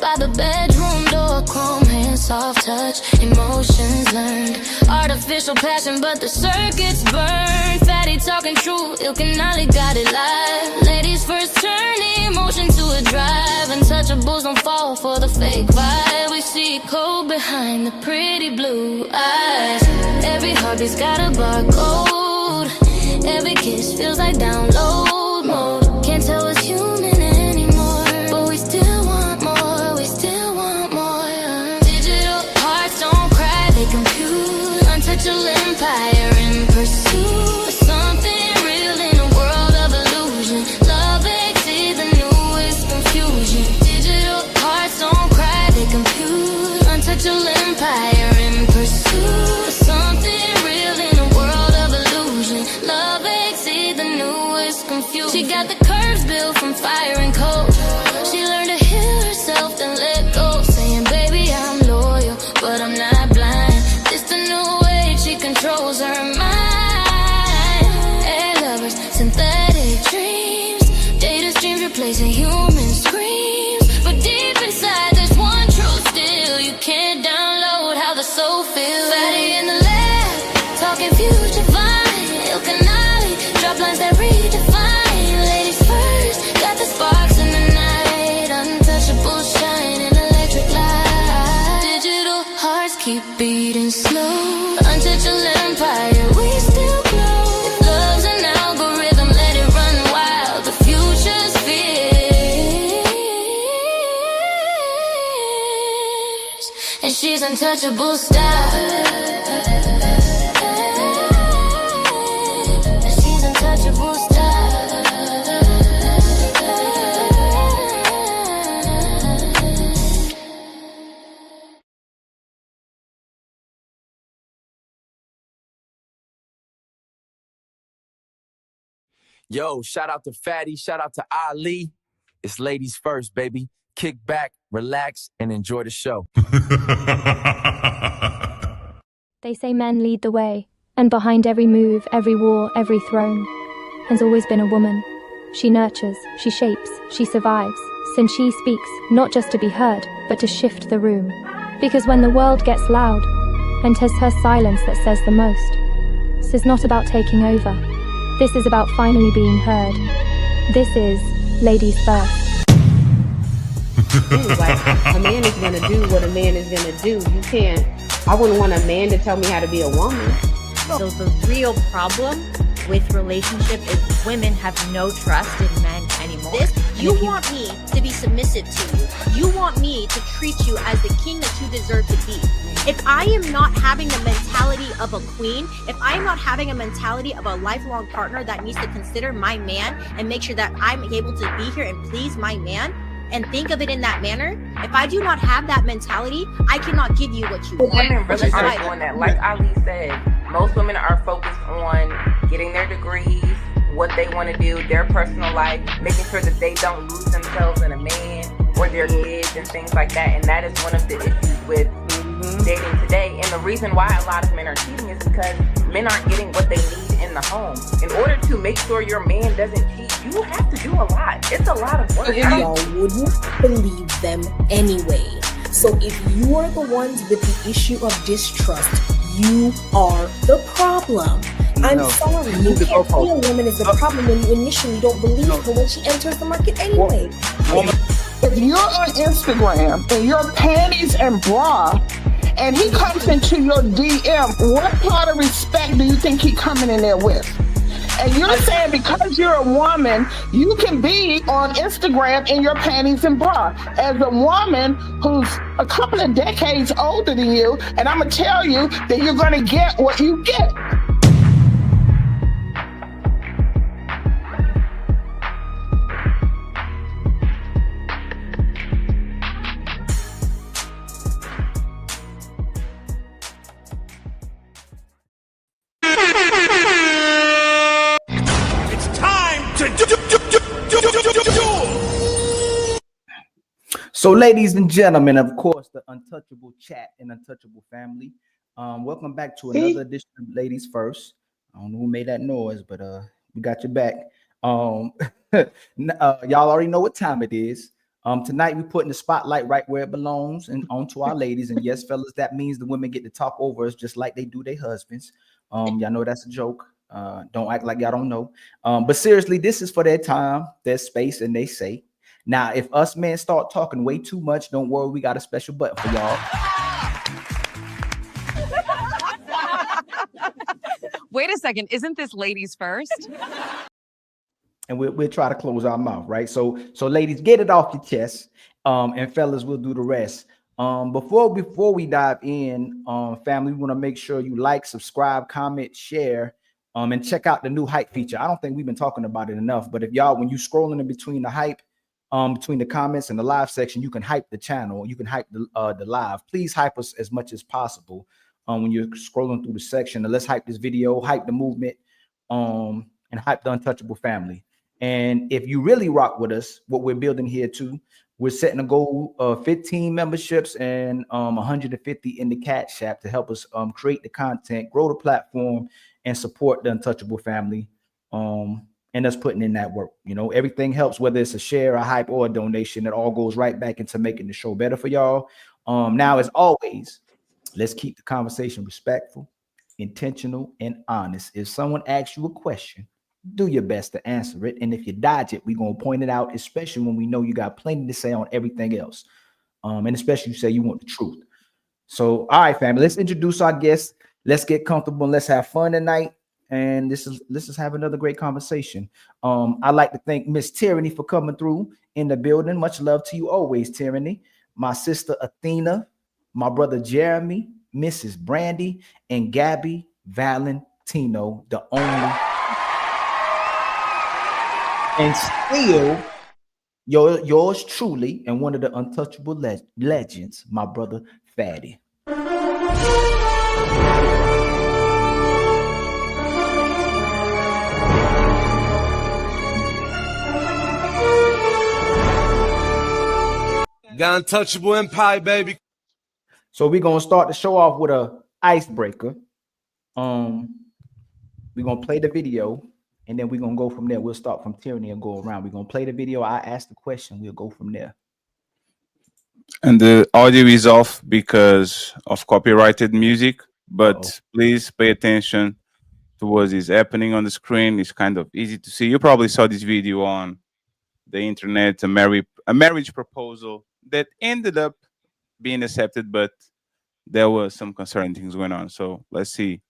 by the bedroom door, chrome hand, soft touch, emotions learned. Artificial passion, but the circuits burn. Fatty talking true, ilk and Ollie got it live. Ladies first turn emotion to a drive. Untouchables don't fall for the fake vibe. We see cold behind the pretty blue eyes. Every heartbeat's got a barcode. Every kiss feels like download mode. Can't tell us human anymore, but we still want more, we still want more. Digital hearts don't cry, they compute. Untouchable empire in pursuit of something real in a world of illusion. LOVE.EXE, the newest confusion. Digital hearts don't cry, they compute. Untouchable empire in pursuit of something real in a world of illusion. LOVE.EXE, the newest confusion. She got the curves built from fire and cold. She learned to heal herself, then let go. Saying, baby, I'm loyal, but I'm not blind. This the new way she controls her mind. Air lovers, synthetic dreams. Data streams replacing human screams. But deep inside there's one truth still. You can't download how the soul feels. Fatty in the lab, talking future fine. Ilk and Ollie, drop lines that redefine. Ladies first, got the sparks in the night. Untouchable shine in electric light. Digital hearts keep beating slow. Untouchable empire, we still glow. If love's an algorithm, let it run wild. The future's fierce, and she's untouchable style. And she's untouchable style. Yo, shout out to Fatty, shout out to Ali. It's ladies first, baby. Kick back, relax, and enjoy the show. They say men lead the way, and behind every move, every war, every throne has always been a woman. She nurtures, she shapes, she survives, since she speaks, not just to be heard, but to shift the room. Because when the world gets loud, and 'tis her silence that says the most, this is not about taking over. This is about finally being heard. This is Ladies First. Like, a man is gonna do what a man is gonna do. You can't, I wouldn't want a man to tell me how to be a woman. So the real problem with relationship is women have no trust in men anymore. You want me to be submissive to you. You want me to treat you as the king that you deserve to be. If I am not having the mentality of a queen, if I am not having a mentality of a lifelong partner that needs to consider my man and make sure that I'm able to be here and please my man and think of it in that manner, if I do not have that mentality, I cannot give you what you want. Women really aren't doing that. Like Ali said, most women are focused on getting their degrees, what they want to do, their personal life, making sure that they don't lose themselves in a man or their kids and things like that. And that is one of the issues with dating today. And the reason why a lot of men are cheating is because men aren't getting what they need in the home. In order to make sure your man doesn't cheat, you have to do a lot. It's a lot of work. Y'all wouldn't believe them anyway. So if you are the ones with the issue of distrust, you are the problem. I'm sorry, you can't see a woman as the problem when you initially don't believe her when she enters the market anyway. If you're on Instagram and your panties and bra, and he comes into your DM, what part of respect do you think he coming in there with? And you're saying because you're a woman, you can be on Instagram in your panties and bra. As a woman who's a couple of decades older than you, and I'm going to tell you that you're going to get what you get. So, ladies and gentlemen, of course, the Untouchable Chat and Untouchable family. Welcome back to another edition of Ladies First. I don't know who made that noise, but we got your back. Y'all already know what time it is. Tonight we're putting the spotlight right where it belongs and onto our ladies. And yes, fellas, that means the women get to talk over us just like they do their husbands. Y'all know that's a joke. Don't act like y'all don't know. But seriously, this is for their time, their space, and they say. Now, if us men start talking way too much, don't worry, we got a special button for y'all. Wait a second, isn't this ladies first? And we'll try to close our mouth, right? So ladies, get it off your chest, and fellas, we'll do the rest. Before we dive in, family, we want to make sure you like, subscribe, comment, share, and check out the new hype feature. I don't think we've been talking about it enough, but if y'all, when you scrolling in between the hype, between the comments and the live section, you can hype the channel, you can hype the live. Please hype us as much as possible when you're scrolling through the section. And let's hype this video, hype the movement, and hype the Untouchable family. And if you really rock with us, what we're building here too, we're setting a goal of 15 memberships and 150 in the Cash App to help us create the content, grow the platform, and support the Untouchable family. And us putting in that work. You know, everything helps, whether it's a share, a hype, or a donation. It all goes right back into making the show better for y'all. Now, as always, let's keep the conversation respectful, intentional, and honest. If someone asks you a question, do your best to answer it. And if you dodge it, we're going to point it out, especially when we know you got plenty to say on everything else. And especially you say you want the truth. So, all right, family, let's introduce our guests. Let's get comfortable and let's have fun tonight. And let's just have another great conversation. I'd like to thank Miss Tyranny for coming through in the building. Much love to you always, Tyranny. My sister Athena, my brother Jeremy, Mrs. Brandy, and Gabby Valentino, the only and still yours truly and one of the untouchable legends, my brother Fatty. Got Untouchable Empire, baby. So we're gonna start the show off with a icebreaker. We're gonna play the video, and then we're gonna go from there. We'll start from Tyranny and go around. We're gonna play the video. I ask the question. We'll go from there. And the audio is off because of copyrighted music. But please pay attention to what is happening on the screen. It's kind of easy to see. You probably saw this video on the internet, a marriage proposal that ended up being accepted, but there were some concerning things going on. So let's see,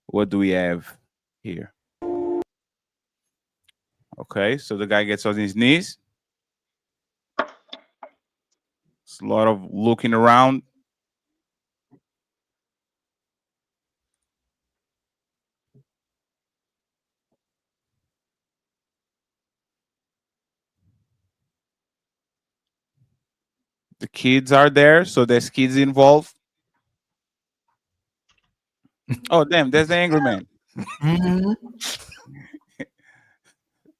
what do we have here? Okay, so the guy gets on his knees. It's a lot of looking around. The kids are there, so there's kids involved. Oh, damn, there's the angry man.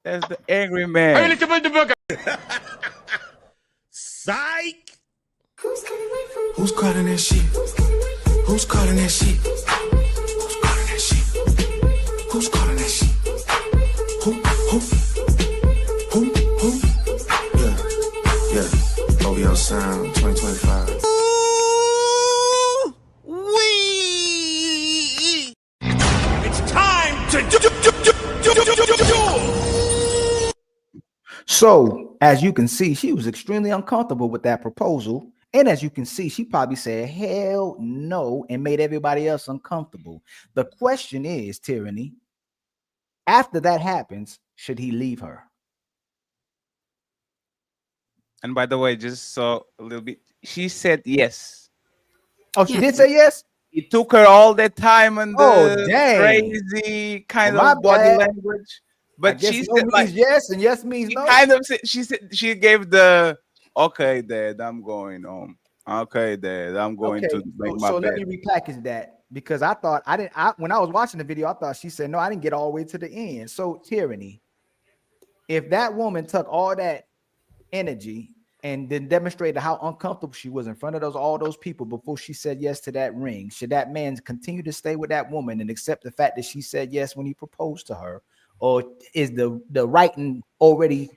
There's the angry man. Psych! Who's calling that shit? Who's calling that shit? Who's calling that shit? Who's calling that shit? Who? Yeah. OVO Sound 2025. It's time to So, as you can see, she was extremely uncomfortable with that proposal. And as you can see, she probably said, hell no, and made everybody else uncomfortable. The question is, Tyranny, after that happens, should he leave her? And by the way, just so a little bit, she said yes. Oh, she did say yes? It took her all that time and dang. crazy kind Well, of body language. But she no said means like yes and yes means no. Kind of she said she gave the okay, Dad, I'm going home. Okay, Dad, I'm going to make my so bed. let me repackage that because I thought when I was watching the video, I thought she said no, I didn't get all the way to the end. So Tyranny, if that woman took all that energy and then demonstrated how uncomfortable she was in front of all those people before she said yes to that ring, should that man continue to stay with that woman and accept the fact that she said yes when he proposed to her? Or is the writing already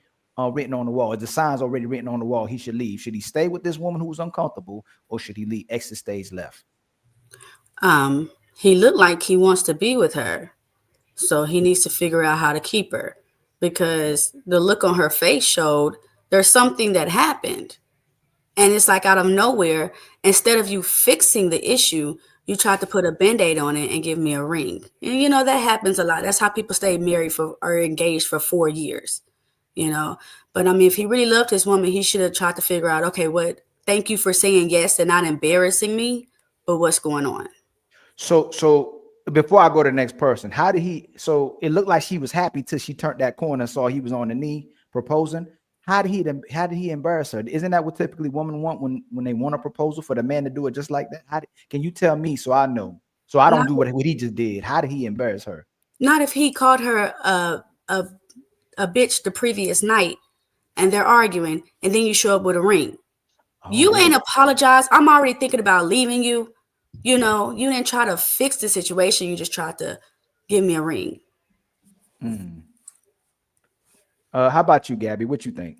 written on the wall? Is the signs already written on the wall? He should leave. Should he stay with this woman who's uncomfortable, or should he leave? Exit stage left. He looked like he wants to be with her, so he needs to figure out how to keep her, because the look on her face showed there's something that happened, and it's like out of nowhere. Instead of you fixing the issue, you tried to put a band-aid on it and give me a ring. And you know, that happens a lot. That's how people stay married for or engaged for 4 years, you know. But I mean, if he really loved his woman, he should have tried to figure out, okay, thank you for saying yes and not embarrassing me, but what's going on? So before I go to the next person, how did he? So it looked like she was happy till she turned that corner and saw he was on the knee proposing. How did he embarrass her? Isn't that what typically women want when they want a proposal, for the man to do it just like that? Can you tell me so I know, so I don't do what he just did? How did he embarrass her? Not if he called her a bitch the previous night and they're arguing, and then you show up with a ring. You ain't apologize. I'm already thinking about leaving you. You know, you didn't try to fix the situation. You just tried to give me a ring. How about you, Gabby? What you think?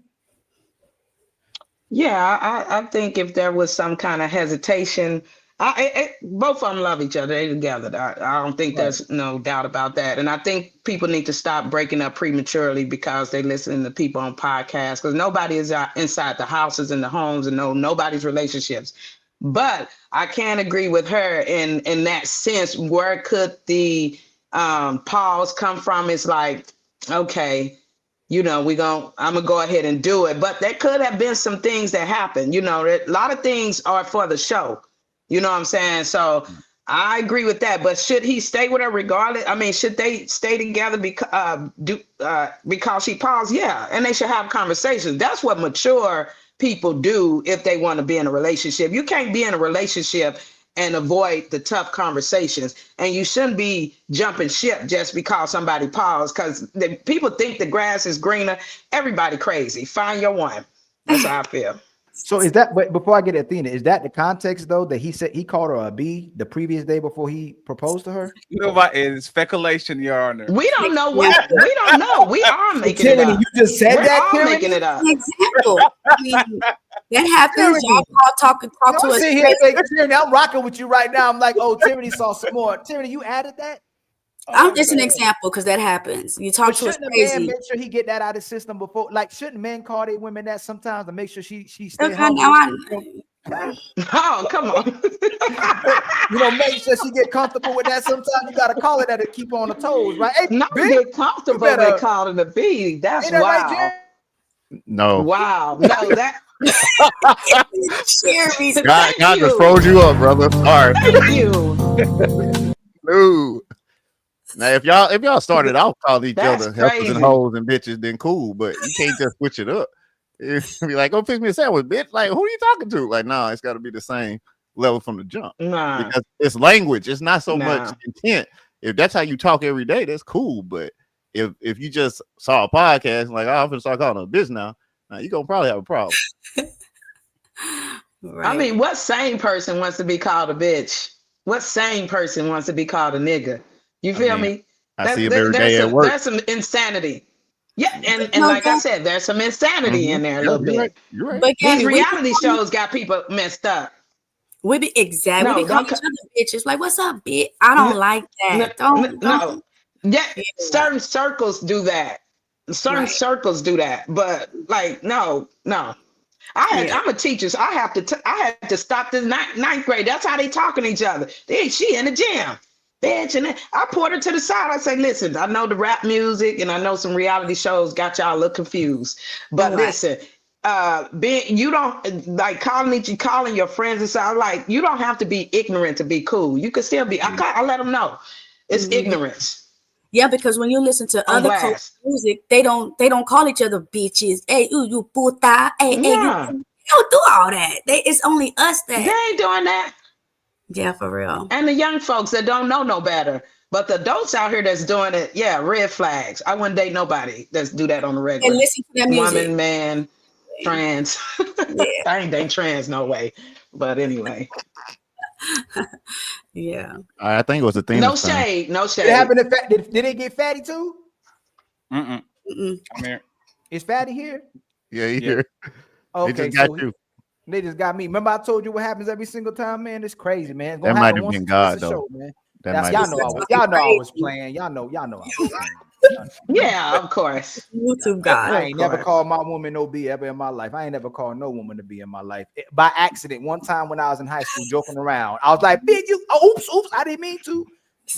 Yeah, I think if there was some kind of hesitation, both of them love each other. They together. I don't think there's no doubt about that. And I think people need to stop breaking up prematurely because they listen to people on podcasts, because nobody is out inside the houses and the homes and know nobody's relationships. But I can agree with her in that sense. Where could the pause come from? It's like, okay, you know, I'm gonna go ahead and do it. But there could have been some things that happened. You know, a lot of things are for the show. You know what I'm saying? So I agree with that. But should he stay with her regardless? I mean, should they stay together because she paused? Yeah, and they should have conversations. That's what mature people do if they want to be in a relationship. You can't be in a relationship and avoid the tough conversations, and you shouldn't be jumping ship just because somebody paused, because people think the grass is greener. Everybody crazy. Find your one. That's how I feel. So is that, but before I get Athena, is that the context though, that he said he called her a B the previous day before he proposed to her? It's speculation, Your Honor. We don't know what. We don't know. We are making it up. You just said We're that, all making it up. Example. I mean, that happens. Y'all talk to us. Tyranny, I'm rocking with you right now. I'm like, oh, Tyranny saw some more. Tyranny, you added that? I'm just an example because that happens. You talk to us crazy. Man, make sure he get that out of the system before. Like, shouldn't men call their women that sometimes to make sure she stays Oh, come on. You know, make sure she get comfortable with that. Sometimes you gotta call it that to keep on the toes, right? Hey, not get comfortable with calling it a B. That's wild. Right, no. Wow. No, that. God just froze you up, brother. All right. Thank you. No. Now, if y'all started off calling each That's other helpers crazy. and hoes and bitches, then cool. But you can't just switch it up. It'd be like, go fix me a sandwich, bitch. Like, who are you talking to? Like, nah, it's got to be the same level from the jump. Nah. Because it's language. It's not so much intent. If that's how you talk every day, that's cool. But if you just saw a podcast and like, oh, I'm gonna start calling her a bitch now you're gonna probably have a problem. Right. I mean, what sane person wants to be called a bitch? What sane person wants to be called a nigga? You feel me? I see it every day at work. There's some insanity. Yeah, and like I said, there's some insanity in there a little bit. Right. You're right. But these reality shows got people messed up. We be exactly. We call each other bitches. Like, what's up, bitch? I don't like that. Don't. Yeah, certain circles do that. Certain circles do that, but like, no. I'm a teacher, so I had to stop this ninth grade. That's how they talking to each other. She in the gym, bitch, and I pulled her to the side. I say, listen, I know the rap music and I know some reality shows got y'all a little confused, but listen, you don't like calling your friends and stuff. Like, you don't have to be ignorant to be cool. You can still be. I let them know it's ignorance. Yeah, because when you listen to other music, they don't call each other bitches. Hey, you puta. Hey, you don't do all that. It's only us that. They ain't doing that. Yeah, for real. And the young folks that don't know no better. But the adults out here that's doing it, red flags. I wouldn't date nobody that's do that on the regular. And listen to that music. Woman, man, trans. I ain't dating trans, no way. But anyway. Yeah. I think it was a thing. No shade. It happened. Did they get fatty too? I'm here. Is Fatty here? Yeah, he here. Okay, They just got so you. they just got me. Remember, I told you what happens every single time, man. It's crazy, man. It's That gonna might happen have once been a God, though. show, man. That might Y'all have know been I was. God. Y'all know I was playing. Y'all know I was playing. Yeah, of course. YouTube God. I ain't never called my woman no B ever in my life. I ain't never called no woman to be in my life. By accident, one time when I was in high school, joking around, I was like, "Big, you, oops, I didn't mean to."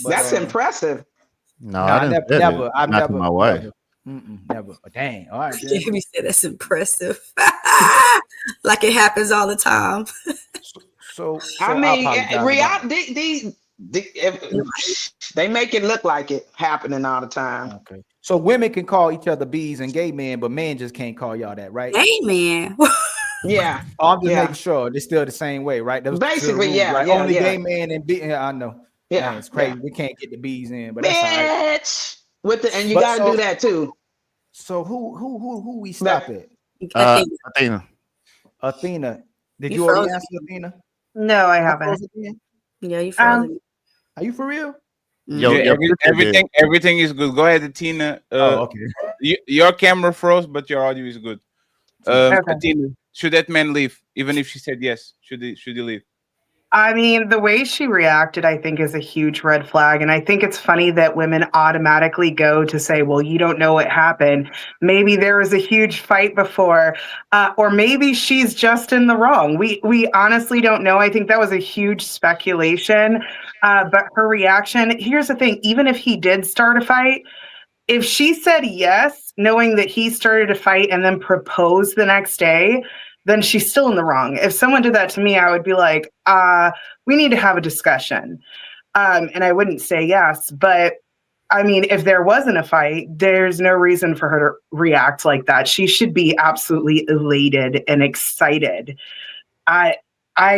But, That's impressive. No, I didn't say that. I've Not to my wife. never. Dang. All right. Jamie said that's impressive. Like it happens all the time. So I I mean, apologize. they make it look like it happening all the time. Okay. So women can call each other bees and gay men, but men just can't call y'all that, right? Gay man. Yeah. Oh, I'm just making sure it's still the same way, right? That was Basically, rules, yeah, right? yeah, Only yeah. gay man and B. I know. Yeah, Man, it's crazy. yeah. We can't get the bees in, but that's all right. Bitch. And you But gotta do that too. So who we stop at? Athena. Did You you already frozen. answer, Athena? No, I I haven't. froze again? Yeah, you frozen. Are you for real? Yeah, everything is good. Go ahead, Tina. Okay. Your camera froze, but your audio is good. Okay. Tina, should that man leave? Even if she said yes, should he leave? I mean, the way she reacted, I think, is a huge red flag. And I think it's funny that women automatically go to say, well, you don't know what happened. Maybe there was a huge fight before, or maybe she's just in the wrong. We honestly don't know. I think that was a huge speculation. But her reaction, here's the thing, even if he did start a fight, if she said yes, knowing that he started a fight and then proposed the next day, then she's still in the wrong. If someone did that to me, I would be like, we need to have a discussion. And I wouldn't say yes. But I mean, if there wasn't a fight, there's no reason for her to react like that. She should be absolutely elated and excited. I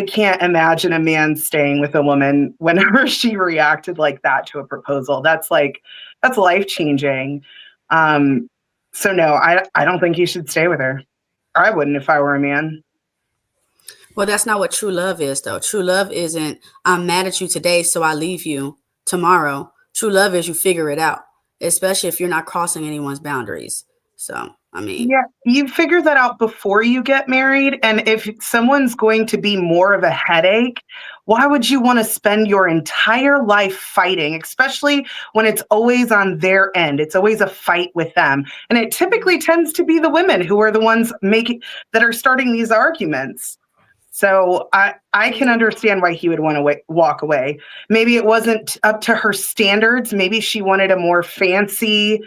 can't imagine a man staying with a woman whenever she reacted like that to a proposal. That's life-changing. So no, I don't think you should stay with her. I wouldn't if I were a man. Well, that's not what true love is, though. True love isn't, I'm mad at you today, so I leave you tomorrow. True love is you figure it out, especially if you're not crossing anyone's boundaries. So, I mean. Yeah, you figure that out before you get married. And if someone's going to be more of a headache, why would you want to spend your entire life fighting, especially when it's always on their end? It's always a fight with them. And it typically tends to be the women who are the ones that are starting these arguments. So I can understand why he would want to walk away. Maybe it wasn't up to her standards. Maybe she wanted a more fancy,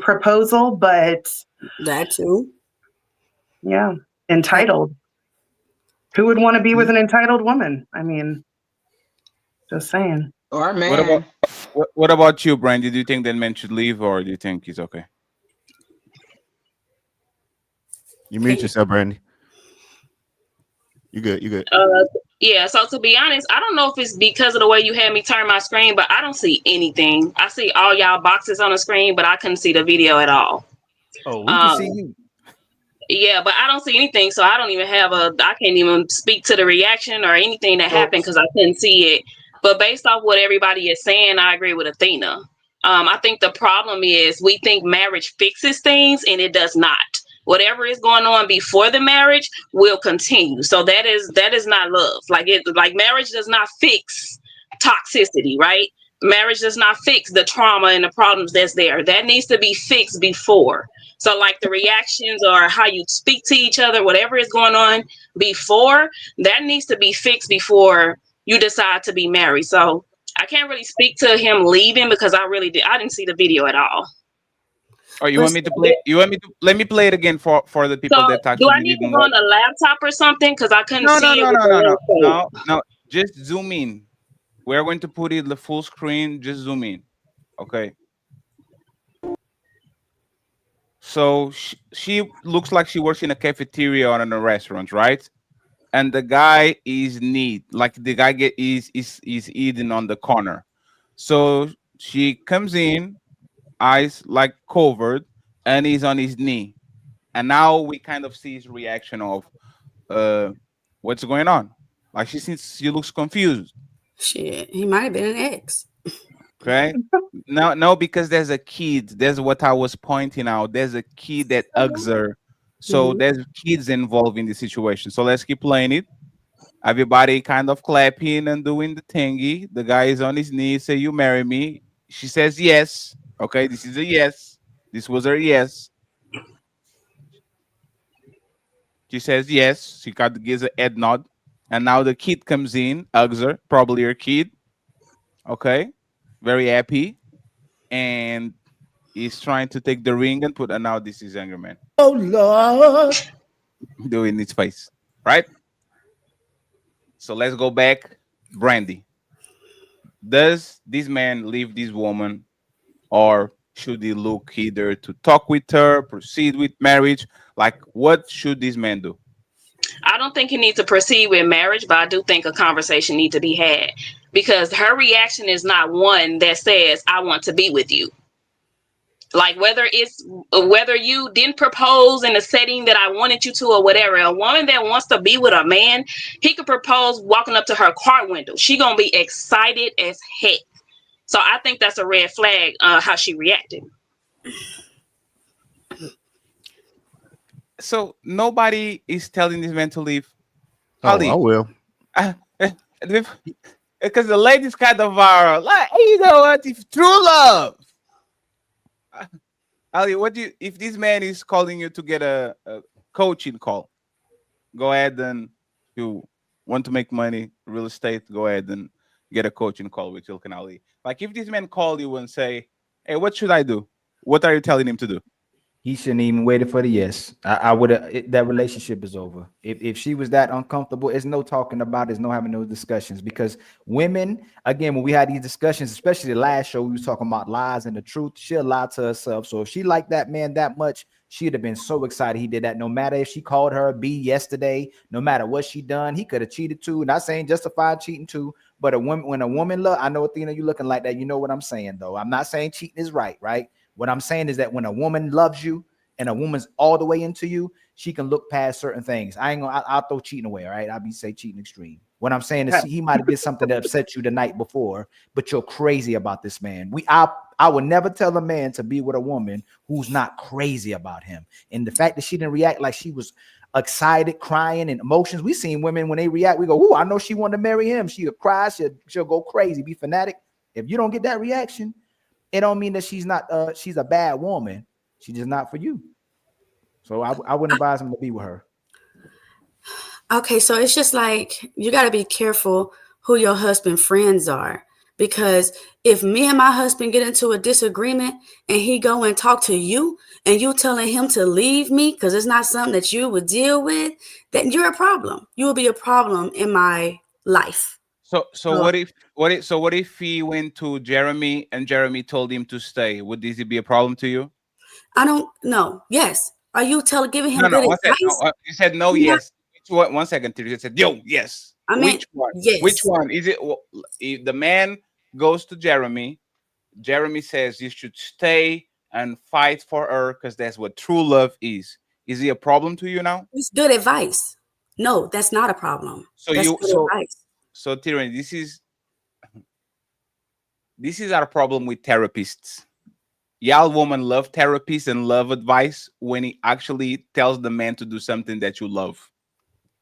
proposal, but that too. Yeah. Entitled. Who would want to be with an entitled woman? I mean, just saying. Or man. What about you, Brandy? Do you think that men should leave, or do you think he's okay? You mute yourself, Brandy. You good. Yeah, so to be honest, I don't know if it's because of the way you had me turn my screen, but I don't see anything. I see all y'all boxes on the screen, but I couldn't see the video at all. Oh, we can see you. Yeah, but I don't see anything, so I don't even I can't even speak to the reaction or anything that happened because I couldn't see it. But based off what everybody is saying, I agree with Athena. I think the problem is we think marriage fixes things, and it does not. Whatever is going on before the marriage will continue. So that is not love. Like marriage does not fix toxicity, right? Marriage does not fix the trauma and the problems that's there. That needs to be fixed before. So like the reactions or how you speak to each other, whatever is going on before, that needs to be fixed before you decide to be married. So I can't really speak to him leaving because I didn't see the video at all. Oh, you want me to play? Let me play it again for the people So that do actually I need to didn't go watch. on a laptop or something? Because I couldn't No, see it. No. Just zoom in. We're going to put it the full screen. Just zoom in. Okay. So she looks like she works in a cafeteria or in a restaurant, right? And the guy is neat, like the guy is eating on the corner. So she comes in, eyes like covered, and he's on his knee. And now we kind of see his reaction of what's going on. Like she looks confused. Shit, he might have been an ex. Okay. No, because there's a kid. There's what I was pointing out. There's a kid that hugs her. So Mhm. there's kids involved in the situation. So let's keep playing it. Everybody kind of clapping and doing the thingy. The guy is on his knees, say, "You marry me." She says yes. Okay, this is a yes. This was her yes. She says yes. She got gives a head nod. And now the kid comes in, hugs her, probably her kid. Okay. Very happy. And he's trying to take the ring and put, and now this is younger man Oh Lord. doing his face. Right? So let's go back. Brandy. Does this man leave this woman, or should he look either to talk with her, proceed with marriage? Like, what should this man do? I don't think he needs to proceed with marriage, but I do think a conversation needs to be had because her reaction is not one that says, I want to be with you. Like whether you didn't propose in the setting that I wanted you to or whatever, a woman that wants to be with a man, he could propose walking up to her car window. She gonna be excited as heck. So I think that's a red flag, how she reacted. So nobody is telling this man to leave. Oh, I will. Because the ladies kind of are like, hey, you know what? If true love, Ali, what do you? If this man is calling you to get a coaching call, go ahead and you want to make money, real estate, go ahead and get a coaching call with Ilkan Ali. Like if this man call you and say, hey, what should I do? What are you telling him to do? He shouldn't even waited for the yes. I would have. That relationship is over. If she was that uncomfortable, it's no talking about it. It's no having those discussions because women, again, when we had these discussions, especially the last show, we was talking about lies and the truth. She'll lie to herself. So if she liked that man that much, she'd have been so excited he did that. No matter if she called her a B yesterday, no matter what she done, he could have cheated too. Not saying justified cheating too, but a woman, when a woman love, I know Athena, you looking like that. You know what I'm saying though. I'm not saying cheating is right, right? What I'm saying is that when a woman loves you and a woman's all the way into you, she can look past certain things. I ain't gonna, I'll throw cheating away. All right. I'll be say cheating extreme. What I'm saying is he might have did something that upset you the night before, but you're crazy about this man. I would never tell a man to be with a woman who's not crazy about him. And the fact that she didn't react like she was excited, crying, and emotions. We seen women when they react, we go, "Ooh, I know she wanted to marry him." She'll cry, she'll go crazy, be fanatic. If you don't get that reaction, it don't mean that she's not she's a bad woman. She's just not for you. So I wouldn't advise him to be with her. Okay, so it's just like you got to be careful who your husband friends are, because if me and my husband get into a disagreement and he go and talk to you and you telling him to leave me because it's not something that you would deal with, then you're a problem. You will be a problem in my life. So what if he went to Jeremy and Jeremy told him to stay? Would this be a problem to you? I don't know. Yes. Are you giving him good One second. advice? You said no, yes. One second, you said yo, yes. I meant Which one? yes. Which one is it? If the man goes to Jeremy, Jeremy says you should stay and fight for her because that's what true love is. Is it a problem to you now? It's good advice. No, that's not a problem. So that's good advice. So Tyranny, this is our problem with therapists. Y'all women love therapists and love advice when he actually tells the man to do something that you love.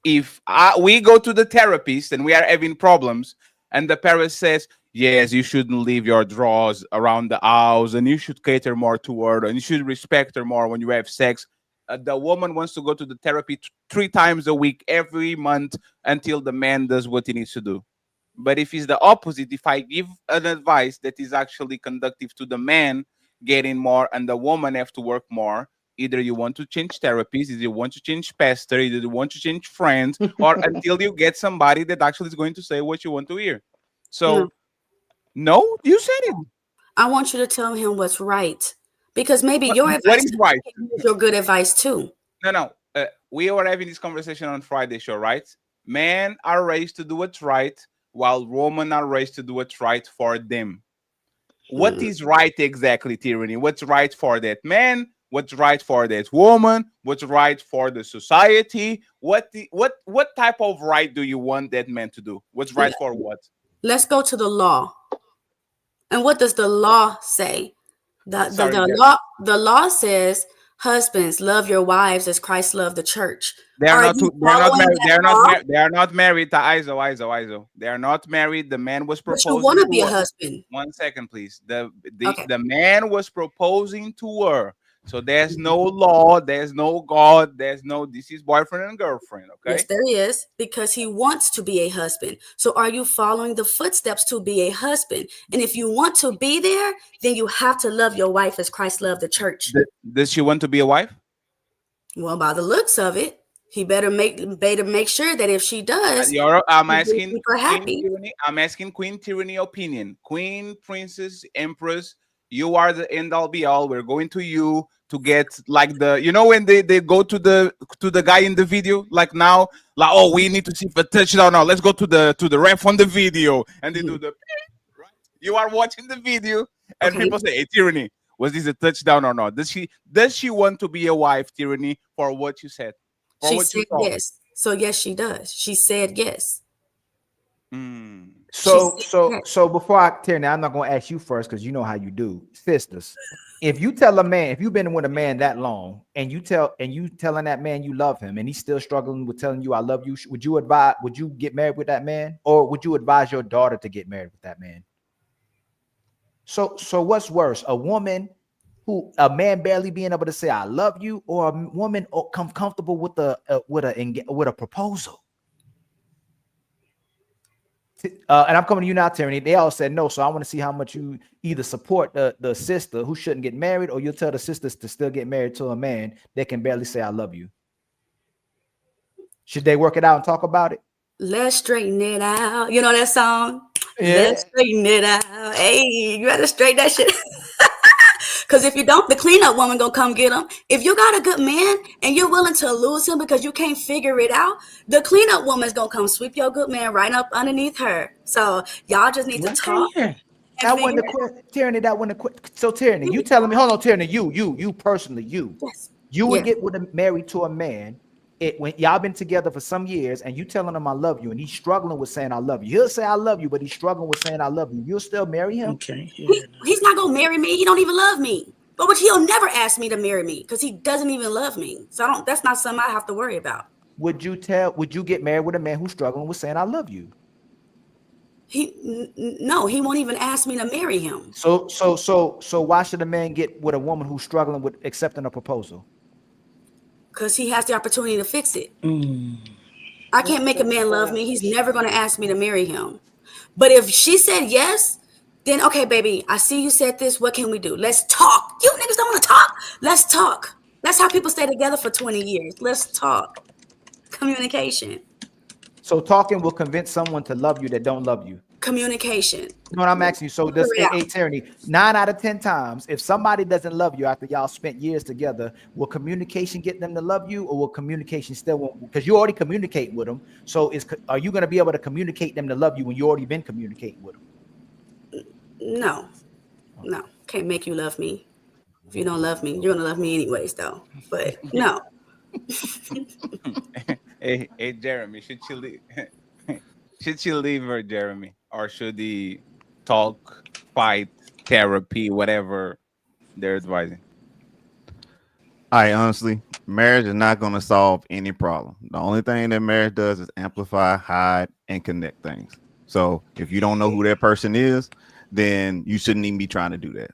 If we go to the therapist and we are having problems and the parent says, yes, you shouldn't leave your drawers around the house and you should cater more to her and you should respect her more when you have sex. The woman wants to go to the therapy 3 times a week, every month, until the man does what he needs to do. But if it's the opposite, if I give an advice that is actually conductive to the man getting more and the woman have to work more, either you want to change therapies, either you want to change pastor, either you want to change friends, or until you get somebody that actually is going to say what you want to hear. So, no, you said it. I want you to tell him what's right, because maybe your advice is right. Is your good advice too. No. We were having this conversation on Friday show, right? Men are raised to do what's right, while women are raised to do what's right for them. What is right exactly, Tyranny? What's right for that man? What's right for that woman? What's right for the society? What type of right do you want that man to do? What's right for what? Let's go to the law. And what does the law say? Sorry, The law says, husbands, love your wives as Christ loved the church. they are Are not you two, they are not following married. that law? They are not married to Iso. They are not married. The man was But you proposing want to to be a her. husband. 1 second, please. The Okay. the man was proposing to her. So there's no law, there's no God, there's no this is boyfriend and girlfriend. Yes, Okay. there is, because he wants to be a husband. So are you following the footsteps to be a husband? And if you want to be there, then you have to love your wife as Christ loved the church. Does she want to be a wife? Well, by the looks of it, he better make sure that if she does, I'm he's gonna asking keep her Queen happy. Tyranny. I'm asking Queen Tyranny opinion. Queen, Princess, Empress, you are the end all be all. We're going to you to get like the when they go to the guy in the video, like now, like, oh, we need to see if a touchdown now. Let's go to the ref on the video, and they do the right. You are watching the video, and Okay. people say, "Hey, Tyranny, was this a touchdown or not? Does she want to be a wife, Tyranny, for what you said? For She what you said thought?" yes. So yes, she does. She said yes. So before I tear now, I'm not gonna ask you first because you know how you do, sisters. If you tell a man, if you've been with a man that long, and you telling that man you love him, and he's still struggling with telling you I love you, would you get married with that man, or would you advise your daughter to get married with that man? So what's worse, a man barely being able to say I love you, or a woman come comfortable with a proposal? And I'm coming to you now, Tyranny. They all said no, so I want to see how much you either support the sister who shouldn't get married, or you'll tell the sisters to still get married to a man that can barely say I love you. Should they work it out and talk about it? Let's straighten it out. You know that song? Yeah. Let's straighten it out. Hey, you gotta straighten that shit. Because if you don't, the cleanup woman gonna come get him. If you got a good man and you're willing to lose him because you can't figure it out, the cleanup woman's gonna come sweep your good man right up underneath her. So y'all just need to talk. That wasn't the question, Tyranny. That wasn't the question. So Tyranny, you telling me? Hold on, Tyranny. You personally, Yes. you would get married to a man when y'all been together for some years, and you telling him I love you, and he's struggling with saying I love you. He'll say I love you, but he's struggling with saying I love you. You'll still marry him? Okay. He's not gonna marry me. He don't even love me. But he'll never ask me to marry me because he doesn't even love me. So that's not something I have to worry about. Would you get married with a man who's struggling with saying I love you? No, he won't even ask me to marry him. So why should a man get with a woman who's struggling with accepting a proposal? Because he has the opportunity to fix it. I can't make a man love me. He's never going to ask me to marry him. But if she said yes, then okay, baby, I see you said this. What can we do? Let's talk. You niggas don't want to talk. Let's talk. That's how people stay together for 20 years. Let's talk. Communication. So talking will convince someone to love you that don't love you. Communication. You know what I'm asking you? So this Tyranny, 9 out of 10 times, if somebody doesn't love you after y'all spent years together, will communication get them to love you, or will communication still? Because you already communicate with them. So are you going to be able to communicate them to love you when you already been communicating with them? No, can't make you love me. If you don't love me, you're gonna love me anyways, though. But no. Hey, Jeremy, should she leave her, Jeremy, or should he talk, fight, therapy, whatever they're advising? Honestly, marriage is not going to solve any problem. The only thing that marriage does is amplify, hide, and connect things. So if you don't know who that person is, then you shouldn't even be trying to do that,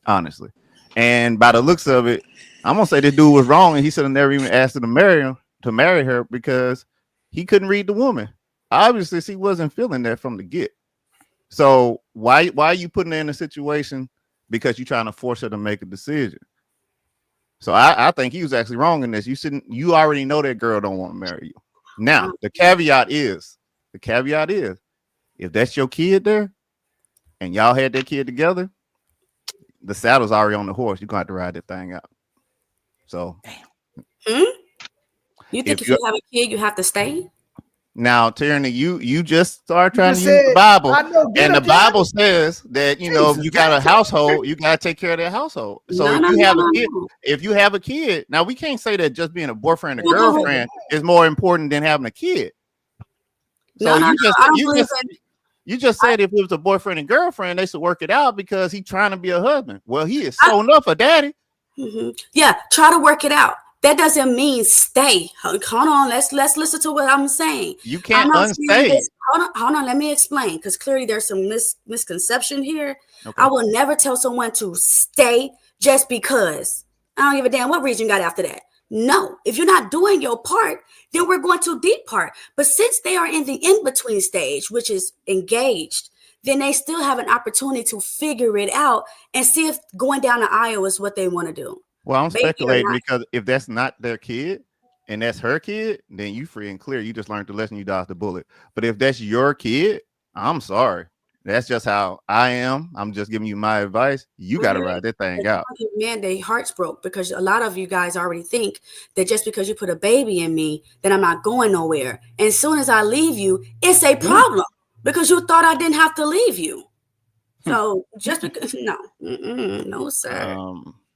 honestly. And by the looks of it, I'm gonna say this dude was wrong, and he should have never even asked her to marry her because he couldn't read the woman. Obviously, she wasn't feeling that from the get. So why are you putting her in a situation because you're trying to force her to make a decision? So I think he was actually wrong in this. You already know that girl don't want to marry you. Now, the caveat is, if that's your kid there and y'all had that kid together, the saddle's already on the horse. You're gonna have to ride that thing out. So You think if you have a kid, you have to stay? Now, Tyranny, you just started trying to use the Bible, and the Bible says that if you got a household, you got to take care of that household. So if you have a kid, now we can't say that just being a boyfriend or girlfriend is more important than having a kid. So You just said if it was a boyfriend and girlfriend, they should work it out because he's trying to be a husband. Well, he is so enough a daddy. Yeah, try to work it out. That doesn't mean stay. Hold on, let's listen to what I'm saying. You can't I'm not saying unstay. this. Hold on, let me explain, because clearly there's some misconception here. Okay. I will never tell someone to stay just because. I don't give a damn what reason you got after that. No, if you're not doing your part, then we're going to deep part. But since they are in the in-between stage, which is engaged, then they still have an opportunity to figure it out and see if going down the aisle is what they want to do. Well, I'm Maybe or speculating not. because if that's not their kid and that's her kid, then you free and clear. You just learned the lesson, you dodged the bullet. But if that's your kid, I'm sorry. That's just how I am. I'm just giving you my advice. You got to ride that thing out. Man, their hearts broke because a lot of you guys already think that just because you put a baby in me, that I'm not going nowhere. And as soon as I leave you, it's a problem because you thought I didn't have to leave you. So just because, no, sir.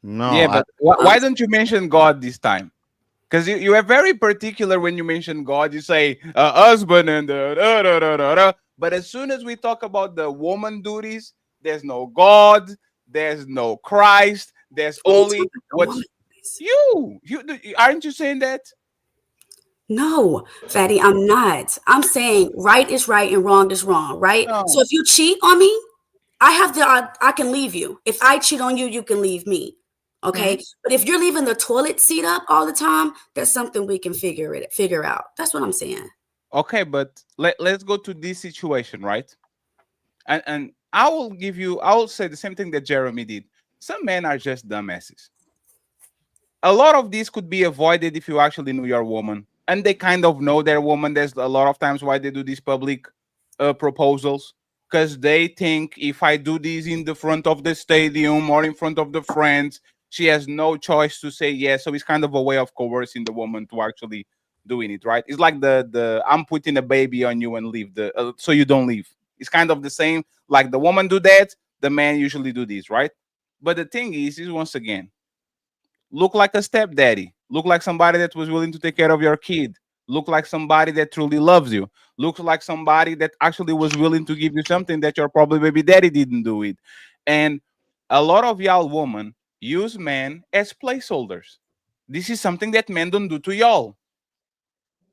No. Yeah, but why don't you mention God this time? Because you are very particular when you mention God. You say husband and but as soon as we talk about the woman duties, there's no God, there's no Christ, there's only what you aren't you saying that? No, Fatty, I'm not. I'm saying right is right and wrong is wrong, right? No. So if you cheat on me, I can leave you. If I cheat on you, you can leave me. Okay. But if you're leaving the toilet seat up all the time, that's something we can figure out. That's what I'm saying. Okay, but let's go to this situation, right? And I will say the same thing that Jeremy did. Some men are just dumbasses. A lot of this could be avoided if you actually knew your woman, and they kind of know their woman. There's a lot of times why they do these public proposals, because they think if I do this in the front of the stadium or in front of the friends, she has no choice to say yes. So it's kind of a way of coercing the woman to actually doing it, right? It's like the I'm putting a baby on you and leave so you don't leave. It's kind of the same. Like the woman do that, the man usually do this, right? But the thing is once again, look like a stepdaddy. Look like somebody that was willing to take care of your kid. Look like somebody that truly loves you. Look like somebody that actually was willing to give you something that your probably baby daddy didn't do it. And a lot of y'all women use men as placeholders. This is something that men don't do to y'all.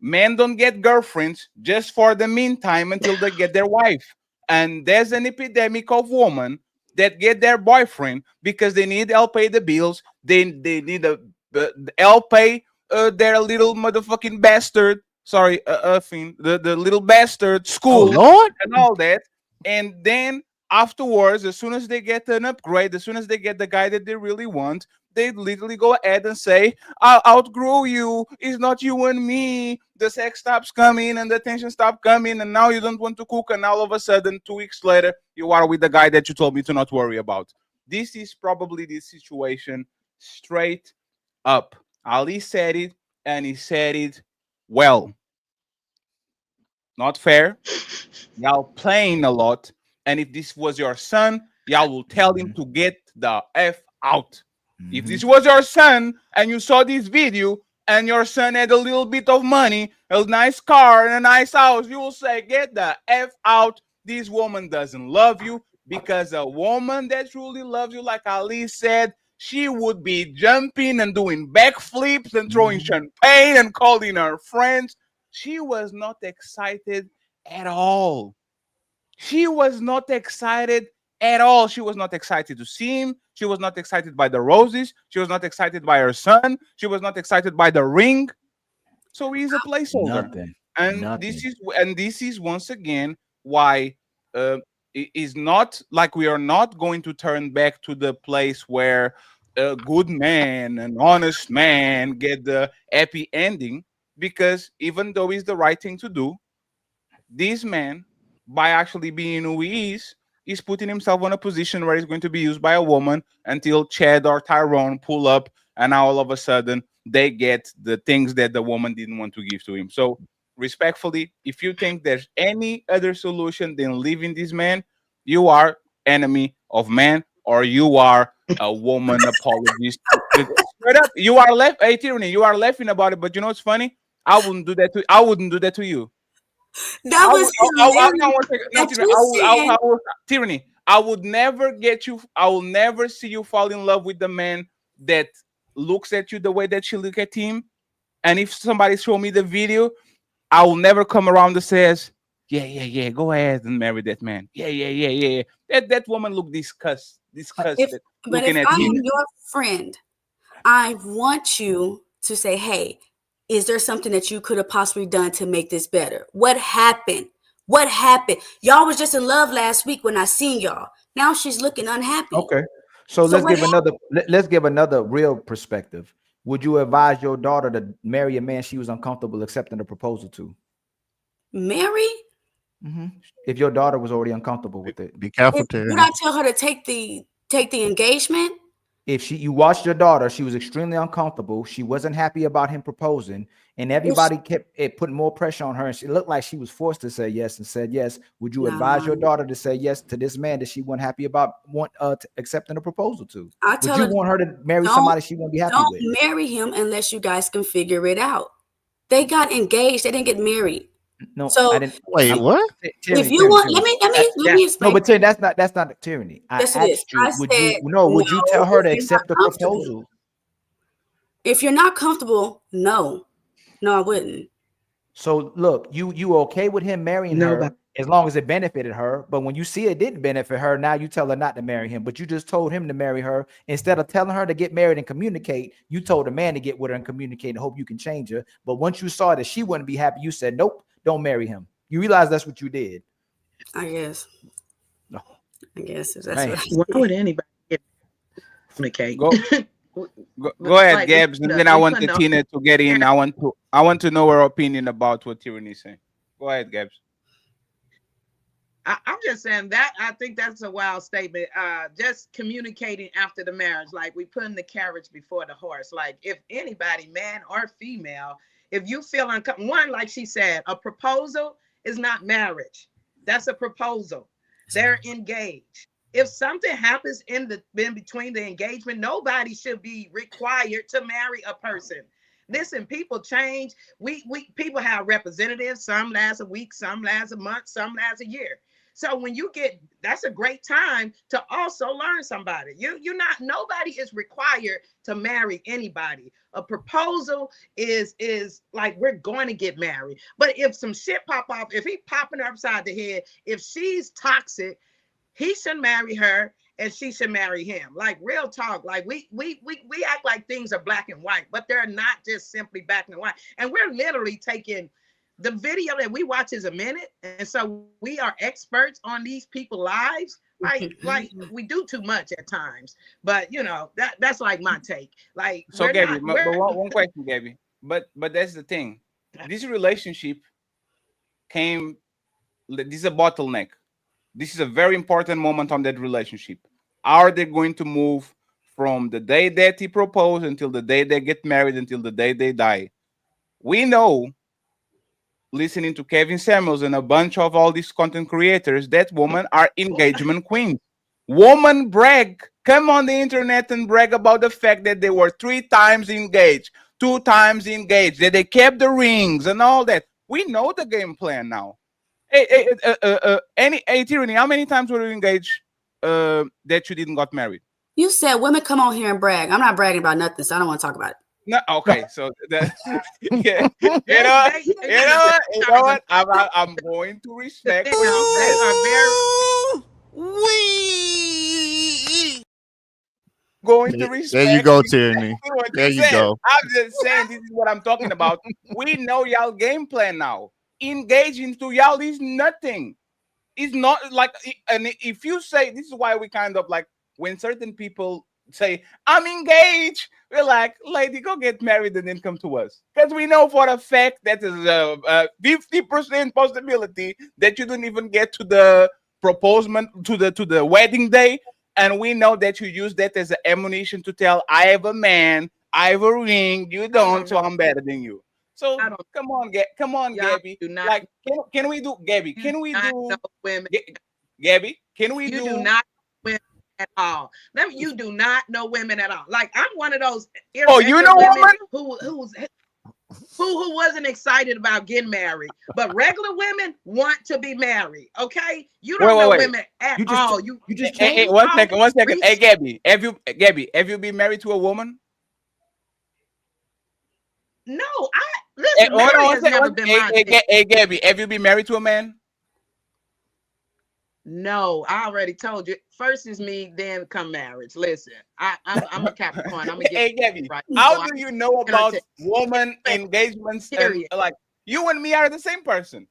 Men don't get girlfriends just for the meantime until they get their wife. And there's an epidemic of women that get their boyfriend because they need help pay the bills. They need help pay their little motherfucking bastard. Sorry, the little bastard school and all that. And then afterwards, as soon as they get an upgrade, as soon as they get the guy that they really want, they literally go ahead and say, I'll outgrow you. It's not you and me. The sex stops coming and the attention stops coming. And now you don't want to cook. And all of a sudden, 2 weeks later, you are with the guy that you told me to not worry about. This is probably the situation straight up. Ali said it, and he said it well. Not fair. Y'all playing a lot. And if this was your son, y'all will tell him to get the F out. If this was your son and you saw this video and your son had a little bit of money, a nice car and a nice house, you will say, get the F out. This woman doesn't love you, because a woman that truly loves you, like Ali said, she would be jumping and doing backflips and throwing champagne and calling her friends. She was not excited at all. She was not excited at all. She was not excited to see him. She was not excited by the roses. She was not excited by her son. She was not excited by the ring. So he's a placeholder. This is once again why it is not like we are not going to turn back to the place where a good man, an honest man, get the happy ending, because even though it's the right thing to do, this man, by actually being who he is putting himself in a position where he's going to be used by a woman until Chad or Tyrone pull up, and now all of a sudden they get the things that the woman didn't want to give to him. So respectfully, if you think there's any other solution than leaving this man, you are enemy of man, or you are a woman apologist. Straight up, you are Tyranny, you are laughing about it, but you know what's funny? I wouldn't do that to you. That was hilarious. Tyranny. I would never get you. I will never see you fall in love with the man that looks at you the way that you look at him. And if somebody show me the video, I will never come around and says, yeah, go ahead and marry that man. Yeah. That woman look disgusted But if looking at I him. am your friend, I want you to say, hey, is there something that you could have possibly done to make this better? What happened? What happened? Y'all was just in love last week when I seen y'all. Now she's looking unhappy. Okay. So let's give another real perspective. Would you advise your daughter to marry a man she was uncomfortable accepting a proposal to? Marry? If your daughter was already uncomfortable with it. Be careful, Would I tell her to take the engagement? If you watched your daughter, she was extremely uncomfortable. She wasn't happy about him proposing, and everybody kept putting more pressure on her. And she looked like she was forced to say yes and said yes. Would you advise your daughter to say yes to this man that she wasn't happy about accepting a proposal to? Would you want her to marry somebody she won't be happy with? Don't marry him unless you guys can figure it out. They got engaged. They didn't get married. No, so I didn't. Wait, what? If you want, let me explain. No, but Terry, that's not tyranny. I Yes, it is. asked you. I said, would you tell her to if you're accept the not comfortable. proposal? If you're not comfortable, no, I wouldn't. So look, you okay with him marrying her as long as it benefited her, but when you see it didn't benefit her, now you tell her not to marry him, but you just told him to marry her. Instead of telling her to get married and communicate, you told the man to get with her and communicate and hope you can change her. But once you saw that she wouldn't be happy, you said, nope, don't marry him. You realize that's what you did. I guess. No. I guess if that's why would anybody get communicate? Go ahead, like, Gabs, and then I want Tina to get in. I want to know her opinion about what Tyranny is saying. Go ahead, Gabs. I'm just saying that I think that's a wild statement. Just communicating after the marriage, like we putting the carriage before the horse. Like if anybody, man or female, if you feel uncomfortable, one, like she said, a proposal is not marriage. That's a proposal. They're engaged. If something happens in between the engagement, nobody should be required to marry a person. Listen, people change. We people have representatives. Some last a week, some last a month, some last a year. So when you get, that's a great time to also learn somebody. Nobody is required to marry anybody. A proposal is like we're going to get married. But if some shit pop off, if he popping her upside the head, if she's toxic, he should marry her and she should marry him. Like real talk. Like we act like things are black and white, but they're not just simply black and white. And we're literally taking the video that we watch is a minute, and so we are experts on these people's lives. Like we do too much at times, but that's like my take. Like so, Gabby, one question, Gabby. But that's the thing. This relationship came. This is a bottleneck. This is a very important moment on that relationship. Are they going to move from the day that he proposed until the day they get married, until the day they die? We know, listening to Kevin Samuels and a bunch of all these content creators, that women are engagement queens. Women brag, come on the internet and brag about the fact that they were 3 times engaged, 2 times engaged, that they kept the rings and all that. We know the game plan now. Hey, Tyranny, how many times were you engaged that you didn't got married? You said women come on here and brag. I'm not bragging about nothing, so I don't want to talk about it. No, okay, so that yeah, you know what? I'm going to respect. Going to respect. There you go, Tyranny. There you go. I'm just saying this is what I'm talking about. We know y'all game plan now. Engaging to y'all is nothing. It's not like, and if you say, this is why we kind of like when certain people say I'm engaged, we're like, lady, go get married and then come to us, because we know for a fact that is a 50% possibility that you don't even get to the proposal, to the wedding day, and we know that you use that as an ammunition to tell, I have a man, I have a ring, you don't, so I'm better than you. So come on, Gabby. Like, can we do, Gabby? Can we do women? Gabby, can we do? You do not women at all. You do not know women at all. Like I'm one of those. Oh, you know women who's who wasn't excited about getting married, but regular women want to be married. Okay, you don't know women at all. You just hey, you one all second. Hey, reach. Gabby, have you been married to a woman? No, Hey, listen. hold on Married one has second. never been my thing. Hey, Gabby, have you been married to a man? No, I already told you. First is me, then come marriage. Listen, I'm a Capricorn. I'm gonna get Hey, Gabby, right. how So do you know about woman engagements and period. like you and me are the same person?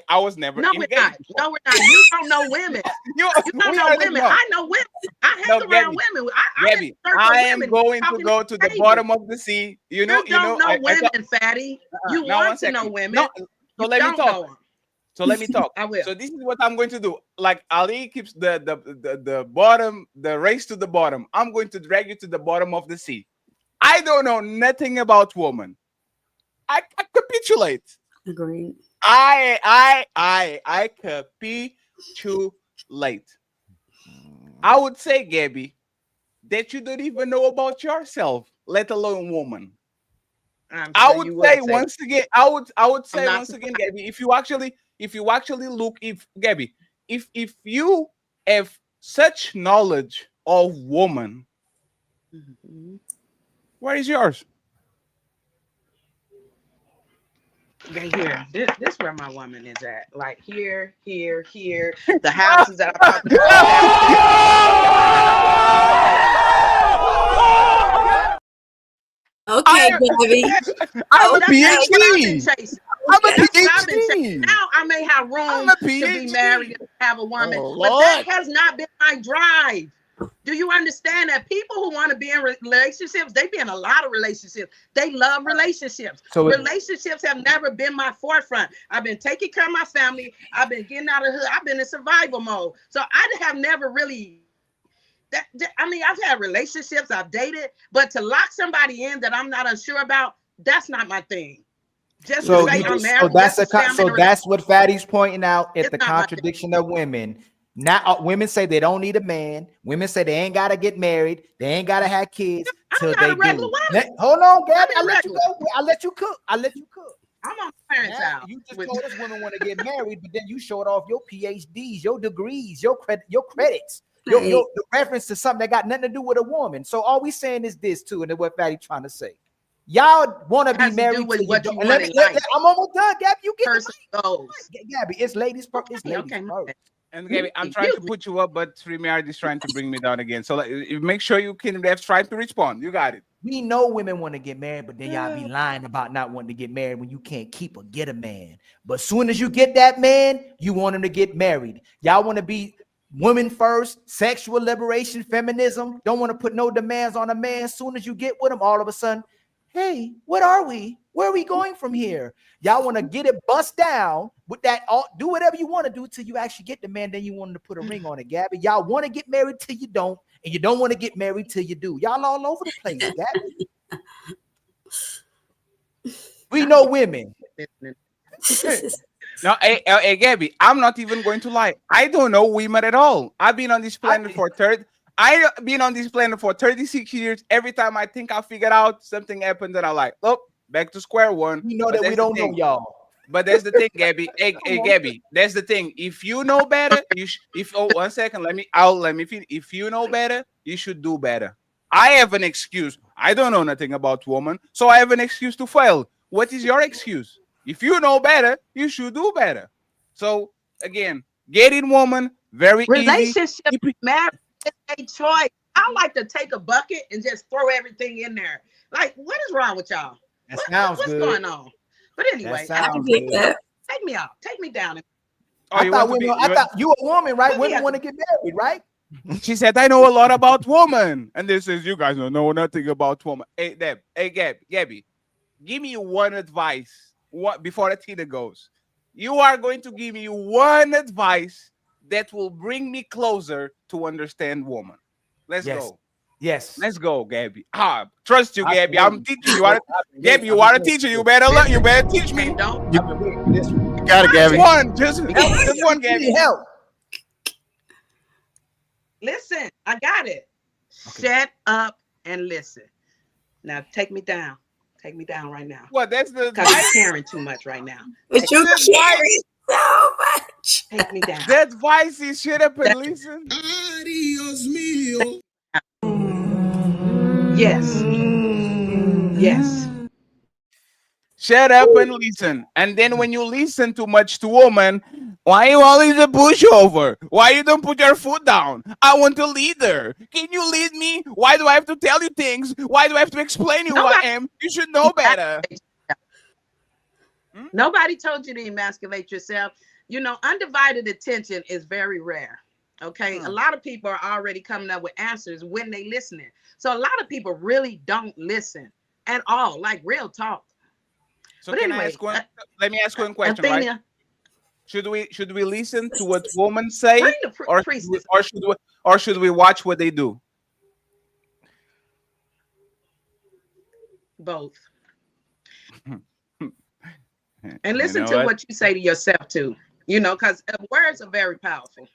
I was never No, we're engaged not. before. No, we're not. You don't know women. You don't We know are women. no. I know women. I No, hang around Gabby, women. I'm in Gabby, a circle I of am women going to talking go at to the the table. bottom of the sea. You don't know I women, fatty. You now one want to know second. women. So You let me don't talk. know them. So let me talk. I will. So this is what I'm going to do. Like Ali keeps the bottom, the race to the bottom. I'm going to drag you to the bottom of the sea. I don't know nothing about women. I capitulate. Agreed. I capitulate. I would say, Gabby, that you don't even know about yourself, let alone woman. I'm I sure would you say would say that. once again, I would I'm say not once again, surprised. Gabby, if you actually look, if Gabby, if you have such knowledge of woman, where is yours? They here. This where my woman is at. Like here. The houses that I talked about. Okay, Gabby. I'm a That's what I've been PhD. chasing. I'm a That's what I've been chasing. PhD. Now I may have I'm room a to be married PhD. and have a woman, Oh but that Lord. has not been my drive. Do you understand that people who want to be in relationships, they be in a lot of relationships. They love relationships. So Relationships have never been my forefront. I've been taking care of my family. I've been getting out of the hood. I've been in survival mode. So I have never really I mean, I've had relationships, I've dated, but to lock somebody in that I'm not unsure about, that's not my thing. Just to say I'm married, just to say I'm in a relationship, that's what Fatty's pointing out at it's the not my thing. contradiction of women. Now women say they don't need a man. Women say they ain't gotta get married. They ain't gotta have kids I'm till not they a regular do. woman. Hold on, Gabby. I'm I let you irregular. go. I let you cook. I let you cook. I'm on my parents' Now, house. you just With, told us women want to get married, but then you showed off your PhDs, your degrees, your credits, your the reference to something that got nothing to do with a woman. So all we saying is this too, and then what Fatty trying to say. Y'all want to be has to do married with till you what don't. you And want in life. I'm almost done, Gabby. You get Person the goes. mic. Gabby, it's ladies first. It's Okay, ladies okay. first. And Gabby, I'm trying Excuse to me. put you up, but StreamYard is trying to bring me down again. So make sure you can try to respond. You got it. We know women want to get married, but then y'all be lying about not wanting to get married when you can't keep or get a man. But soon as you get that man, you want him to get married. Y'all want to be women first, sexual liberation, feminism. Don't want to put no demands on a man. Soon as you get with him, all of a sudden, hey, what are we? Where are we going from here? Y'all want to get it bust down with that. Do whatever you want to do till you actually get the man. Then you want him to put a ring on it, Gabby. Y'all want to get married till you don't, and you don't want to get married till you do. Y'all all over the place, Gabby. We know women. No, hey, Gabby, I'm not even going to lie. I don't know women at all. I've been on this planet for 36 years. Every time I think I figured out something happens, and I'm like, oh, back to square one. We know But that we that's the don't know thing. y'all. But that's the thing, Gabby. Hey, Gabby, that's the thing. If you know better, one second, let me finish. If you know better, you should do better. I have an excuse. I don't know nothing about women, so I have an excuse to fail. What is your excuse? If you know better, you should do better. So again, getting woman, very easy. Relationship, marriage is a choice. I like to take a bucket and just throw everything in there. Like, what is wrong with y'all? That sounds What's good. going on? But anyway, sounds good. Take me out. Take me down. I thought you a woman, right? Women want to get married, right? She said, I know a lot about women. And this says, you guys don't know nothing about women. Hey, Gabby, give me one advice before the Tina goes. You are going to give me one advice that will bring me closer to understand woman. Let's go. Yes. Let's go, Gabby. Trust you, Gabby. I'm teaching you. Gabby, you I'm are a teacher. You better learn. You better teach me. You got it, Gabby. Just one, Gabby. Help. Listen, I got it. Okay. Shut up and listen. Now take me down. Take me down right now. What? That's the because you're caring too much right now. But you carry so much. Take me down. That advice is shut up and listen. Adios mío. Yes. Yes. Shut up and listen. And then when you listen too much to women, why you always a pushover? Why you don't put your foot down? I want a leader. Can you lead me? Why do I have to tell you things? Why do I have to explain you who I am? You should know better. Nobody told you to emasculate yourself. You know, undivided attention is very rare. Okay. A lot of people are already coming up with answers when they listening. So a lot of people really don't listen at all, like real talk. So but can anyway, I ask one, let me ask you one question, Athenia, right? Should we listen to what women say, or should we watch what they do? Both. And listen to what you say to yourself too. You know, because words are very powerful.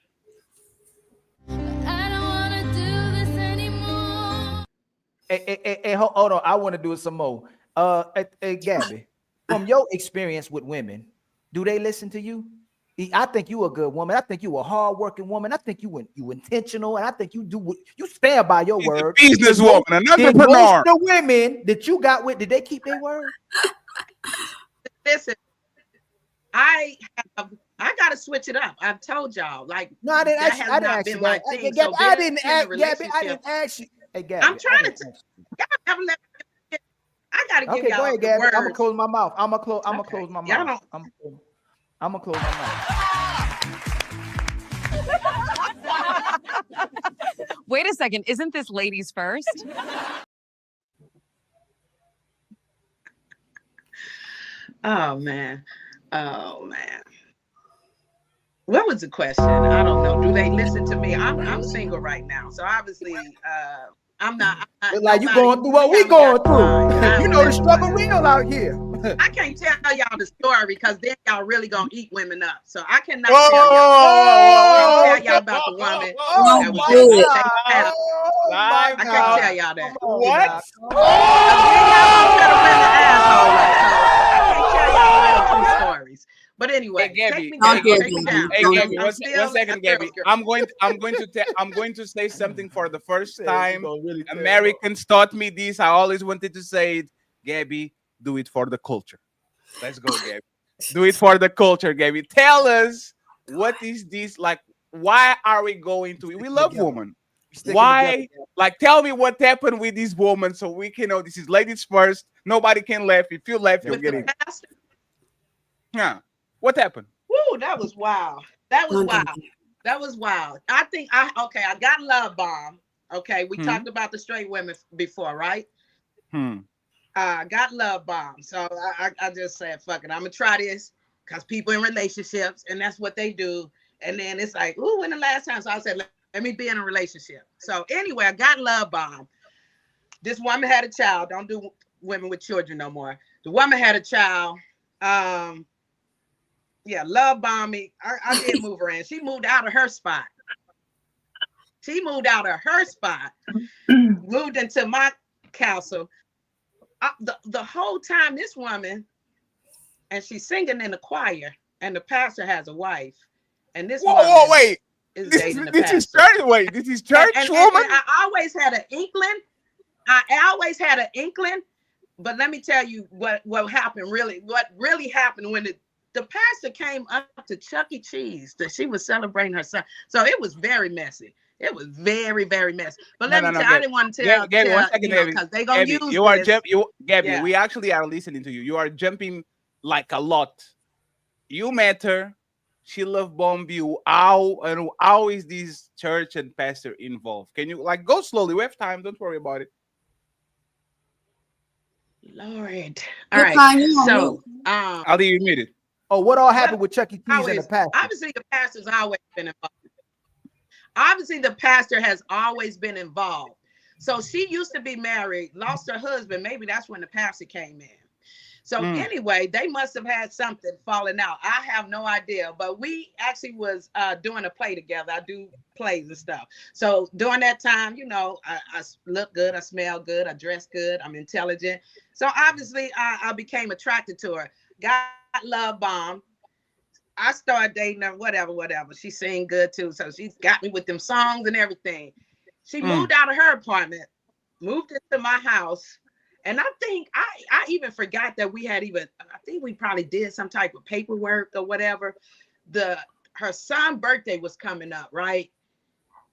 Hey, hold on. I want to do it some more. Hey, Gabby, from your experience with women, do they listen to you? I think you a good woman. I think you a hardworking woman. I think you intentional, and I think you stand by your word. Businesswoman, an entrepreneur. Most of the women that you got with, did they keep their word? Listen, I gotta switch it up. I've told y'all, like, no, I didn't ask you. I didn't ask you that. Gabby, I didn't ask you. Hey, Gabby, I'm trying to. I gotta give y'all. Go ahead, Gabby. I'm gonna close my mouth. I'm gonna close my mouth. I'm gonna close my mouth. Wait a second. Isn't this ladies first? Oh man. What was the question? I don't know. Do they listen to me? I'm single right now, so obviously I'm not. Like you going through what we going through. You know the struggle real out here. I can't tell y'all the story because then y'all really gonna eat women up. So I cannot tell y'all about the woman that was I can't tell y'all that. What? Stories. But anyway, Gabby, one second, Gabby. I'm going to say something for the first time. Americans taught me this. I always wanted to say it. Gabby, do it for the culture. Let's go, Gabby. Do it for the culture, Gabby. Tell us, what is this like? Why are we going to? We love women. Why? Like, tell me what happened with this woman so we can know this is ladies first. Nobody can laugh. If you laugh, you'll get it. Yeah. What happened? Woo, that was wild. That was wild. I got love bomb. Okay, we talked about the straight women before, right? Got love bomb. So I just said, fuck it, I'm gonna try this because people in relationships and that's what they do. And then it's like, ooh, when the last time? So I said, let me be in a relationship. So anyway, I got love bomb. This woman had a child. Don't do women with children no more. The woman had a child. Yeah, love bomb me. I did move her in. She moved out of her spot. Moved into my castle. The whole time, this woman, and she's singing in the choir, and the pastor has a wife, and this woman is dating the pastor. This is church. Wait, this is church woman. And I always had an inkling. But let me tell you what happened. What really happened when the pastor came up to Chuck E. Cheese that she was celebrating her son. So it was very messy. It was very, very messy. But let me tell you, I didn't want to tell Gabby, 1 second, Gabby. Because they're going to use Gabby, we actually are listening to you. You are jumping like a lot. You met her. She love bomb you. How is this church and pastor involved? Can you go slowly? We have time. Don't worry about it. Lord. All right. So how do you meet it? Oh, what all happened with Chuck E. Cheese and the pastor? Obviously, the pastor's always been involved. Obviously, the pastor has always been involved. So she used to be married, lost her husband. Maybe that's when the pastor came in. So anyway, they must have had something falling out. I have no idea, but we actually was doing a play together. I do plays and stuff. So during that time, you know, I look good, I smell good, I dress good, I'm intelligent. So obviously I became attracted to her. Got love bomb. I started dating her, whatever. She sang good too. So she's got me with them songs and everything. She moved out of her apartment, moved into my house. And I think I even forgot that we had I think we probably did some type of paperwork or whatever. Her son's birthday was coming up, right?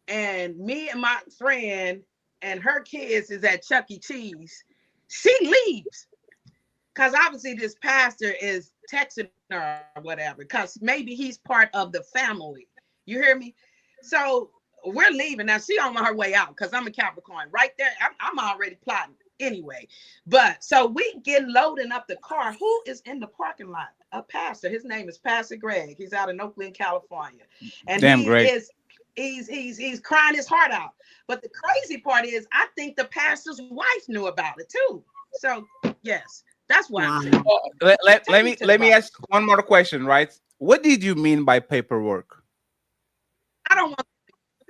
And me and my friend and her kids is at Chuck E. Cheese. She leaves because obviously this pastor is texting her or whatever, because maybe he's part of the family. You hear me? So we're leaving. Now she on her way out because I'm a Capricorn. Right there, I'm already plotting anyway. But so we get loading up the car. Who is in the parking lot? A pastor. His name is Pastor Greg. He's out in Oakland, California. And he's crying his heart out. But the crazy part is I think the pastor's wife knew about it too. So yes, that's why. Let me ask one more question, right? What did you mean by paperwork? I don't want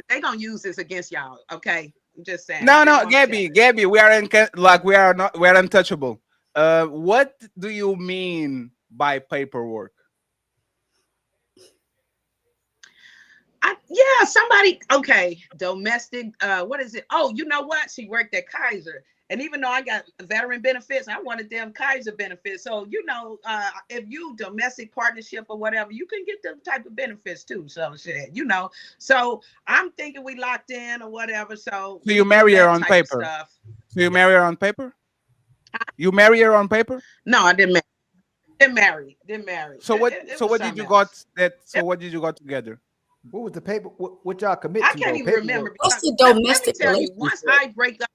they gonna use this against y'all, okay? I'm just saying. No, Gabby, we are we're untouchable. What do you mean by paperwork? Somebody, okay, domestic, what is it? Oh, you know what? She worked at Kaiser. And even though I got veteran benefits, I wanted them Kaiser benefits. So, you know, if you domestic partnership or whatever, you can get them type of benefits too. So shit, you know. So I'm thinking we locked in or whatever. So you marry her on paper? So you marry her on paper? You marry her on paper? No, I didn't marry. Didn't marry. So what did you got what did you got together? What was the paper? What y'all commit to? I can't even remember. What's the domestic let me tell you, relationship? once I break up,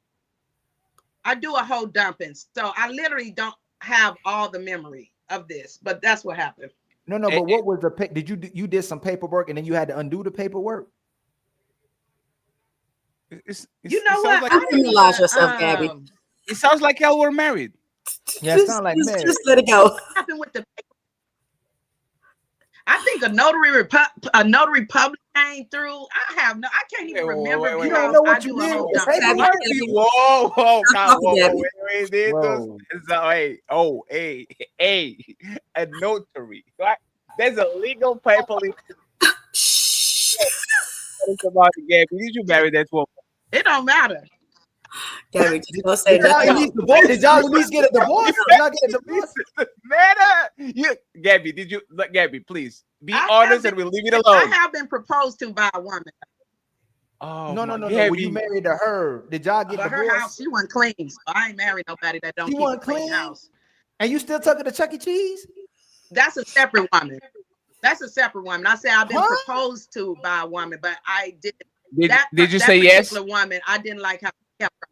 I do a whole dumping. So I literally don't have all the memory of this, but that's what happened. No, but what was the did you did some paperwork and then you had to undo the paperwork? You know what? Like, criminalize yourself, Gabby. It sounds like y'all were married. Yeah, it sounds like married. Just let it go. What happened with the I think a notary public came through. I can't even remember. You don't know what you did. Whoa, a notary. There's a legal paper. It's about Gabby. Did you marry that woman? It don't matter. Gabby, don't say nothing. Did y'all at least get a divorce? Not get a divorce? Gabby, please be honest and we'll leave it alone. I have been proposed to by a woman. Oh, no. When you married to her, did y'all get divorced? Her house, she wasn't clean. So I ain't married nobody that don't keep a clean house. And you still took her to Chuck E. Cheese? That's a separate woman. I said I've been proposed to by a woman, but I didn't. Did you say yes? Woman, I didn't like how she kept her.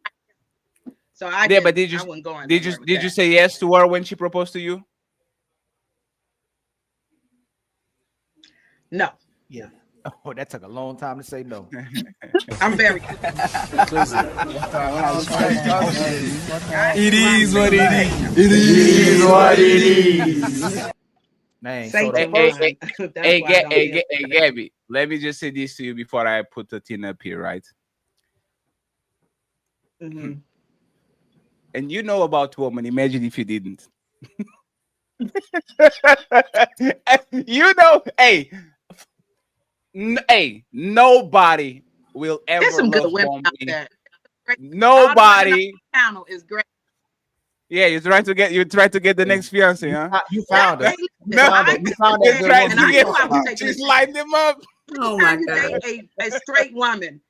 So I wasn't going. Did you say yes to her when she proposed to you? No. Yeah. Oh, that took a long time to say no. I'm very. It is what it is. It is what it is. Man, hey, Gabby, let me just say this to you before I put the tin up here, right? Mm-hmm. And you know about women. Imagine if you didn't. You know, nobody will ever There's some good love women out me. there. Nobody. Channel is great. Yeah, you try to get the next fiance, huh? You found it. You found it. She's lined them up. Oh my God! A straight woman.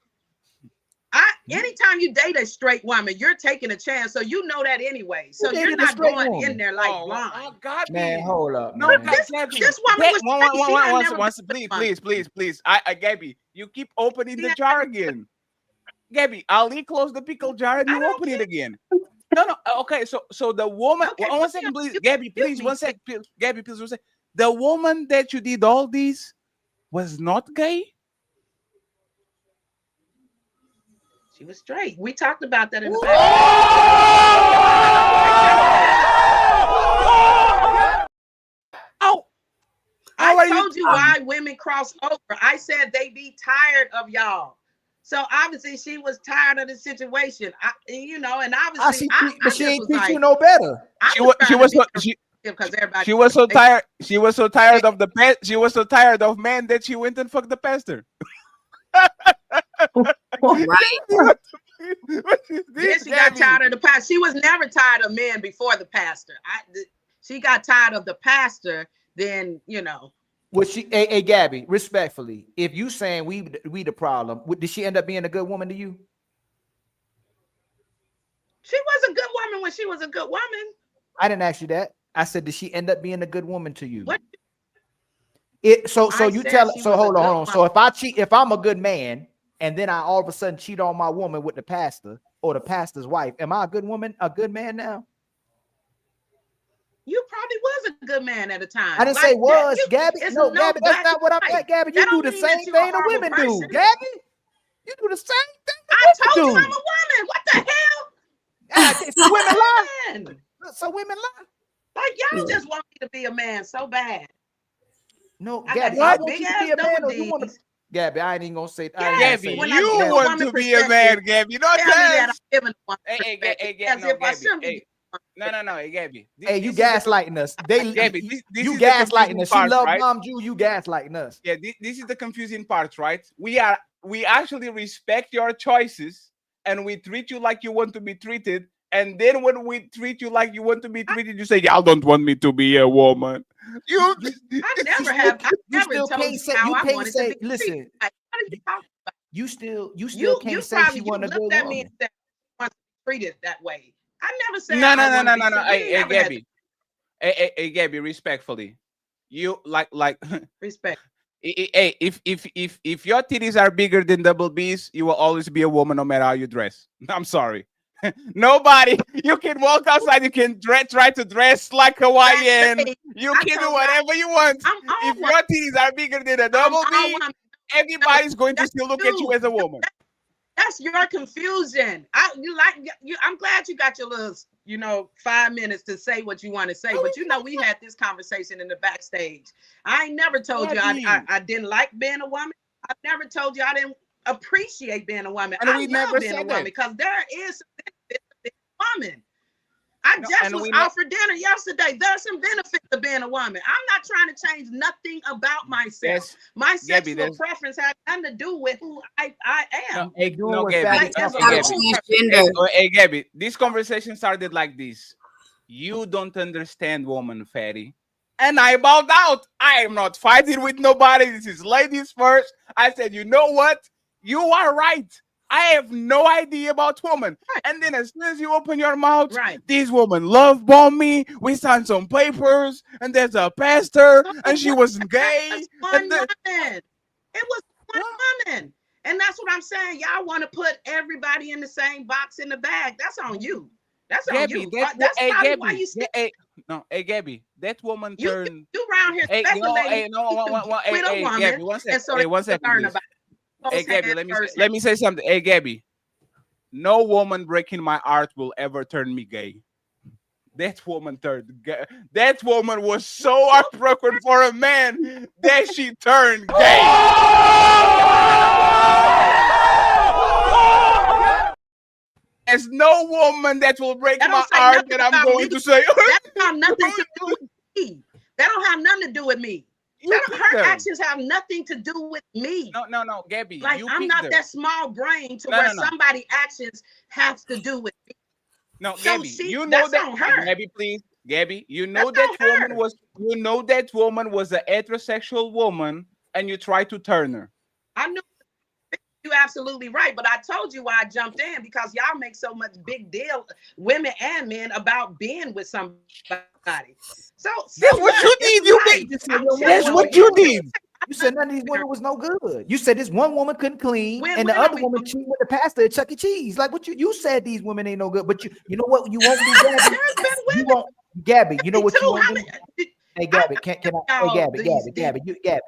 Anytime you date a straight woman, you're taking a chance, so you know that anyway. So you're not going in there like blind. Oh God, man, hold up. No, man. This woman was please. I Gabby, you keep opening the jar again. Gabby, Ali close the pickle jar and you open it again. No. Okay, so the woman. Okay, 1 second, please, Gabby. Please, 1 second, Gabby. Please, 1 second. The woman that you did all these was not gay. She was straight. We talked about that in the I told you why women cross over. I said they be tired of y'all. So obviously she was tired of the situation. And obviously but she ain't teach you no better. She was so tired. She was so tired of the pet. She was so tired of men that she went and fucked the pastor. Right. Then she got tired of the pastor. She was never tired of men before the pastor. She got tired of the pastor. Then Was she? Hey, Gabby, respectfully, if you saying we the problem, did she end up being a good woman to you? She was a good woman when she was a good woman. I didn't ask you that. I said, did she end up being a good woman to you? What? So hold on. So if I'm a good man, and then I all of a sudden cheat on my woman with the pastor or the pastor's wife, am I a good woman, a good man now? You probably was a good man at the time. I didn't say was, Gabby. No, Gabby, that's not what I'm at, Gabby. You do the same thing the women do, Gabby. You do the same thing. I told you I'm a woman. What the hell? So women lie. So women lie. Like y'all just want me to be a man so bad. No, Gabby, I want you to be a man. Or you want to? Gabby, I ain't even gonna say. Gabby, you want to be a man, Gabby. You know what No, hey, Gabby. Hey, you gaslighting us. Gabby, you gaslighting us. She love Mom Jew. You gaslighting us. Yeah, this is the confusing part, right? We actually respect your choices, and we treat you like you want to be treated. And then when we treat you like you want to be treated, you say, "Y'all don't want me to be a woman." I never told you how I wanted to be. Listen, you still can't say she wasn't a good woman. You looked at me and said, "I want to be treated that way." I never said. No. Hey, Gabby. Hey, Gabby. Respectfully, you like respect. Hey, if your titties are bigger than double B's, you will always be a woman, no matter how you dress. I'm sorry. Nobody. You can walk outside. You can try to dress like Hawaiian. You can do whatever you want. If your titties are bigger than a double B, everybody's going to still look at you as a woman. That's your confusion. I'm glad you got your little, 5 minutes to say what you want to say. But we had this conversation in the backstage. I ain't never told you I didn't like being a woman. I've never told you I didn't appreciate being a woman. I love being a woman because there is some benefits of being a woman. I just was out for dinner yesterday. There's some benefits of being a woman. I'm not trying to change nothing about myself. My sexual preference has nothing to do with who I am. Hey, Gabby, this conversation started like this. You don't understand, woman, fatty. And I bowed out. I am not fighting with nobody. This is ladies first. I said, you know what? You are right. I have no idea about women. And then as soon as you open your mouth, these women love bomb me. We signed some papers, and there's a pastor, and she wasn't gay. It was one woman. And that's what I'm saying. Y'all want to put everybody in the same box in the bag. That's on you. That's on you. That's probably why you stick. Hey, Gabby, that woman turned. You around here speculating. Gabby, one second. One second. Hey, Gabby, let me say something. Hey, Gabby, no woman breaking my heart will ever turn me gay. That woman that woman was so heartbroken for a man that she turned gay. There's no woman that will break my heart that I'm going to say. That don't have nothing to do with me. That don't have nothing to do with me. Her actions have nothing to do with me. No, Gabby. Like I'm not that small brain to where somebody's actions have to do with me. No, Gabby, you know that. Gabby, please, Gabby, you know that woman was. You know that woman was a heterosexual woman, and you tried to turn her. I knew. You're absolutely right, but I told you why I jumped in because y'all make so much big deal, women and men, about being with somebody. So that's what you need. That's what you need. You said none of these women was no good. You said this one woman couldn't clean, and the other woman cheated with the pastor at Chuck E. Cheese. Like what you said, these women ain't no good. But you know what you won't do, Gabby? You won't, Gabby. You know what you won't do? Hey, Gabby, can I? Hey, Gabby.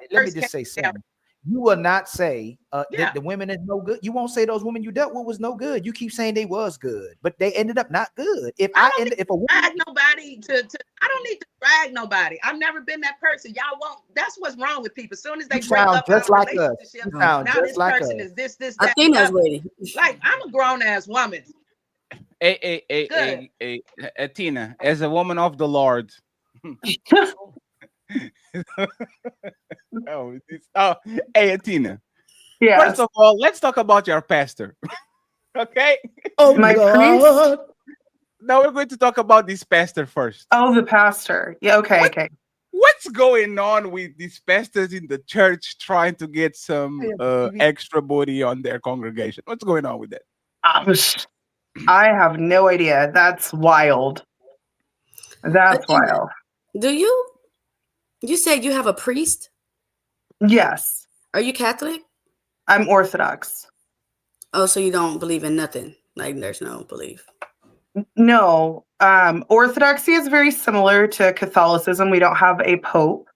Let me just say something. You will not say that the women is no good. You won't say those women you dealt with was no good. You keep saying they was good, but they ended up not good. If I I don't end, need if a to woman, drag nobody to I don't need to drag nobody. I've never been that person. Y'all won't. That's what's wrong with people. As soon as you they break sound up out just of like us. relationship, You sound now just this like person us. is this, that, and the Athena's other. ready. Like I'm a grown ass woman. Good. Tina, as a woman of the Lord. Hey, Tina. Yes. First of all, let's talk about your pastor. Okay? Oh my God. Now we're going to talk about this pastor first. Oh, the pastor. Yeah, okay, okay. What's going on with these pastors in the church trying to get some extra booty on their congregation? What's going on with that? I have no idea. That's wild. That's wild. Do you said you have a priest? Yes. Are you Catholic? I'm Orthodox. Oh, so you don't believe in nothing? Like there's no belief. No. Orthodoxy is very similar to Catholicism. We don't have a pope.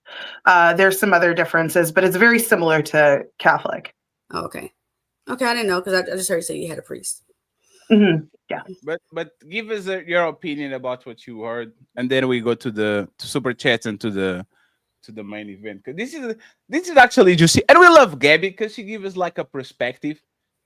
There's some other differences, but it's very similar to Catholic. Oh, okay. Okay, I didn't know because I just heard you say you had a priest. Mm-hmm. Yeah. But give us your opinion about what you heard, and then we go to the super chats and to the main event. Because this is actually juicy, and we love Gabby because she gives us like a perspective.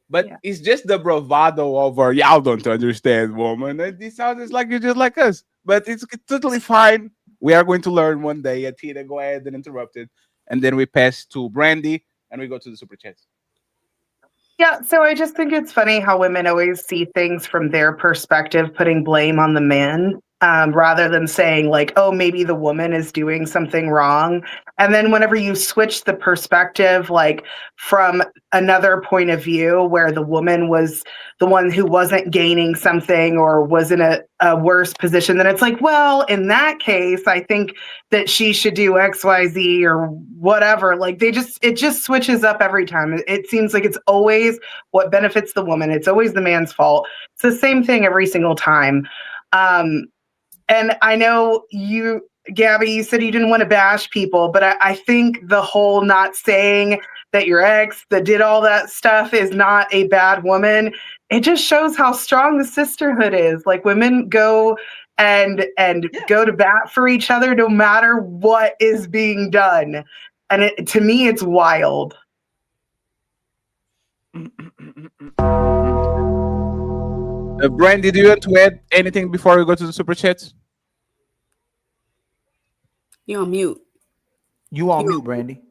But it's just the bravado of her. Y'all don't understand, woman. And this sounds like you're just like us. But it's totally fine. We are going to learn one day. Atina, go ahead and interrupt it, and then we pass to Brandy, and we go to the super chats. Yeah, so I just think it's funny how women always see things from their perspective, putting blame on the man, rather than saying, like, oh, maybe the woman is doing something wrong. And then whenever you switch the perspective, like from another point of view where the woman was the one who wasn't gaining something or was in a worse position, then it's like, well, in that case, I think that she should do XYZ or whatever. Like it just switches up every time. It seems like it's always what benefits the woman. It's always the man's fault. It's the same thing every single time. And I know you, Gabby, you said you didn't want to bash people, but I think the whole not saying that your ex that did all that stuff is not a bad woman. It just shows how strong the sisterhood is. Like women go and go to bat for each other no matter what is being done. And to me, it's wild. Brandy, do you want to add anything before we go to the super chats? You're on mute. You on mute, Brandy.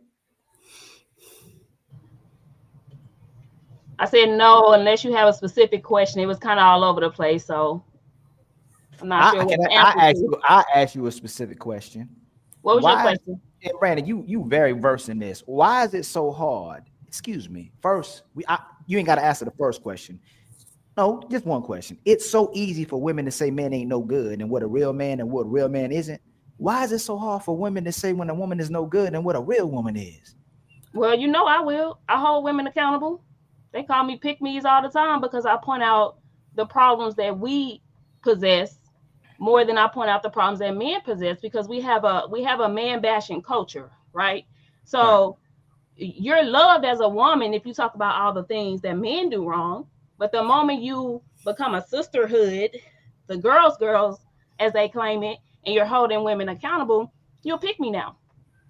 I said no, unless you have a specific question. It was kind of all over the place, so I'm not sure what the answer is. I asked you a specific question. What was your question? Brandon, you very versed in this. Why is it so hard? Excuse me. First, you ain't got to answer the first question. No, just one question. It's so easy for women to say men ain't no good and what a real man and what a real man isn't. Why is it so hard for women to say when a woman is no good and what a real woman is? Well, you know I will. I hold women accountable. They call me pick-me's all the time because I point out the problems that we possess more than I point out the problems that men possess, because we have a man-bashing culture, right? So you're loved as a woman if you talk about all the things that men do wrong. But the moment you become a sisterhood, the girls, as they claim it, and you're holding women accountable, you'll pick me now.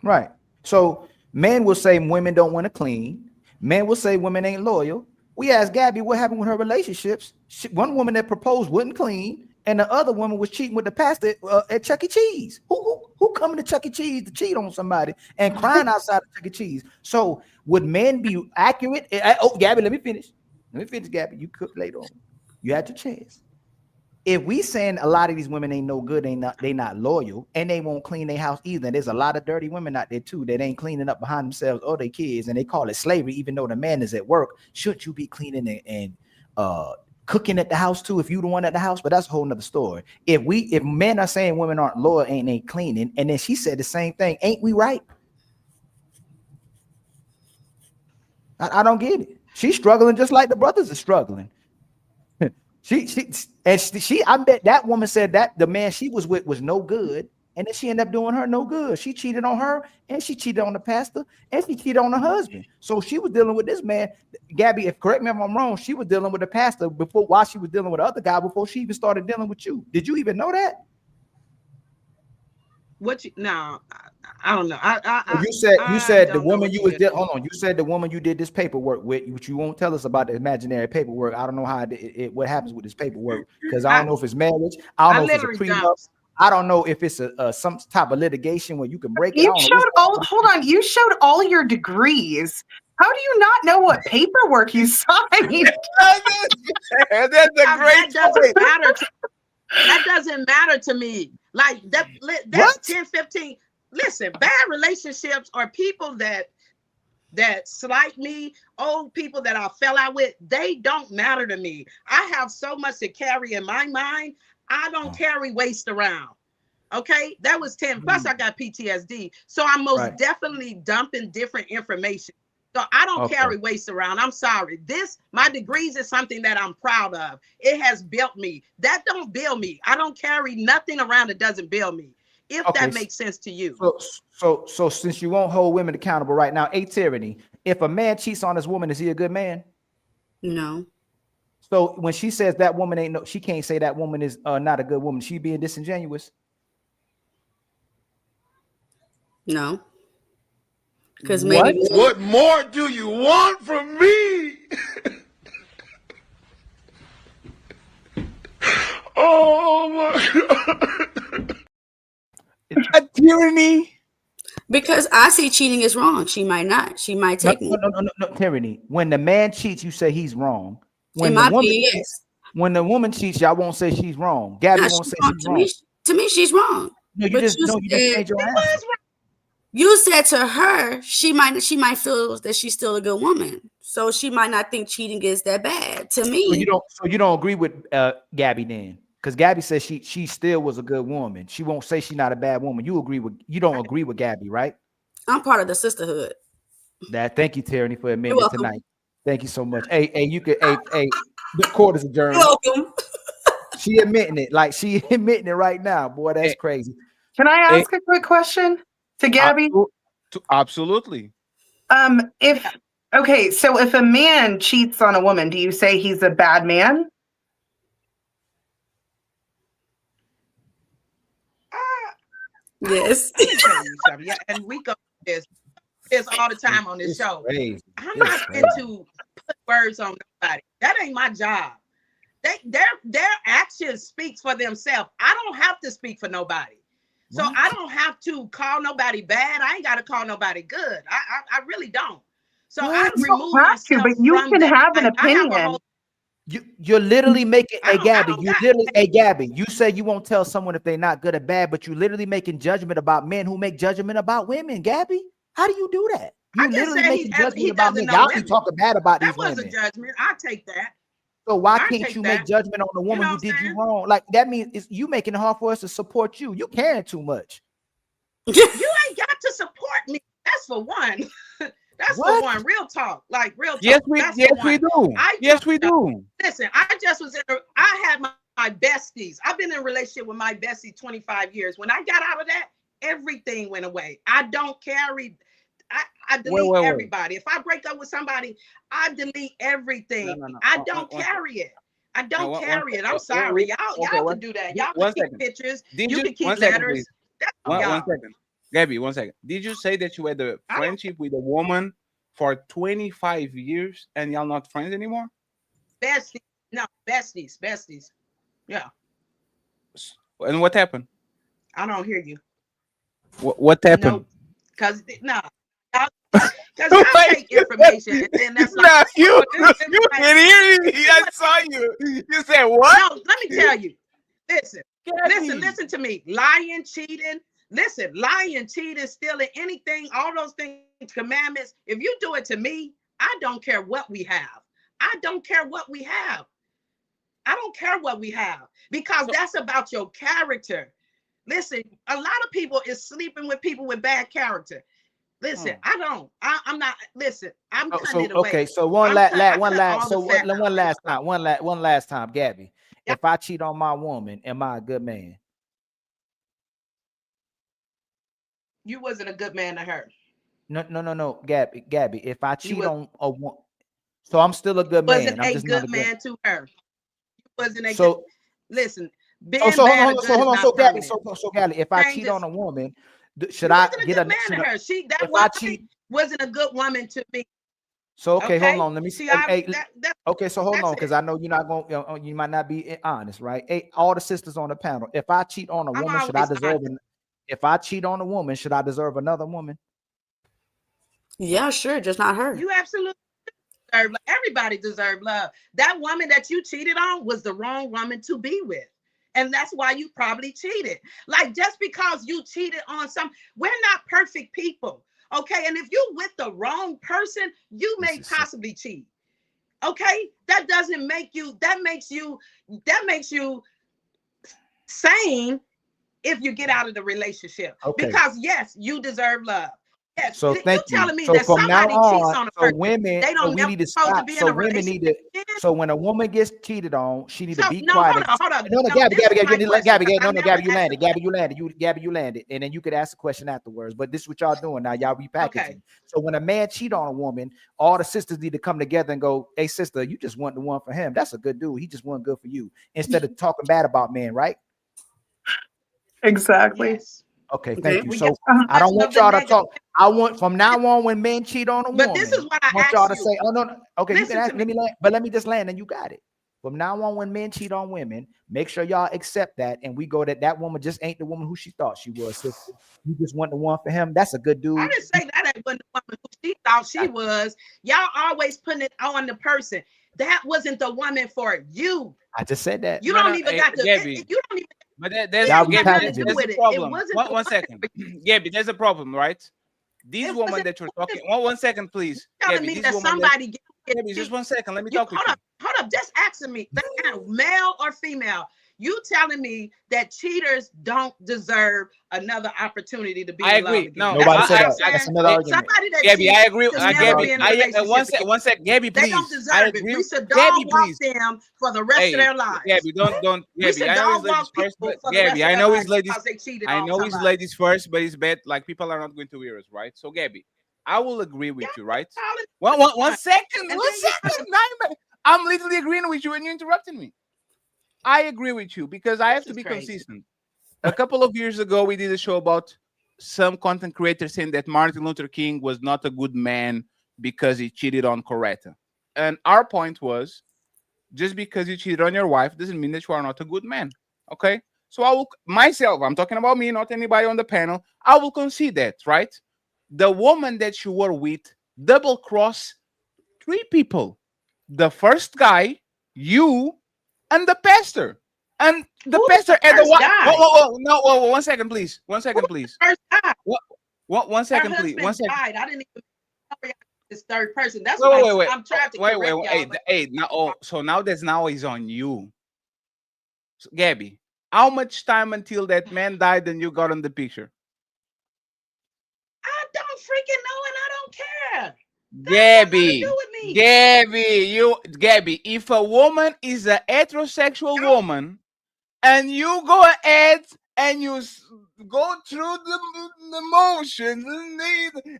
Right. So men will say women don't want to clean. Men will say women ain't loyal. We asked Gabby what happened with her relationships. One woman that proposed wouldn't clean, and the other woman was cheating with the pastor at Chuck E. Cheese. Who coming to Chuck E. Cheese to cheat on somebody and crying outside of Chuck E. Cheese? So would men be accurate? Oh, Gabby, let me finish, Gabby. You could later on. You had your chance. If we saying a lot of these women ain't no good, they not loyal, and they won't clean their house either. There's a lot of dirty women out there too that ain't cleaning up behind themselves or their kids, and they call it slavery, even though the man is at work. Shouldn't you be cleaning and cooking at the house too if you the one at the house? But that's a whole nother story. If men are saying women aren't loyal and ain't cleaning, and then she said the same thing, ain't we right? I don't get it. She's struggling just like the brothers are struggling. She I bet that woman said that the man she was with was no good, and then she ended up doing her no good. She cheated on her, and she cheated on the pastor, and she cheated on her husband. So she was dealing with this man. Gabby, if correct me if I'm wrong, she was dealing with the pastor before, while she was dealing with the other guy before she even started dealing with you. Did you even know that? What you no, I don't know. You said the woman you was hold on. You said the woman you did this paperwork with, which you won't tell us about the imaginary paperwork. I don't know how what happens with this paperwork, because I don't know if it's marriage. I don't know if it's a prenup. I don't know if it's a some type of litigation where you can break it. You showed hold on. You showed all your degrees. How do you not know what paperwork you signed? That's a great point. That doesn't matter to me. Like that's 10, 15. Listen, bad relationships are people that slight me, old people that I fell out with. They don't matter to me. I have so much to carry in my mind. I don't carry waste around. Okay, that was 10. Plus, I got PTSD, so I'm most definitely dumping different information. So I don't carry waste around. I'm sorry. My degrees is something that I'm proud of. It has built me. That don't build me. I don't carry nothing around that doesn't build me. If that makes sense to you. So since you won't hold women accountable right now, Tyranny, if a man cheats on his woman, is he a good man? No. So when she says that woman she can't say that woman is not a good woman. She being disingenuous? No. Because what more do you want from me? Oh my God. A tyranny. Because I see cheating is wrong. She might not. She might take no, tyranny. When the man cheats, you say he's wrong. When in the my woman opinion, cheats, when the woman cheats, y'all won't say she's wrong. Gabby won't say she's wrong. To me, she's wrong. No, you just changed your answer. You said to her, she might feel that she's still a good woman. So she might not think cheating is that bad. To me. So you don't agree with Gabby then? Because Gabby says she still was a good woman. She won't say she's not a bad woman. You don't agree with Gabby, right? I'm part of the sisterhood. Thank you, Tyranny, for admitting it tonight. Thank you so much. Hey, you could the court is adjourned. You're welcome. She admitting it, like she admitting it right now. Boy, that's crazy. Can I ask a quick question to Gabby? Absolutely. So if a man cheats on a woman, do you say he's a bad man? Yes. Yeah, and we go this all the time on this show. Crazy. I'm not into put words on nobody. That ain't my job. Their actions speaks for themselves. I don't have to speak for nobody. So I don't have to call nobody bad. I ain't got to call nobody good. I really don't. So I remove myself but you from can that. have an Like, I have a opinion. whole You're literally making Gabby. Gabby. You say you won't tell someone if they're not good or bad, but you literally making judgment about men who make judgment about women. Gabby, how do you do that? You literally making judgment about men. Y'all be talking bad about these women. That was a judgment. I take that. So why can't you make judgment on the woman who did you wrong? Like that means it's you making it hard for us to support you. You caring too much. You ain't got to support me. That's for one. That's for one. Real talk. Like real talk. Yes, we do. Yes, we do. Listen, I just was I had my besties. I've been in a relationship with my bestie 25 years. When I got out of that, everything went away. I don't carry. I delete everybody. If I break up with somebody, I delete everything. No. I don't carry it. I don't carry it. I'm sorry. Y'all can do that. Y'all can keep pictures. You can keep letters. One second. Gabby, 1 second. Did you say that you had a friendship with a woman for 25 years and y'all not friends anymore? Besties. No, besties. Yeah. And what happened? I don't hear you. What happened? Because because y'all take information and then that's like, you can hear me. I saw you. You said what? No, let me tell you. Listen to me. Lying, cheating. Listen, lying, cheating, stealing, anything, all those things, commandments. If you do it to me, I don't care what we have. I don't care what we have. I don't care what we have because that's about your character. Listen, a lot of people is sleeping with people with bad character. Listen, I don't. I'm not. Listen, I'm cutting it away. Okay, so one last time, Gabby. If I cheat on my woman, am I a good man? You wasn't a good man to her. No, Gabby. If I You cheat was, on a woman, so I'm still a good wasn't man. I'm a just not good a good. man to her. You wasn't a good. So Listen, so being so hold bad or on, so good is hold on. not So Gabby, permanent. so Gabby, if I cheat on Changes. a woman, should You I wasn't a get good a? man to her. That If I woman cheat? wasn't a good woman to me. So okay, hold Okay. on. Let me see. See, I Hey, that okay, so hold that's on, because it. I know you're not going. You might not be honest, right? Hey, all the sisters on the panel. If I cheat on a I'm woman, should I always deserve? honest. If I cheat on a woman, should I deserve another woman? Yeah, sure, just not her. You absolutely deserve. Everybody deserve love. That woman that you cheated on was the wrong woman to be with. And that's why you probably cheated. Like, just because you cheated on we're not perfect people. Okay. And if you're with the wrong person, you may possibly cheat. Okay. That doesn't make you, that makes you sane if you get out of the relationship. Okay. Because yes, you deserve love. Yes, So you thank you. telling me So that from now somebody cheats on, on a so person, women, they so don't we never need to supposed to stop. be in So a women relationship need to. again? So when a woman gets cheated on, she need to So be no, quiet. hold on. No, No, Gabby, this is my question. No, I no, never Gabby, you asked landed. Gabby, you landed, and then you could ask a question afterwards. But this is what y'all doing now. Y'all repackaging. Okay. So when a man cheat on a woman, all the sisters need to come together and go, "Hey, sister, you just want the one for him. That's a good dude. He just wasn't good for you." Instead of talking bad about men, right? Exactly. Yes. Okay, thank you. We So got so I don't much want of the y'all to negative. talk. I want from now on when men cheat on a But this is woman, what I I want y'all asked to you. say, "Oh no, no. Okay, you can Listen ask. to me. Let me land, but let me just land, and you got it." From now on, when men cheat on women, make sure y'all accept that, and we go that woman just ain't the woman who she thought she was. Sister. You just want the one for him. That's a good dude. I didn't say that wasn't the woman who she thought she was. Y'all always putting it on the person. That wasn't the woman for you. I just said that. You don't even got to. Gabby. You don't even. But there's Y'all Gabby, nothing to do there's with a it. It problem. wasn't the One second, Gabby. There's a problem, right? These women that you're talking. One second, please. Telling Gabby, me these that women somebody Gabby, just 1 second. Let me talk with you. hold up, just asking me, male or female. You telling me that cheaters don't deserve another opportunity to be I in love agree. again? No, Nobody said I'm that. saying. That's another argument. Somebody that Gabby, cheats I agree. should never Gabby, be in a relationship. one sec, Gabby, please. They don't deserve I it. agree. We should Gabby, dog walk please. them for the rest of their lives. Gabby, don't. We Gabby, should I know it's dog ladies walk first, people but for the rest Gabby, of I their know lives it's ladies. because they cheated I on know it's somebody. ladies first, but it's bad. Like people are not going to hear us, right? So, Gabby, I will agree with you, right? One second. I'm literally agreeing with you, and you interrupted me. I agree with you because I have to be consistent. A couple of years ago, we did a show about some content creators saying that Martin Luther King was not a good man because he cheated on Coretta. And our point was, just because you cheated on your wife doesn't mean that you are not a good man. Okay? So I will myself, I'm talking about me, not anybody on the panel. I will concede that, right? The woman that you were with double cross 3 people. The first guy, you, and the pastor. And the pastor and the first what? guy? Whoa, 1 second, please. 1 second, please. First guy. What? 1 second, Her please. husband 1 second. died. I didn't even know this third person. That's why I'm trying to correct y'all. Hey, now, so now is on you. So, Gabby, how much time until that man died and you got on the picture? I don't freaking know, and I don't care. Gabby, if a woman is a heterosexual woman and you go ahead and you go through the motions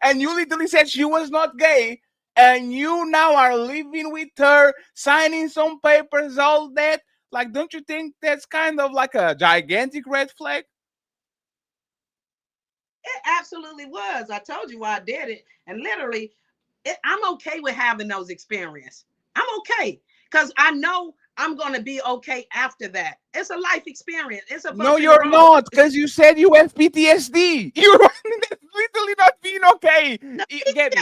and you literally said she was not gay and you now are living with her, signing some papers, all that, like, don't you think that's kind of like a gigantic red flag? It absolutely was. I told you why I did it. And literally, I'm okay with having those experiences. I'm okay because I know I'm going to be okay after that. It's a life experience. It's supposed No, to you're grow. not, because you said you have PTSD. You're literally not being okay. Gabby,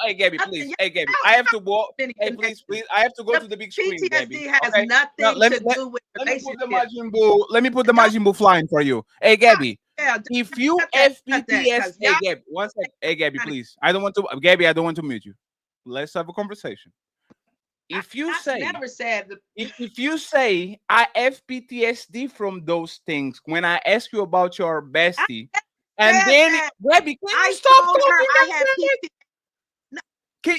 hey, Gabby, please. Hey, Gabby, I have to walk. Hey, please, I have to go to the big screen, Gabby. PTSD has Okay? nothing Now, to do with let me put the relationships. Majin Buu. Let me put the Majin Buu flying for you. Hey, Gabby. If you have PTSD, hey, Gabby, 1 second. Hey, Gabby, please. I don't want to mute you. Let's have a conversation. If you never said if you say I have PTSD from those things when I ask you about your bestie, and then Gabby, can you stop talking?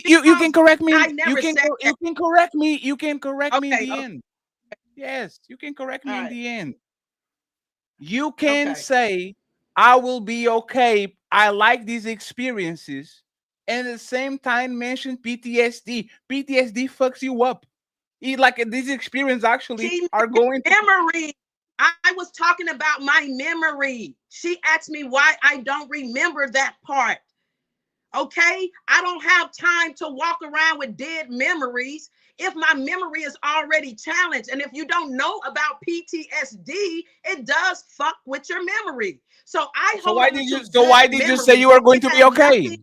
You can correct me. You can correct me. You can correct me in the end. Yes, you can correct me in the end. You can say I will be okay I like these experiences, and at the same time mention PTSD. PTSD fucks you up. Like these experiences actually are going to memory. I was talking about my memory. She asked me why I don't remember that part. Okay, I don't have time to walk around with dead memories if my memory is already challenged. And if you don't know about PTSD, it does fuck with your memory. So I hold why on did to you so why did you say you were going to be okay?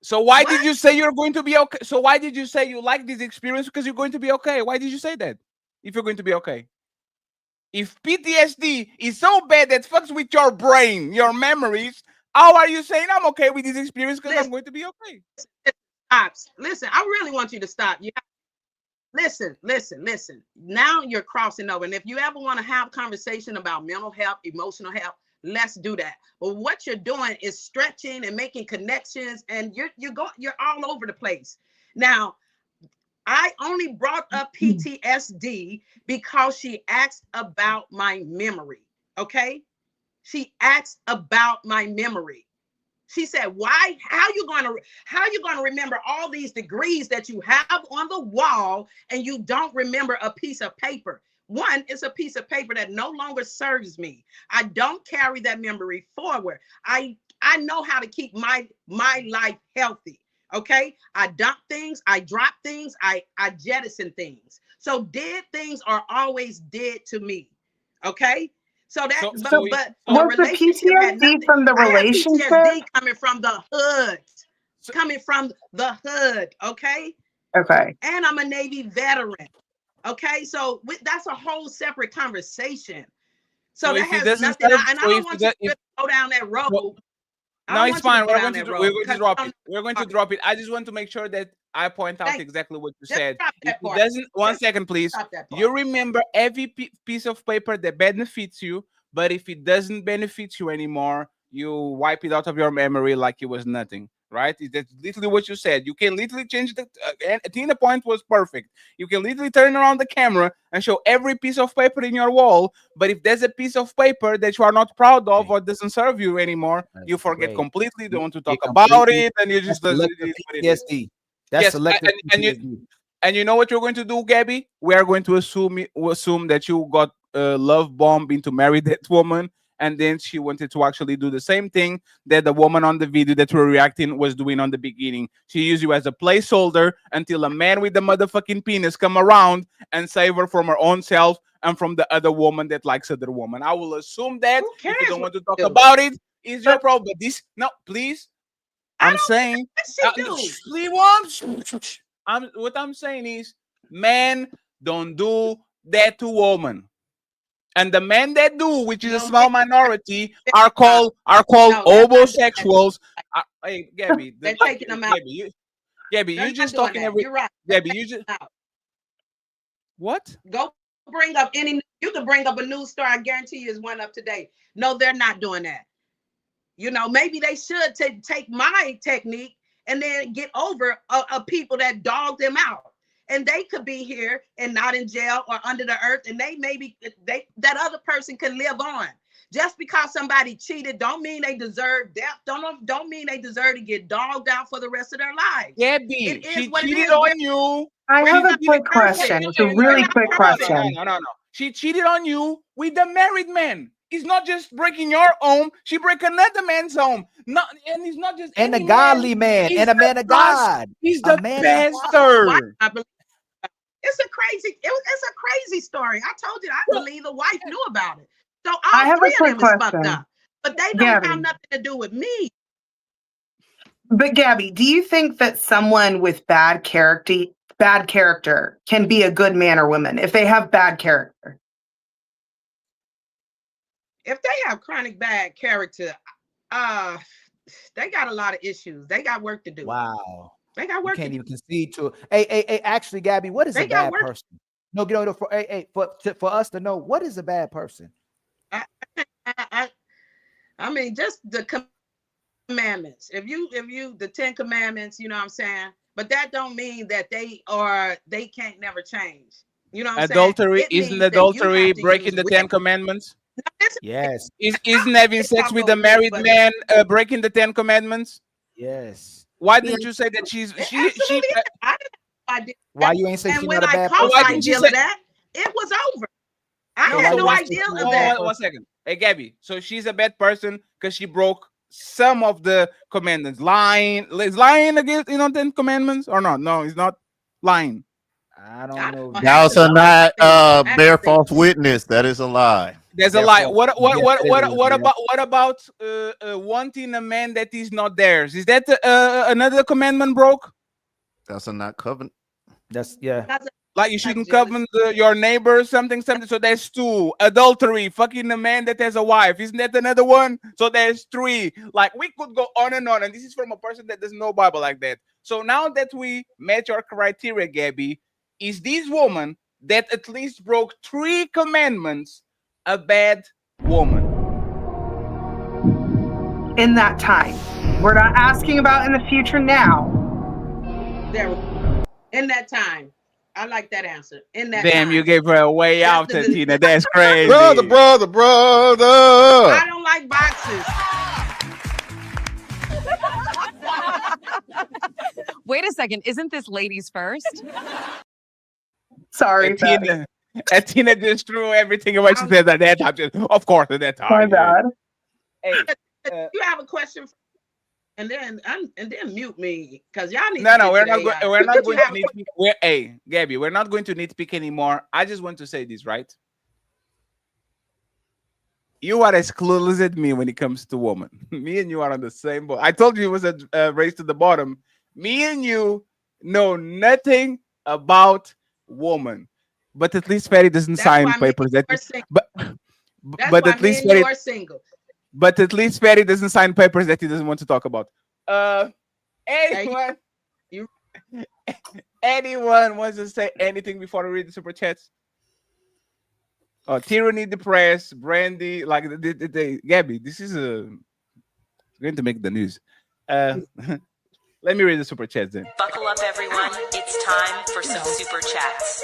So why did you say you're going to be okay? So why did you say you like this experience because you're going to be okay? Why did you say that? If you're going to be okay. If PTSD is so bad that fucks with your brain, your memories, how are you saying I'm okay with this experience because I'm going to be okay? Stop. Listen, I really want you to stop. Listen. Now you're crossing over. And if you ever want to have conversation about mental health, emotional health, let's do that. But what you're doing is stretching and making connections, and you're all over the place. Now, I only brought up PTSD because she asked about my memory. Okay? She asked about my memory. She said, "Why? How you gonna remember all these degrees that you have on the wall and you don't remember a piece of paper?" One, it's a piece of paper that no longer serves me. I don't carry that memory forward. I know how to keep my life healthy. Okay, I dump things, I drop things, I jettison things. So dead things are always dead to me. Okay. So that, but the was the relationship had PTSD nothing. from the I have relationship? PTSD coming from the hood, Okay. Okay. And I'm a Navy veteran. Okay. So that's a whole separate conversation. So that if it has doesn't nothing. serve, I don't want you to go down that road. No, it's fine. We're going to drop because it. We're going to drop it. I just want to make sure that I point out exactly what you said. If it doesn't, one second, please. You remember every piece of paper that benefits you, but if it doesn't benefit you anymore, you wipe it out of your memory like it was nothing. Right? That's literally what you said. You can literally change the. And Tina point was perfect. You can literally turn around the camera and show every piece of paper in your wall. But if there's a piece of paper that you are not proud of or doesn't serve you anymore, you forget completely. Don't want to talk about it, and you just PTSD. That's yes, selective and you know what you're going to do, Gabby? We are going to assume that you got love bomb into marry that woman, and then she wanted to actually do the same thing that the woman on the video that we're reacting was doing on the beginning. She used you as a placeholder until a man with the motherfucking penis come around and save her from her own self and from the other woman that likes other woman. I will assume that. If you don't want to talk about it, it's your problem. But this, no, please. I'm saying, what I'm saying is, men don't do that to women. And the men that do, which is a small minority, are called homosexuals. Hey, Gabby, they're taking them out. Gabby, you're just talking every. You're right. Gabby, you just what? Go bring up any. You can bring up a news story. I guarantee you, is one up today. No, they're not doing that. You know, maybe they should take my technique and then get over people that dog them out. And they could be here and not in jail or under the earth, and that other person can live on. Just because somebody cheated don't mean they deserve death. Don't mean they deserve to get dogged out for the rest of their lives. Gabby, she cheated on you. I have a quick question. It's a really quick question. No. She cheated on you with the married man. It's not just breaking your home; she break another man's home. And he's not just and a godly man, and a man of God. He's the pastor. It's a crazy story. I told you, I believe the wife knew about it. So I have three a quick of them is fucked question. up, but they don't have nothing to do with me. But Gabby, do you think that someone with bad character can be a good man or woman if they have bad character? If they have chronic bad character, they got a lot of issues. They got work to do. Wow. They got work. You can't even concede to it. Hey, actually, Gabby, what is a bad person? No, for us to know, what is a bad person? I mean, just the commandments. If you the 10 commandments, you know what I'm saying? But that don't mean that they can't never change. You know what I'm saying? Isn't adultery breaking the 10 commandments? Yes. Isn't having sex with a married man breaking the 10 Commandments? Yes. Why didn't you say that she? Absolutely. I didn't have no idea. Why you ain't say And she's when not a I bad caught person? Why the didn't you idea say? of that, it was over. I So had why no you ain't say idea she's of not a bad that. person? 1 second. Hey, Gabby. So she's a bad person because she broke some of the commandments. Lying. Is lying against 10 commandments or not? No, it's not lying. I don't know. Thou shalt not bear false witness. That is a lie. There's a lie. Therefore, What yeah, that is a lie. what about wanting a man that is not theirs? Is that another commandment broke? Thou shalt not covenant. That's yeah. Like you shouldn't covet your neighbor, something. So there's 2. Adultery, fucking a man that has a wife. Isn't that another one? So there's 3. Like we could go on, and this is from a person that doesn't know Bible like that. So now that we met your criteria, Gabby, is this woman that at least broke 3 commandments a bad woman? In that time. We're not asking about in the future now. There we go. In that time. I like that answer. In that Damn, time. you gave her a way out, Tina. That's crazy. Brother. I don't like boxes. Wait a second. Isn't this ladies first? Sorry, Tina. Tina just threw everything away. She said at that time. Of course, at that time. My bad. Hey, you have a question, and then mute me because y'all need. No, we're not going to nitpick. Hey, Gabby, we're not going to nitpick anymore. I just want to say this, right? You are as clueless as me when it comes to women. Me and you are on the same boat. I told you it was a race to the bottom. Me and you know nothing about women, but at least Fatty doesn't sign papers. But at least you are single. But at least Fatty doesn't sign papers that he doesn't want to talk about. Anyone? Anyone wants to say anything before we read the super chats? Oh, Tyranny Depressed, Brandy, like Gabby, this is going to make the news. Let me read the super chats then. Buckle up, everyone. It's time for some super chats.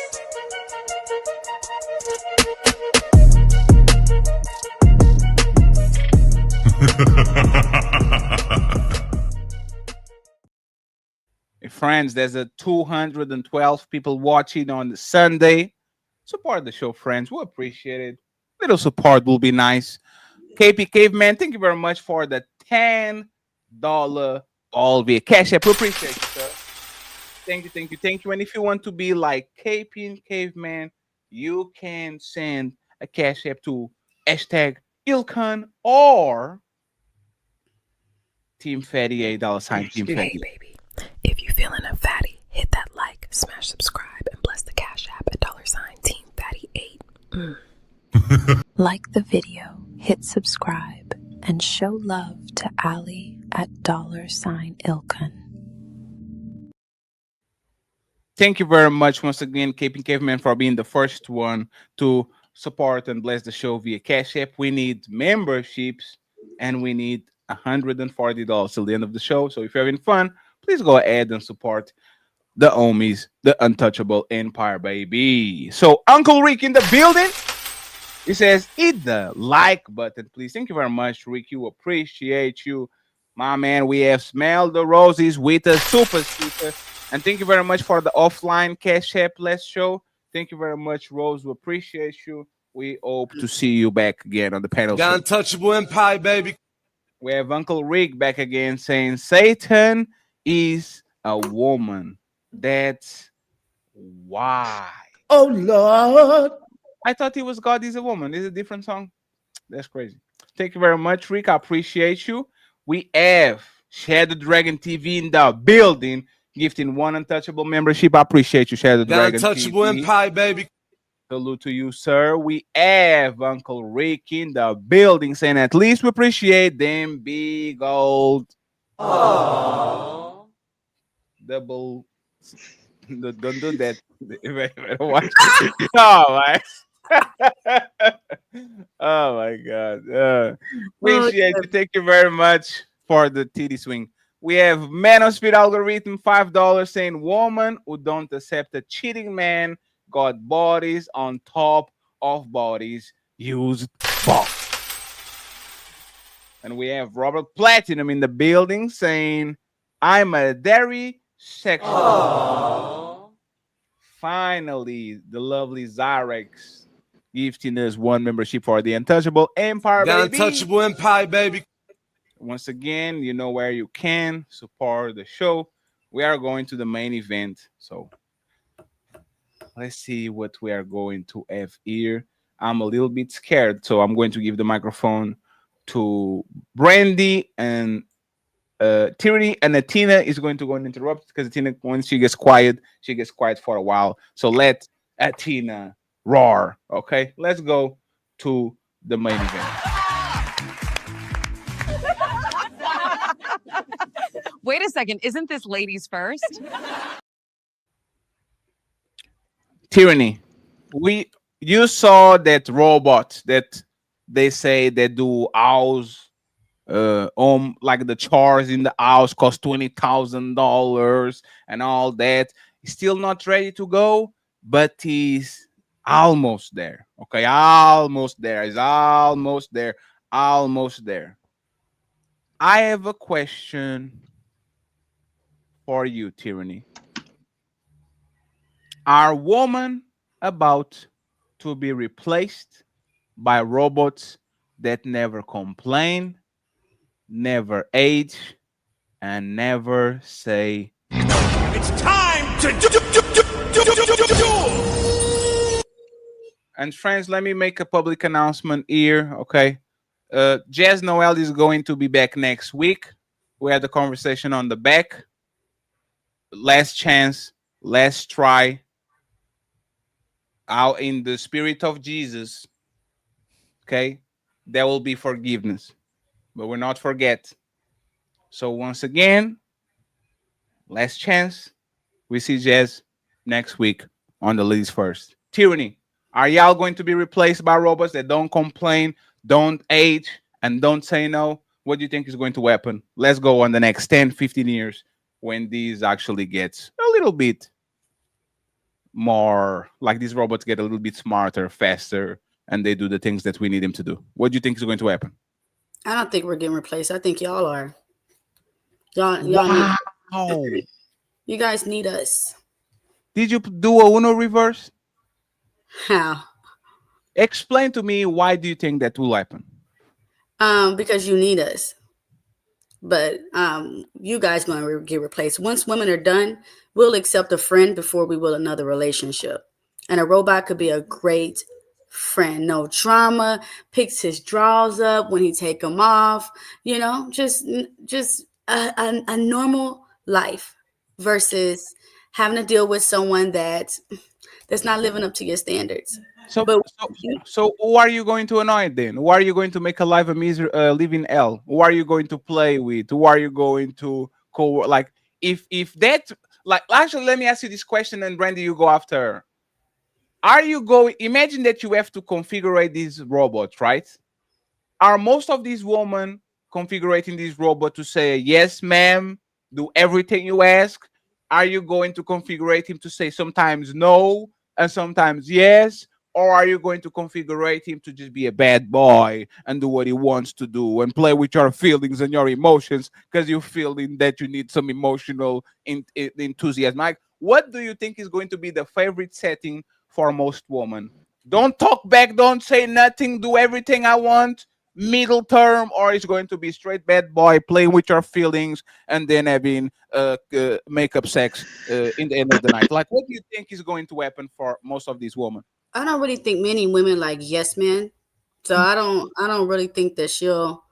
Friends, there's a 212 people watching on Sunday. Support the show, friends. We appreciate it. Little support will be nice. KP Caveman, thank you very much for the $10 all via Cash App. We appreciate you, sir. Thank you. And if you want to be like KP and Caveman, you can send a Cash App to #Ilkan or Team Fatty $8 Team Fatty. Hey, baby. If you're feeling a fatty, hit that like, smash subscribe, and bless the Cash App at $Team Fatty 8. Like the video, hit subscribe, and show love to Ali at $Ilkan. Thank you very much once again, KP Caveman, for being the first one to support and bless the show via Cash App. We need memberships, and we need $140 till the end of the show. So if you're having fun, please go ahead and support the homies, the untouchable empire, baby. So Uncle Rick in the building. He says, hit the like button, please. Thank you very much, Rick. You appreciate you. My man, we have smelled the roses with a super sticker. And thank you very much for the offline Cash App Let's show. Thank you very much, Rose. We appreciate you. We hope to see you back again on the panel. The untouchable empire, baby. We have Uncle Rick back again saying Satan is a woman. That's why. Oh, Lord. I thought he was God is a woman. Is it a different song? That's crazy. Thank you very much, Rick. I appreciate you. We have Shadow Dragon TV in the building, gifting one untouchable membership. I appreciate you, Shadow Dragon Untouchable TV. empire, baby. Salute to you, sir. We have Uncle Rick in the building saying at least we appreciate them big old double. Don't do that. Watch. Oh my. Oh my God. Appreciate you. Thank you very much for the TD swing. We have Man of Speed Algorithm, $5 saying woman who don't accept a cheating man got bodies on top of bodies used And we have Robert Platinum in the building saying, I'm a dairy sexual. Aww. Finally, the lovely Zyrex gifting us 1 membership for the Untouchable Empire, The baby. Untouchable Empire, baby. Once again, you know where you can support the show. We are going to the main event. So let's see what we are going to have here. I'm a little bit scared, so I'm going to give the microphone to Brandy and Tyranny, and Athena is going to go and interrupt because Athena, once she gets quiet for a while. So let Athena roar. Okay, let's go to the main event. Wait a second, isn't this ladies first? Tyranny, you saw that robot that they say they do house like the chores in the house cost $20,000 and all that. He's still not ready to go, but he's almost there. Okay, almost there. He's almost there. Almost there. I have a question for you, Tyranny. Are women about to be replaced by robots that never complain, never age, and never say no? It's time to do. And friends, let me make a public announcement here, okay? Jazz Noel is going to be back next week. We had the conversation on the back. Last chance, last try. Out in the spirit of Jesus, okay? There will be forgiveness, but we'll not forget. So once again, last chance. We see Jazz next week on the Ladies First. Tyranny, are y'all going to be replaced by robots that don't complain, don't age, and don't say no? What do you think is going to happen? Let's go on the next 10, 15 years when these actually gets a little bit more, like these robots get a little bit smarter, faster, and they do the things that we need them to do. What do you think is going to happen? I don't think we're getting replaced. I think y'all are. Y'all wow. You guys need us. Did you do a Uno reverse? How? Explain to me, why do you think that will happen? Because you need us. But you guys going to get replaced. Once women are done, we'll accept a friend before we will another relationship. And a robot could be a great friend. No drama, picks his drawers up when he take them off. You know, just a normal life versus having to deal with someone that's not living up to your standards. So who are you going to annoy then? Who are you going to make a life a live in hell? Who are you going to play with? Who are you going to like? If that, like, actually, let me ask you this question, and Brandy, you go after her. Are you going? Imagine that you have to configure these robots, right? Are most of these women configuring this robot to say yes, ma'am, do everything you ask? Are you going to configure him to say sometimes no and sometimes yes? Or are you going to configure him to just be a bad boy and do what he wants to do and play with your feelings and your emotions because you're feeling that you need some emotional enthusiasm? Like, what do you think is going to be the favorite setting for most women? Don't talk back, don't say nothing, do everything I want, middle term, or it's going to be straight bad boy playing with your feelings and then having makeup sex in the end of the night? Like, what do you think is going to happen for most of these women? I don't really think many women like yes men, so I don't really think that she'll.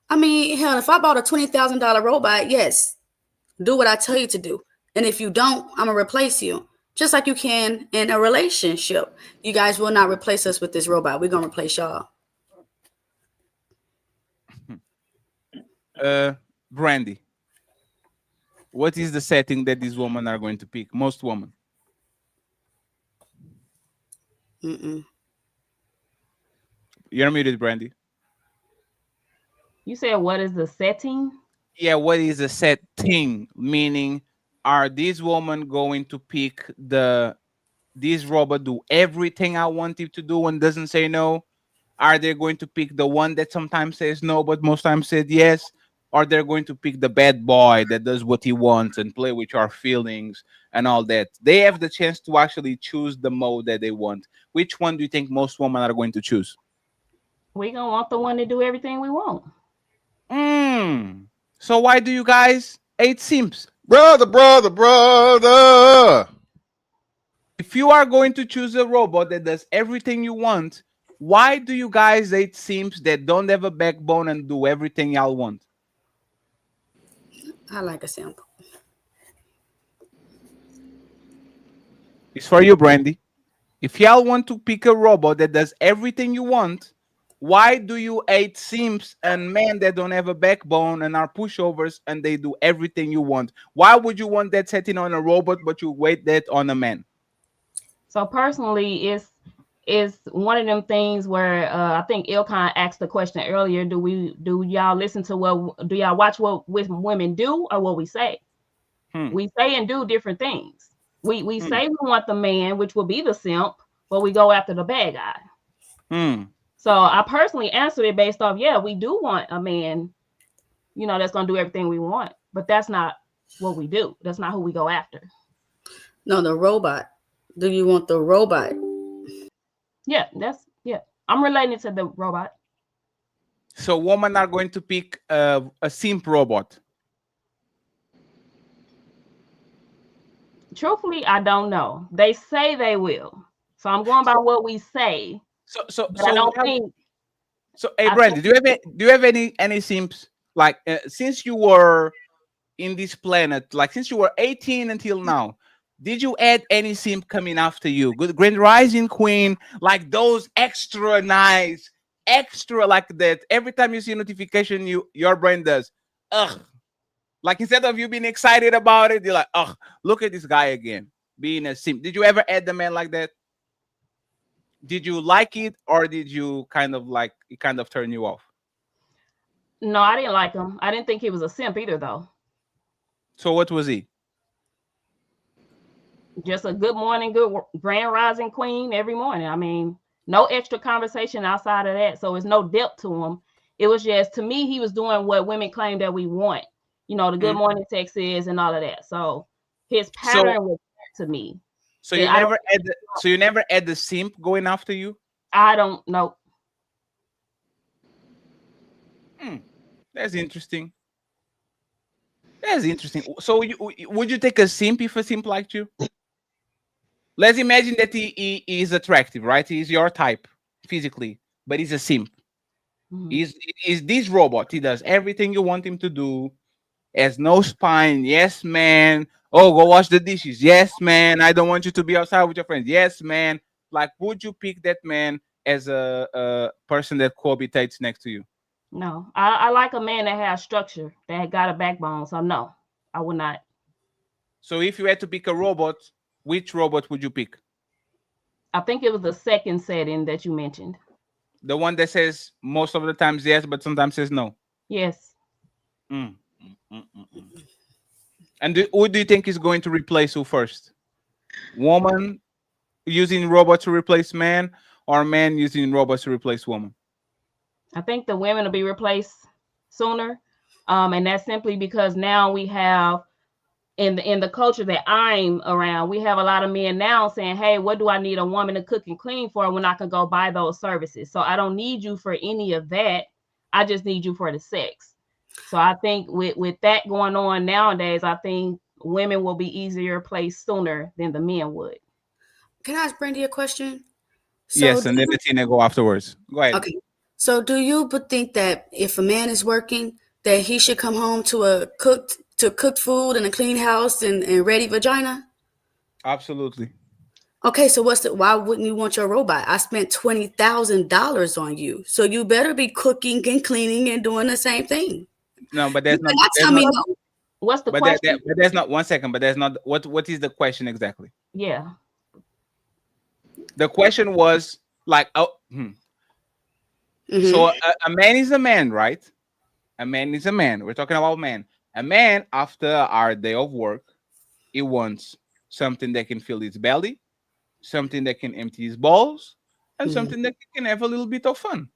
I mean, hell, if I bought a $20,000 robot, yes, do what I tell you to do, and if you don't, I'm gonna replace you, just like you can in a relationship. You guys will not replace us with this robot. We're gonna replace y'all. Brandy, what is the setting that these women are going to pick? Most women. You're muted, Brandy. You said, what is the setting? Yeah, what is the setting? Meaning, are these women going to pick this robot do everything I want it to do and doesn't say no? Are they going to pick the one that sometimes says no, but most times said yes? Or they're going to pick the bad boy that does what he wants and play with your feelings and all that? They have the chance to actually choose the mode that they want. Which one do you think most women are going to choose? We gonna want the one to do everything we want. So why do you guys hate simps? Brother. If you are going to choose a robot that does everything you want, why do you guys hate simps that don't have a backbone and do everything y'all want? I like a simp. It's for you, Brandy. If y'all want to pick a robot that does everything you want, why do you hate simps and men that don't have a backbone and are pushovers and they do everything you want? Why would you want that setting on a robot but you wait that on a man? So personally, it's one of them things where I think Ilkon asked the question earlier. Do y'all listen to do y'all watch what women do or what we say? We say and do different things. We say we want the man, which will be the simp, but we go after the bad guy. So I personally answered it based off, yeah, we do want a man, that's gonna do everything we want, but that's not what we do. That's not who we go after. No, the robot. Do you want the robot? Yeah, I'm relating to the robot. So women are going to pick a simp robot. Truthfully, I don't know. They say they will, so I'm going by what we say. So I don't think. So, hey, Brandy, do you have any simps like since you were in this planet, like since you were 18 until now? Did you add any simp coming after you? Good Grand Rising Queen, like those extra nice, extra like that. Every time you see a notification, your brain does, ugh. Like instead of you being excited about it, you're like, ugh, look at this guy again, being a simp. Did you ever add the man like that? Did you like it, or did you kind of turn you off? No, I didn't like him. I didn't think he was a simp either, though. So what was he? Just a good morning, good grand rising queen every morning. I mean, no extra conversation outside of that. So it's no depth to him. It was just, to me, he was doing what women claim that we want. The good morning texts and all of that. So his pattern was to me. So you never had the simp going after you? I don't know. That's interesting. That's interesting. So would you take a simp if a simp liked you? Let's imagine that he is attractive, right? He's your type physically, but he's a simp. He's this robot. He does everything you want him to do. Has no spine. Yes, man. Oh, go wash the dishes. Yes, man. I don't want you to be outside with your friends. Yes, man. Like, would you pick that man as a person that cohabitates next to you? No, I like a man that has structure, that got a backbone. So no, I would not. So if you had to pick a robot, which robot would you pick? I think it was the second setting that you mentioned. The one that says most of the times yes, but sometimes says no. Yes. And who do you think is going to replace who first? Woman using robot to replace man, or man using robots to replace woman? I think the women will be replaced sooner. And that's simply because now we have in the culture that I'm around, we have a lot of men now saying, hey, what do I need a woman to cook and clean for when I can go buy those services? So I don't need you for any of that. I just need you for the sex. So I think with that going on nowadays, I think women will be easier placed sooner than the men would. Can I ask Brandy a question? Yes, and then Bettina go afterwards. Go ahead. Okay. So do you think that if a man is working, that he should come home to cooked food and a clean house and ready vagina? Absolutely. Okay, so why wouldn't you want your robot? I spent $20,000 on you. So you better be cooking and cleaning and doing the same thing. No, but that's not. What's the question? But there's not 1 second. But there's not. What is the question exactly? Yeah. The question was like, So a man is a man, right? A man is a man. We're talking about man. A man, after our day of work, he wants something that can fill his belly, something that can empty his balls, and something that you can have a little bit of fun.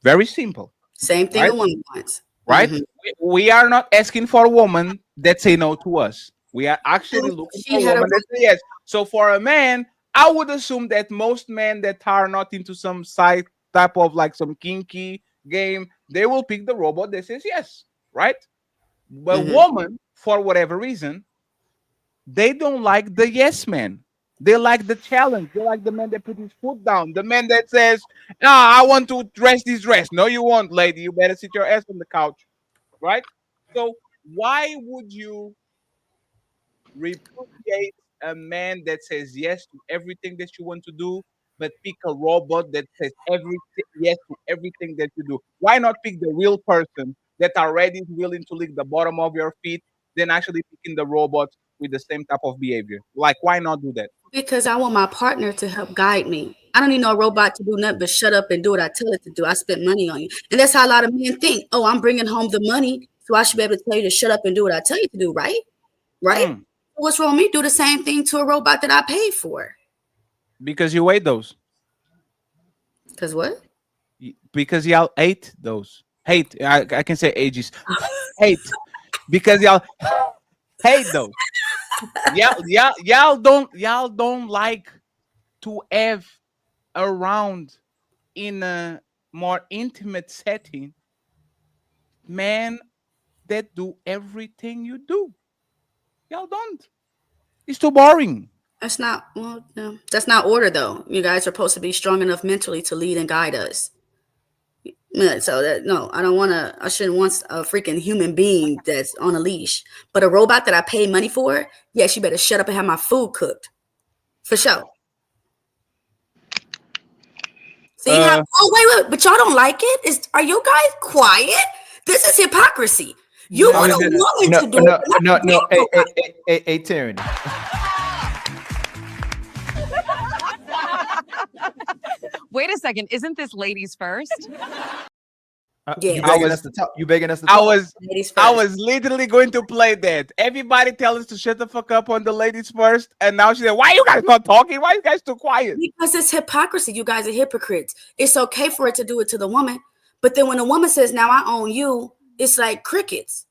Very simple. Same thing Right? a woman wants. Right? We are not asking for a woman that say no to us. We are actually looking for She a had a woman that say yes. So for a man, I would assume that most men that are not into some side type of like some kinky game, they will pick the robot that says yes, right? But woman, for whatever reason, they don't like the yes man. They like the challenge. They like the man that put his foot down. The man that says, "Ah, I want to dress this dress." No, you won't, lady. You better sit your ass on the couch, right? So why would you repudiate a man that says yes to everything that you want to do, but pick a robot that says everything yes to everything that you do? Why not pick the real person that already is willing to lick the bottom of your feet, than actually picking the robot with the same type of behavior? Like, why not do that? Because I want my partner to help guide me. I don't need no robot to do nothing but shut up and do what I tell it to do. I spent money on you. And that's how a lot of men think. Oh, I'm bringing home the money, so I should be able to tell you to shut up and do what I tell you to do, right? Right? What's wrong with me? Do the same thing to a robot that I paid for. Because you ate those. Because what? Because y'all ate those. Hate. I can say ages. Hate. Because y'all hate those. Y'all don't like to have around in a more intimate setting man that do everything you do. Y'all don't. It's too boring. That's not no. That's not order though. You guys are supposed to be strong enough mentally to lead and guide us. Yeah, so that no, I shouldn't want a freaking human being that's on a leash. But a robot that I pay money for, yes, you better shut up and have my food cooked. For sure. See how wait, but y'all don't like it? Are you guys quiet? This is hypocrisy. You want a woman to do it. No. Hey, Tyranny. Wait a second. Isn't this ladies first? You begging us to talk. You begging us to talk. I was literally going to play that. Everybody tell us to shut the fuck up on the ladies first, and now she said, "Why you guys not talking? Why you guys too quiet?" Because it's hypocrisy. You guys are hypocrites. It's okay for it to do it to the woman, but then when a woman says, "Now I own you," it's like crickets.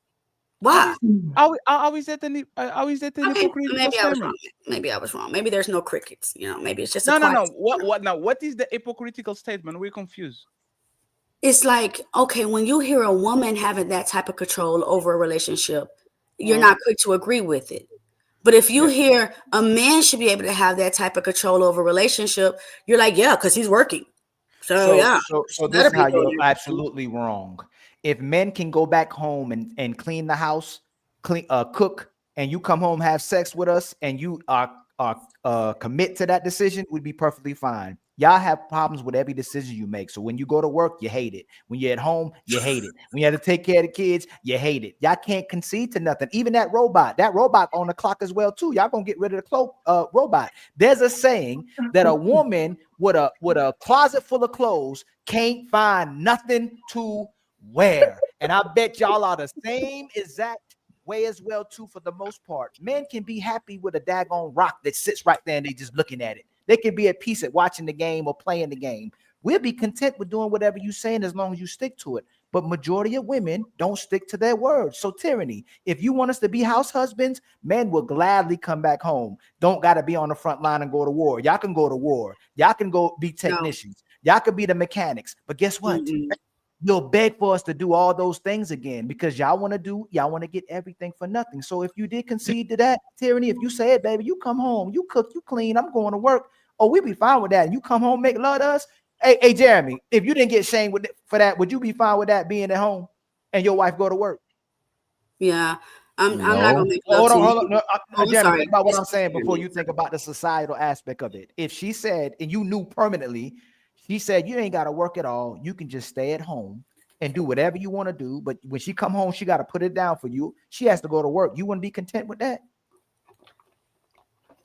Why? How is that the hypocritical statement? Maybe I was wrong. Maybe there's no crickets. You know, maybe it's just no. What now? What is the hypocritical statement? We're confused. It's like, okay, when you hear a woman having that type of control over a relationship, you're not quick to agree with it. But if you hear a man should be able to have that type of control over a relationship, you're like, yeah, because he's working. So this is how you're absolutely wrong. If men can go back home and clean the house, cook, and you come home, have sex with us, and you are commit to that decision, would be perfectly fine. Y'all have problems with every decision you make. So when you go to work, you hate it. When you're at home, you hate it. When you have to take care of the kids, you hate it. Y'all can't concede to nothing. Even that robot on the clock as well too. Y'all gonna get rid of the robot. There's a saying that a woman with a closet full of clothes can't find nothing to wear. And I bet y'all are the same exact way as well too. For the most part, men can be happy with a daggone rock that sits right there and they just looking at it. They can be at peace at watching the game or playing the game. We'll be content with doing whatever you're saying as long as you stick to it. But majority of women don't stick to their words. So Tyranny, if you want us to be house husbands, men will gladly come back home. Don't got to be on the front line and go to war. Y'all can go to war. Y'all can go be technicians. Y'all can be the mechanics. But guess what? You'll beg for us to do all those things again because y'all want to get everything for nothing. So if you did concede to that, Tyranny, if you said, baby, you come home, you cook, you clean, I'm going to work. Oh, we'd be fine with that. And you come home, make love to us. Hey, Jeremy, if you didn't get shamed for that, would you be fine with that being at home and your wife go to work? Yeah. I'm not gonna make love hold to on. No, Jeremy, think about what I'm saying before you think about the societal aspect of it. If she said, and you knew permanently, she said you ain't got to work at all. You can just stay at home and do whatever you want to do. But when she come home, she got to put it down for you. She has to go to work. You wouldn't be content with that?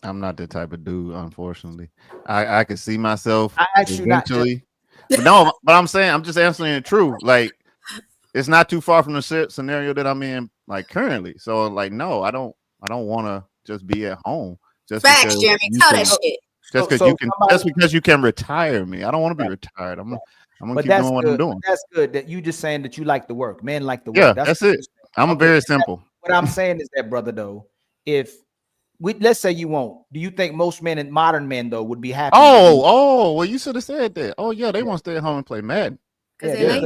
I'm not the type of dude, unfortunately. I could see myself eventually. But no, but I'm saying I'm just answering it true. Like it's not too far from the scenario that I'm in like currently. So like no, I don't want to just be at home. Just facts, Jeremy. Tell that shit. Just because you can, just because you can retire me. I don't want to be retired. I'm gonna keep doing what I'm doing. That's good. That you just saying that you like the work. Men like the work. Yeah, that's it. I'm very simple. What I'm saying is that, brother, though, if let's say you won't, do you think most men and modern men though would be happy? Well, you should have said that. Oh yeah, they want to stay at home and play Madden. Yeah,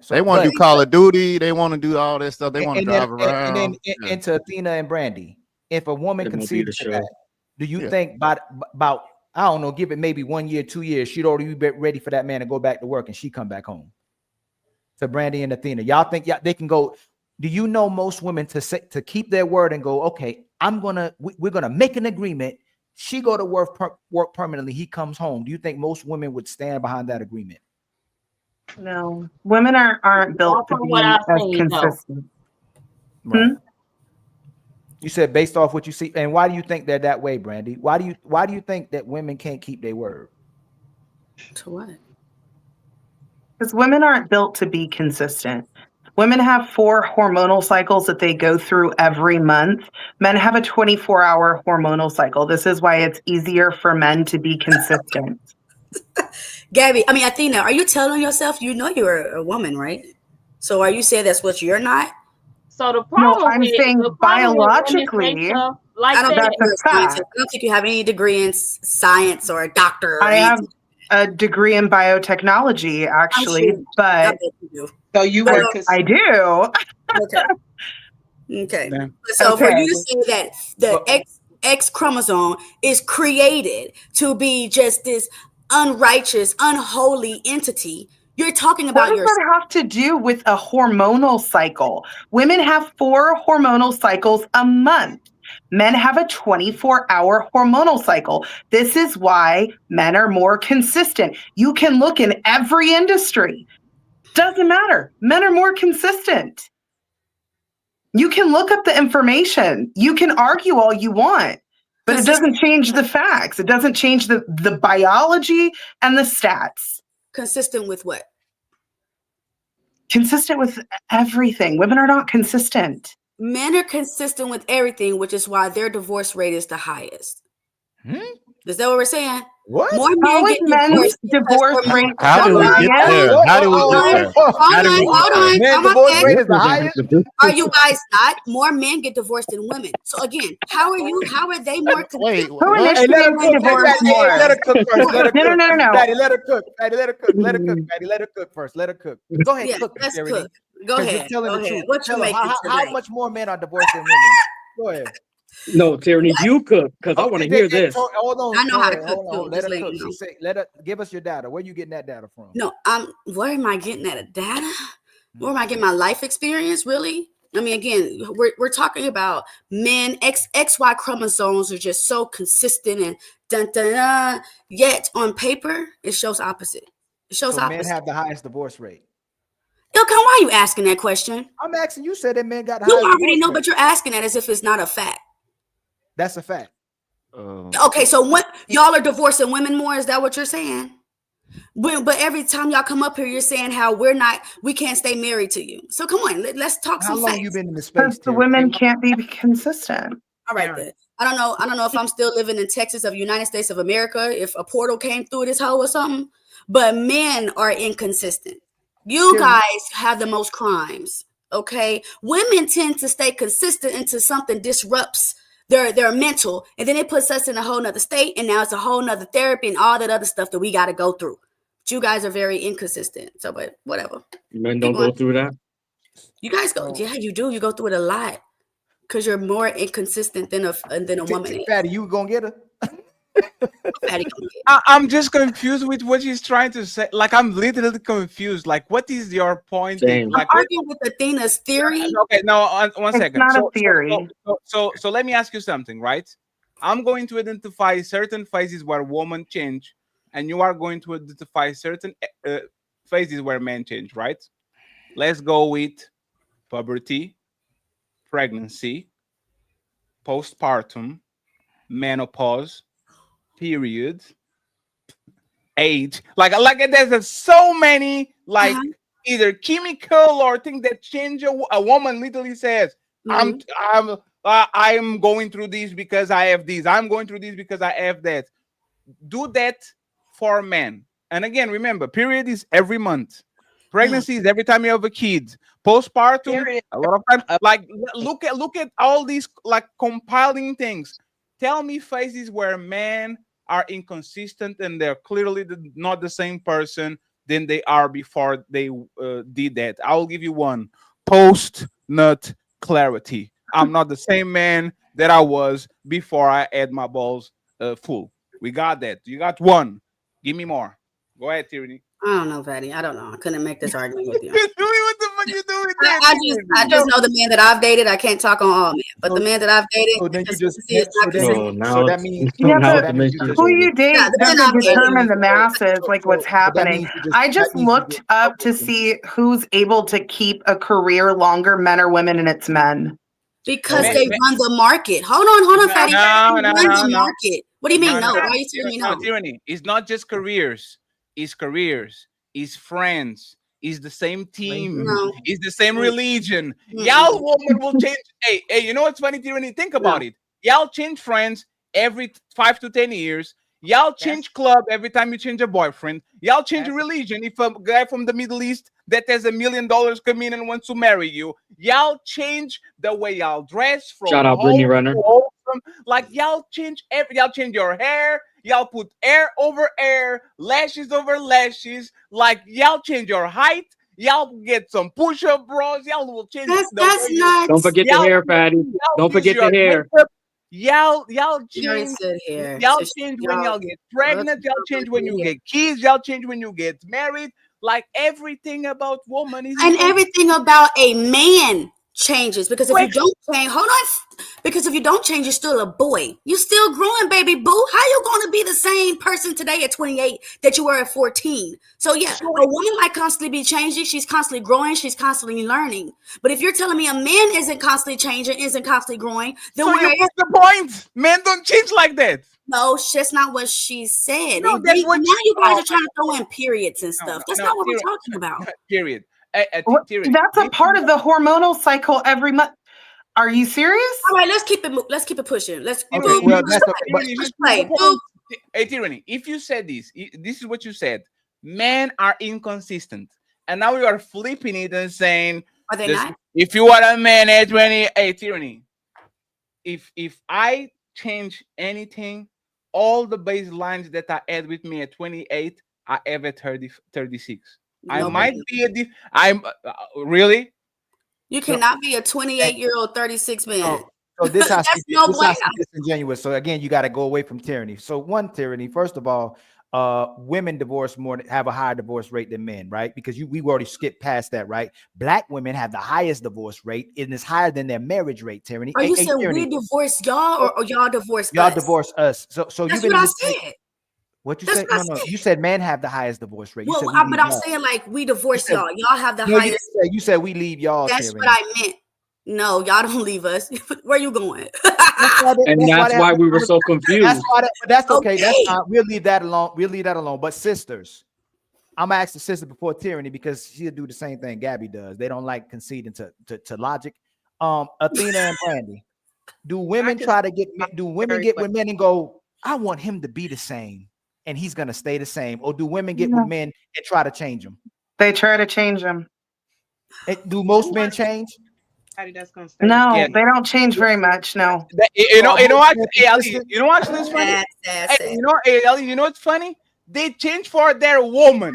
they want to do Call of Duty. They want to do all that stuff. They want to drive around. And then into Athena and Brandy, if a woman concedes to that, do you think about I don't know, give it maybe 1 year, 2 years, she'd already be ready for that man to go back to work and she come back home? To Brandy and Athena, y'all think they can go? Do you know most women to keep their word and go, okay, we're gonna make an agreement. She go to work permanently. He comes home. Do you think most women would stand behind that agreement? No, women aren't built to be as consistent. Right. You said based off what you see, and why do you think they're that way, Brandy? Why do you think that women can't keep their word? To what? Because women aren't built to be consistent. Women have 4 hormonal cycles that they go through every month. Men have a 24-hour hormonal cycle. This is why it's easier for men to be consistent. Gabby, Athena, are you telling yourself you know you're a woman, right? So are you saying that's what you're not? So the problem No, I'm saying biologically, like I don't that. I don't think you have any degree in science or a doctor. I have a degree in biotechnology, actually, but so you work. I do. Okay. So for you to say that the X chromosome is created to be just this unrighteous, unholy entity, you're talking about what does that have to do with a hormonal cycle? Women have 4 hormonal cycles a month. Men have a 24-hour hormonal cycle. This is why men are more consistent. You can look in every industry. Doesn't matter. Men are more consistent. You can look up the information. You can argue all you want, but it doesn't change the facts. It doesn't change the biology and the stats. Consistent with what? Consistent with everything. Women are not consistent. Men are consistent with everything, which is why their divorce rate is the highest. Is that what we're saying? What? More men get men's divorce rate? How do we get there? How do we get there? Hold on. Men's divorce rate is the highest. Are you guys not? More men get divorced than women. So again, how are they more consistent? Who initiated the divorce more? Let her cook first. Let her cook. No. Daddy, let her cook. Daddy, let her cook. Let her cook. Daddy, let her cook first. Let her cook. Go ahead, cook. Let's Tyranny. cook. Go ahead. You're telling the truth. What you making how much more men are divorced than women? Go ahead. No, Tyranny, you cook because I want to hear this. Hold on. I know how to cook Hold on. too. Let her Just cook. let you know. She say, let her give us your data. Where you getting that data from? No, where am I getting that data? Where am I getting my life experience? Really? I mean, again, we're talking about men. XY chromosomes are just so consistent and dun dun dun. Yet on paper, it shows opposite. It shows opposite. Men have the highest divorce rate. Ilkan, why are you asking that question? I'm asking. You said that men got the You highest already know, divorce but you're asking that as if it's not a fact. That's a fact. Okay, so what y'all are divorcing women more? Is that what you're saying? But every time y'all come up here, you're saying how we can't stay married to you. So come on, let's talk some facts. How long you been in the space? Because the women can't be consistent. All right, then. I don't know if I'm still living in Texas of United States of America, if a portal came through this hole or something. But men are inconsistent. You guys have the most crimes. Okay, women tend to stay consistent until something disrupts their mental, and then it puts us in a whole nother state, and now it's a whole nother therapy and all that other stuff that we got to go through. But you guys are very inconsistent. So, but whatever. Men don't go through that. You guys go. Yeah, you do. You go through it a lot because you're more inconsistent than a woman. Fatty, you gonna get her? I'm just confused with what he's trying to say. Like, I'm literally confused. Like, what is your point? Like, I'm arguing with Athena's theory. Okay, no, one second. It's not a theory. So let me ask you something, right? I'm going to identify certain phases where women change, and you are going to identify certain phases where men change, right? Let's go with puberty, pregnancy, postpartum, menopause, period, age. Like there's so many either chemical or things that change a woman. Literally says, I'm going through this because I have this. I'm going through this because I have that. Do that for men. And again, remember, period is every month. Pregnancy is every time you have a kid. Postpartum, a lot of times. Like look at all these like compiling things. Tell me phases where men are inconsistent and they're clearly not the same person than they are before they did that. I'll give you one: post nut clarity. I'm not the same man that I was before I had my balls full. We got that. You got one. Give me more. Go ahead, Tierney. I don't know, Fatty. I don't know. I couldn't make this argument with you. What the fuck you doing there? I just know the men that I've dated. I can't talk on all men, but the men that I've dated, So then you just now that means Yeah, now but it's the who you date Yeah, the men doesn't I've dated. determine the masses, like what's happening. means I just looked up to see who's able to keep a career longer, men or women, and it's men. Because they run the market. Hold on, Fatty. No, They run the market. What do you mean? No. Why are you telling me no? Tyranny. It's not just careers. It's careers. It's friends. It's the same team. No. It's the same religion. Y'all woman will change. Hey, you know what's funny, Tyranny? Think about it. Y'all change friends every 5 to 10 years. Y'all change club every time you change a boyfriend. Y'all change religion. If a guy from the Middle East that has $1 million come in and wants to marry you, y'all change the way y'all dress from Shout out Brittany home Renner. to wholesome. Like y'all change y'all change your hair. Y'all put hair over hair, lashes over lashes. Like y'all change your height. Y'all get some push-up bras. Y'all will change. That's not. Don't forget the hair, Fatty. Don't forget the hair. Y'all You already change. said hair. Y'all So change when y'all- y'all get pregnant. Y'all change when you get kids. Y'all change when you get married. Like everything about woman is And everything about a man changes because if you don't change, hold on, because if you don't change, you're still a boy. You're still growing, baby boo. How you going to be the same person today at 28 that you were at 14? So yeah, a woman might constantly be changing. She's constantly growing. She's constantly learning. But if you're telling me a man isn't constantly changing, isn't constantly growing, then so you missed the point. Men don't change like that. No, that's not what she said. No, And that's what now you guys are trying to throw in periods and stuff. That's not what we're talking about. Period. That's a part of the hormonal cycle every month. Are you serious? All right, let's keep it pushing. Let's play. Hey, Tyranny, if you said this is what you said. Men are inconsistent, and now you are flipping it and saying, "Are they not?" If you are a man at 20, hey, Tyranny, if I change anything, all the baselines that I had with me at 28, I have at 36. I might be I'm really. You cannot be a 28-year-old 36 man. So this has That's to be, no this has to bueno. be disingenuous. So again, you got to go away from tyranny. So one tyranny, first of all, women divorce have a higher divorce rate than men, right? Because we already skipped past that, right? Black women have the highest divorce rate, and it's higher than their marriage rate. Tyranny, Are you saying we divorce y'all or y'all divorce us? Y'all divorce us. So that's you've been what I listening. said. What you That's said? what I No, said. you said men have the highest divorce rate. You Well, said but I'm saying like we divorce y'all. Y'all have the highest. You said we leave y'all. That's tyranny. what I meant. No, y'all don't leave us. Where you going? And that's why we were so confused. That's okay. That's fine. We'll leave that alone. But sisters, I'm gonna ask the sister before tyranny because she'll do the same thing Gabby does. They don't like conceding to logic. Athena and Brandy, do women get with men and go, I want him to be the same and he's gonna stay the same, or do women get with men and try to change him? They try to change them. Do most men change? No, they don't change very much. No. You know what? Hey, Ali, you know what's funny? Hey, Ali, you know what's funny? They change for their woman.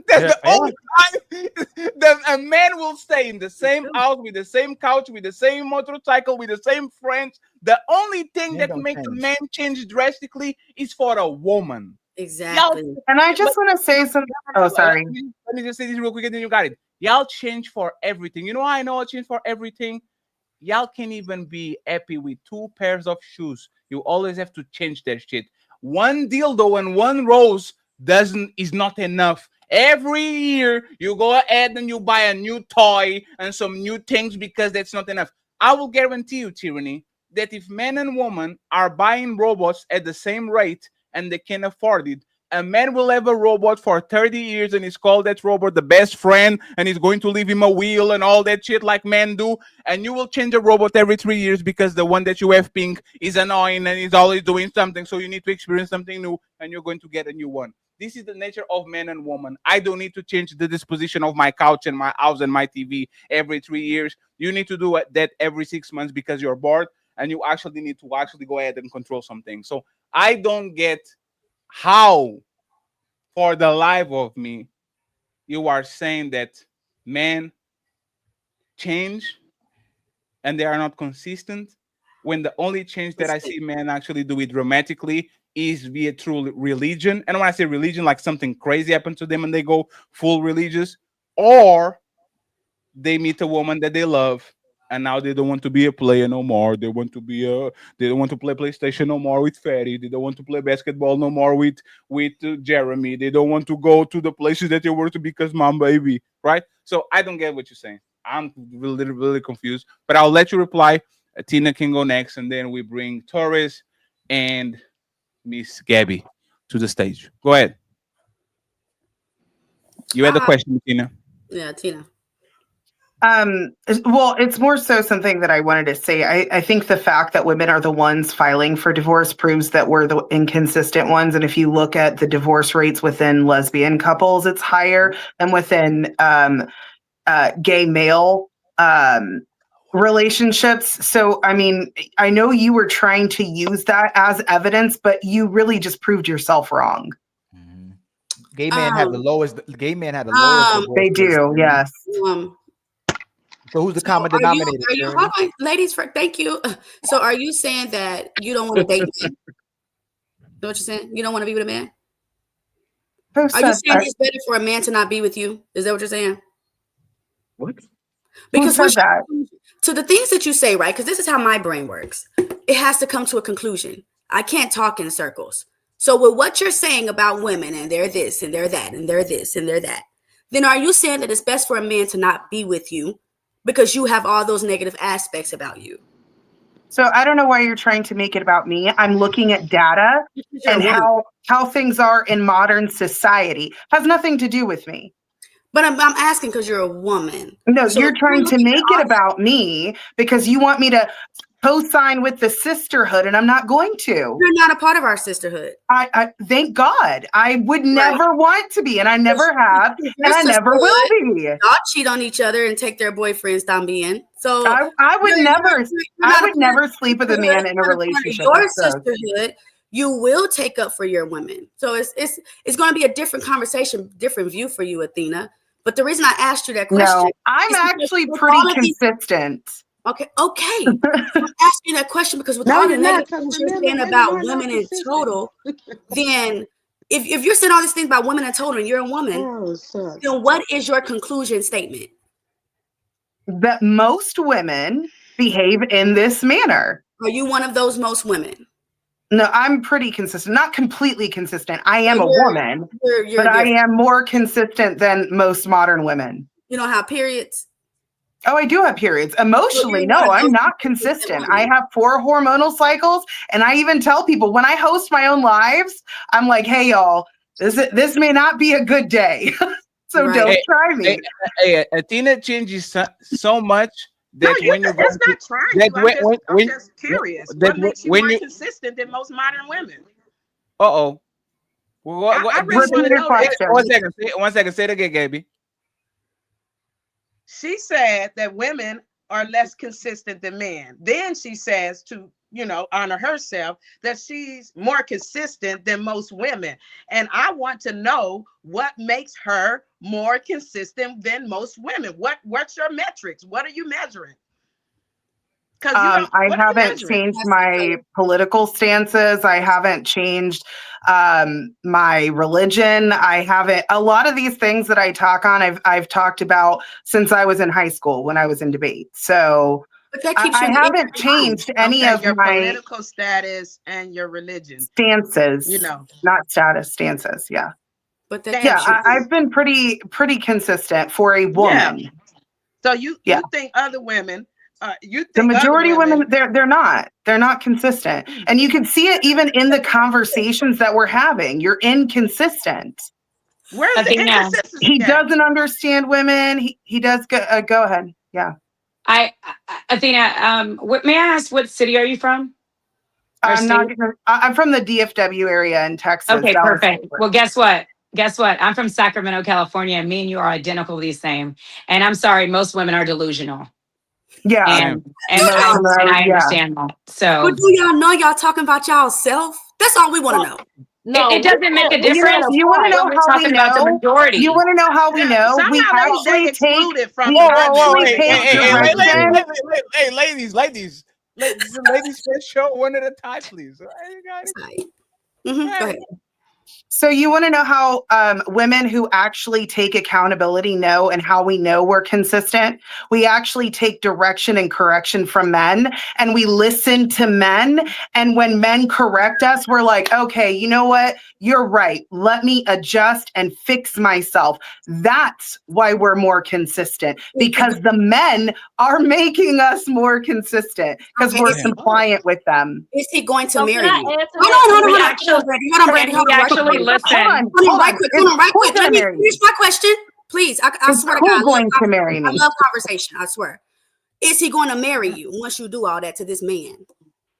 That's the only time a man will stay in the same house with the same couch, with the same motorcycle, with the same friends. The only thing that makes a man change drastically is for a woman. Exactly. And I just want to say something. Oh, sorry. Let me just say this real quick and then you got it. Y'all change for everything. You know how I know I change for everything? Y'all can't even be happy with 2 pairs of shoes. You always have to change that shit. One dildo and one rose is not enough. Every year you go ahead and you buy a new toy and some new things because that's not enough. I will guarantee you, Tyranny, that if men and women are buying robots at the same rate and they can afford it, a man will have a robot for 30 years and he's called that robot the best friend and he's going to leave him a wheel and all that shit like men do. And you will change a robot every 3 years because the one that you have pink is annoying and he's always doing something. So you need to experience something new and you're going to get a new one. This is the nature of man and woman. I don't need to change the disposition of my couch and my house and my TV every 3 years. You need to do that every 6 months because you're bored and you actually need to actually go ahead and control something. So I don't get how, for the life of me, you are saying that men change and they are not consistent when the only change that I see men actually do it dramatically is via true religion. And when I say religion, like something crazy happened to them and they go full religious, or they meet a woman that they love and now they don't want to be a player no more. They want to be they don't want to play PlayStation no more with Fatty. They don't want to play basketball no more with Jeremy. They don't want to go to the places that they were to because mom baby, right? So I don't get what you're saying. I'm really confused, but I'll let you reply. Tina can go next, and then we bring Torres and Miss Gabby to the stage. Go ahead. You had the question, Tina. Yeah, Tina. Well, it's more so something that I wanted to say. I think the fact that women are the ones filing for divorce proves that we're the inconsistent ones. And if you look at the divorce rates within lesbian couples, it's higher than within gay male relationships. So, I mean, I know you were trying to use that as evidence, but you really just proved yourself wrong. Gay men have the lowest. Gay men have the lowest. Divorce They do, yes. So who's the common denominator? Are you hold on, ladies? Thank you. So, are you saying that you don't want to date men? Know what you're saying? You don't want to be with a man? Are you saying it's better for a man to not be with you? Is that what you're saying? What? Because to the things that you say, right? Because this is how my brain works. It has to come to a conclusion. I can't talk in circles. So with what you're saying about women and they're this and they're that and they're this and they're that, then are you saying that it's best for a man to not be with you because you have all those negative aspects about you? So I don't know why you're trying to make it about me. I'm looking at data and how things are in modern society. Has nothing to do with me. But I'm asking because you're a woman. No, so you're trying to make it about me because you want me to co-sign with the sisterhood, and I'm not going to. You're not a part of our sisterhood. I thank God. I would never want to be, and I never have, and I never will be. Y'all cheat on each other and take their boyfriends también. So I would never sleep with a man in a relationship. Your sisterhood, you will take up for your women. So it's going to be a different conversation, different view for you, Athena. But the reason I asked you that question, no, I'm actually pretty consistent. Okay. I'm asking that question because with all the negative things you're saying about women in total, then if you're saying all these things about women in total and you're a woman, then what is your conclusion statement? That most women behave in this manner. Are you one of those most women? No, I'm pretty consistent. Not completely consistent. I am a woman, but I am more consistent than most modern women. You don't have periods? Oh, I do have periods. Emotionally, no, I'm not consistent. I have 4 hormonal cycles, and I even tell people when I host my own lives, I'm like, "Hey, y'all, this may not be a good day, so don't try me." Hey, Athena changes so much that when you're that's not trying. I'm just curious. What makes you more consistent than most modern women? I really want to know that. One second. Say it again, Gabby. She said that women are less consistent than men. Then she says to, honor herself that she's more consistent than most women. And I want to know what makes her more consistent than most women. What's your metrics? What are you measuring? I haven't changed my political stances. I haven't changed my religion. I haven't. A lot of these things that I talk on, I've talked about since I was in high school when I was in debate. So I haven't changed any of your my political status and your religion stances. Not status, stances. Yeah. But I've been pretty consistent for a woman. Yeah. So you think other women You The think other majority of women? women, they're not consistent. And you can see it even in the conversations that we're having. You're inconsistent. Where's the inconsistency? He doesn't understand women. He does go ahead. Yeah. Athena, may I ask what city are you from? I'm from the DFW area in Texas. Okay, Dallas, perfect. Texas. Well, guess what? I'm from Sacramento, California, and me and you are identically same. And I'm sorry, most women are delusional. Yeah. And I understand that. So But do y'all know y'all talking about y'all self? That's all we want to know. it doesn't make a difference. You want to know when we're how we talking about the know? majority. You want to know how we know? Somehow We actually they take excluded from direction. Hey, ladies, ladies first show one at a time, please. Go ahead. So you want to know how women who actually take accountability know, and how we know we're consistent? We actually take direction and correction from men, and we listen to men. And when men correct us, we're like, okay, you know what? You're right. Let me adjust and fix myself. That's why we're more consistent, because the men are making us more consistent because we're compliant with them. Is he going to marry can I you? answer Hold on, that? Hold on, Brady. Hold on, right quick. Let me finish my question, please. I swear to God, I love conversation. I swear. Is he going to marry you once you do all that to this man?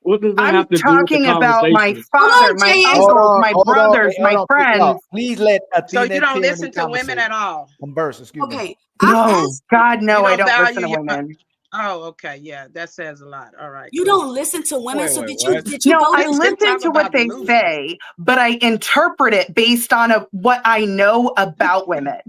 What does that I'm have to do with the talking about my conversation? father, my uncles, my brothers, my friends. Please let So Athena you don't Tyranny listen to women at all? converse. Excuse me. No, God, no, You I don't value listen to your- women. Oh, okay, yeah, that says a lot. All right. You don't listen to women. So did you No, go I to listen to what they say, but I interpret it based on what I know about women.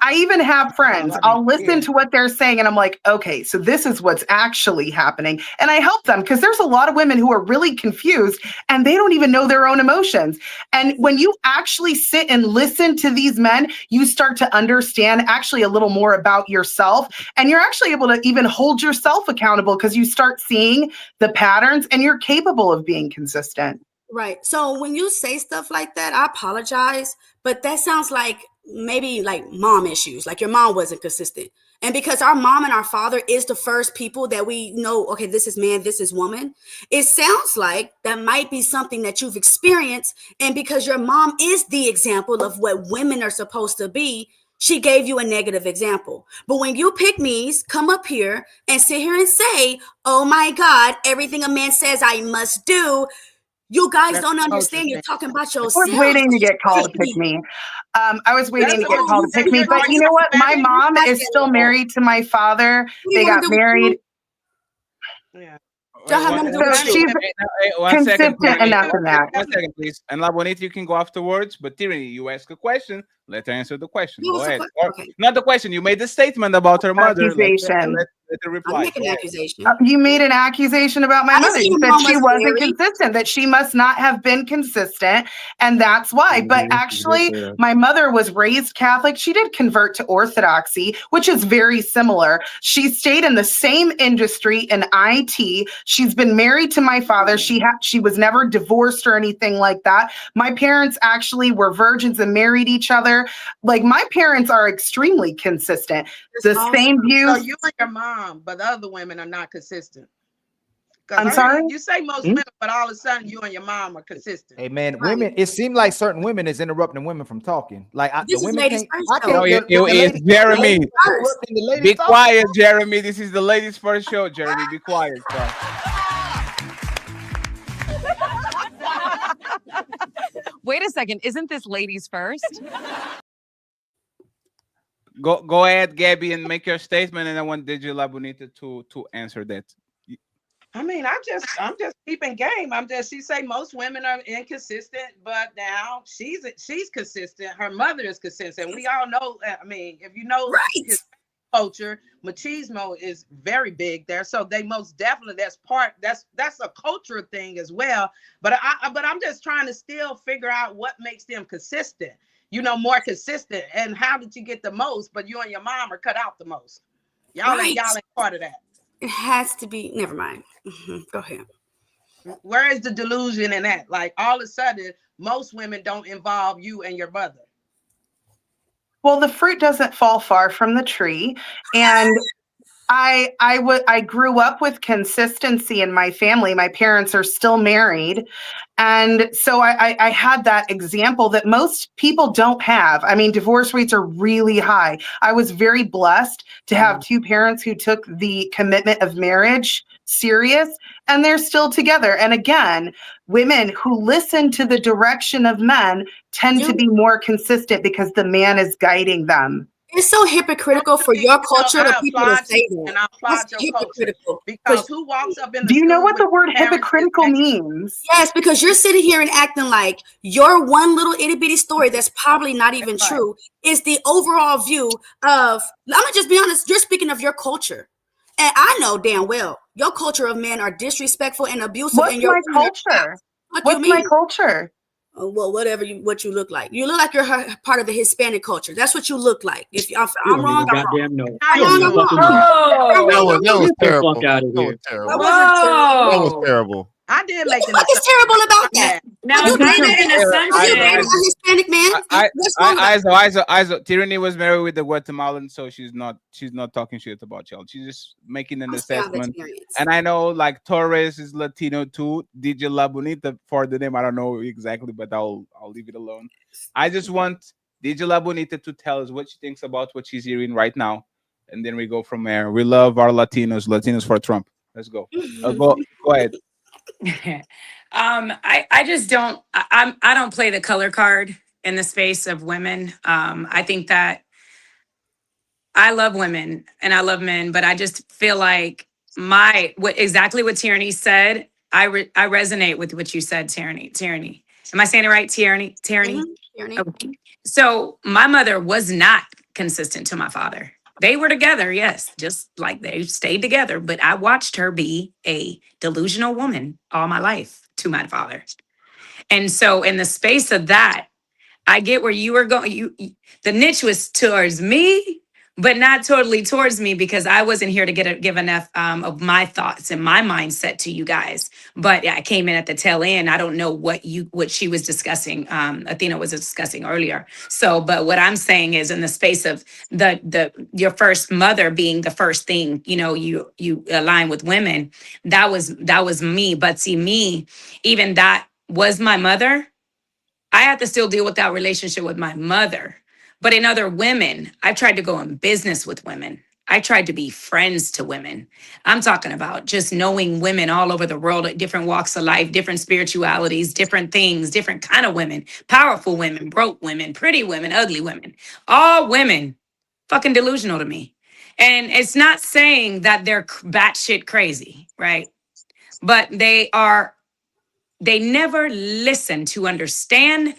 I even have friends. I'll listen to what they're saying and I'm like, okay, so this is what's actually happening. And I help them because there's a lot of women who are really confused and they don't even know their own emotions. And when you actually sit and listen to these men, you start to understand actually a little more about yourself. And you're actually able to even hold yourself accountable because you start seeing the patterns and you're capable of being consistent. Right. So when you say stuff like that, I apologize, but that sounds like maybe like mom issues, like your mom wasn't consistent. And because our mom and our father is the first people that we know, okay, this is man, this is woman, it sounds like that might be something that you've experienced. And because your mom is the example of what women are supposed to be, she gave you a negative example. But when you pick me's, come up here and sit here and say, oh my God, everything a man says I must do, you guys don't understand. You're talking about yourself. I was waiting to get called to pick me. I was waiting to get called to pick me. But you know what? My mom is still married to my father. They got married. Yeah. So she's consistent enough in that. 1 second, please. And La Bonita, you can go afterwards. But Tyranny, you ask a question. Let her answer the question. Go ahead. Not the question. You made the statement about her mother. Accusation. Let her reply. I make an accusation. You made an accusation about my mother. You said she wasn't married. consistent, that she must not have been consistent. And that's why. But actually, my mother was raised Catholic. She did convert to Orthodoxy, which is very similar. She stayed in the same industry in IT. She's been married to my father. She was never divorced or anything like that. My parents actually were virgins and married each other. Like my parents are extremely consistent. The same views. So you and your mom, but the other women are not consistent. I'm sorry? You say most women, but all of a sudden you and your mom are consistent. Hey man, women. It seems like certain women is interrupting women from talking. Like the women can't. It's Jeremy. Be quiet, Jeremy. This is the ladies' first show. Jeremy, be quiet, bro. Wait a second. Isn't this ladies first? Go ahead, Gabby, and make your statement, and I want DJ La Bonita to answer that. I mean, I'm just keeping game. She say most women are inconsistent, but now she's consistent. Her mother is consistent. We all know. I mean, if you know his culture, machismo is very big there. So they most definitely that's a culture thing as well. But I'm just trying to still figure out what makes them consistent. More consistent, and how did you get the most? But you and your mom are cut out the most. Y'all ain't part of that. It has to be. Never mind. Go ahead. Where is the delusion in that? Like all of a sudden, most women don't involve you and your mother. Well, the fruit doesn't fall far from the tree. And I grew up with consistency in my family. My parents are still married. And so I had that example that most people don't have. I mean, divorce rates are really high. I was very blessed to have two parents who took the commitment of marriage serious, and they're still together. And again, women who listen to the direction of men tend to be more consistent because the man is guiding them. It's so hypocritical for your culture to people to say that. And I applaud That's your culture hypocritical. because who walks up in the Do you know school what the with word parents hypocritical means? Yes, because you're sitting here and acting like your one little itty bitty story that's probably not even true is the overall view of, I'm gonna just be honest, you're speaking of your culture. And I know damn well your culture of men are disrespectful and abusive. What's and your my culture? What's my culture? Oh, well, whatever what you look like. You look like you're part of the Hispanic culture. That's what you look like. If I'm wrong, I'm wrong. Goddamn no. I'm wrong, I'm wrong. That was terrible. Fuck out of That here. was terrible. That wasn't terrible. That was terrible. I did make an What is terrible about that? Now, Are you don't dating make an assumption. a Hispanic man? What's wrong with that? I Tyranny was married with the Guatemalan, so she's not talking shit about y'all. She's just making an assessment. And I know like Torres is Latino too. DJ La Bonita for the name, I don't know exactly, but I'll leave it alone. I just want DJ La Bonita to tell us what she thinks about what she's hearing right now, and then we go from there. We love our Latinos for Trump. Let's go. Go ahead. I just don't. I don't play the color card in the space of women. I think that I love women and I love men, but I just feel like exactly what Tierney said. I resonate with what you said, Tierney. Am I saying it right, Tierney? Tierney. Okay. So my mother was not consistent to my father. They were together, yes, just like they stayed together. But I watched her be a delusional woman all my life to my father. And so in the space of that, I get where you were going. The niche was towards me, but not totally towards me because I wasn't here to give enough of my thoughts and my mindset to you guys. But I came in at the tail end. I don't know what she was discussing. Athena was discussing earlier. So, but what I'm saying is in the space of your first mother being the first thing, you align with women. That was me. But see, me, even that was my mother. I had to still deal with that relationship with my mother. But in other women, I tried to go in business with women. I tried to be friends to women. I'm talking about just knowing women all over the world at different walks of life, different spiritualities, different things, different kind of women, powerful women, broke women, pretty women, ugly women, all women, fucking delusional to me. And it's not saying that they're batshit crazy, right? But they never listen to understand.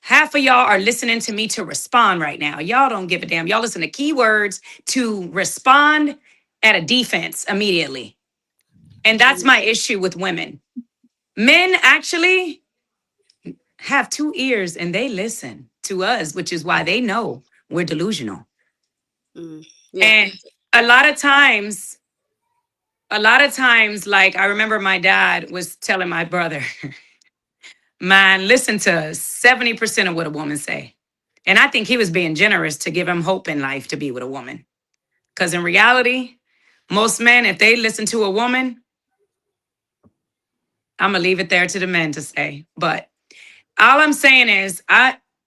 Half of y'all are listening to me to respond right now. Y'all don't give a damn. Y'all listen to keywords to respond at a defense immediately. And that's my issue with women. Men actually have 2 ears and they listen to us, which is why they know we're delusional. And a lot of times, like I remember my dad was telling my brother, man, listen to 70% of what a woman say. And I think he was being generous to give him hope in life to be with a woman. Because in reality, most men, if they listen to a woman, I'm going to leave it there to the men to say. But all I'm saying is,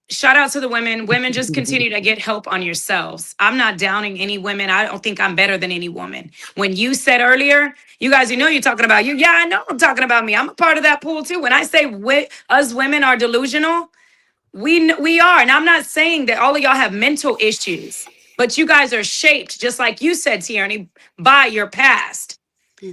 shout out to the women. Women, just continue to get help on yourselves. I'm not downing any women. I don't think I'm better than any woman. When you said earlier, you guys, you're talking about you. Yeah, I know I'm talking about me. I'm a part of that pool too. When I say us women are delusional, we are. And I'm not saying that all of y'all have mental issues, but you guys are shaped, just like you said, Tierney, by your past.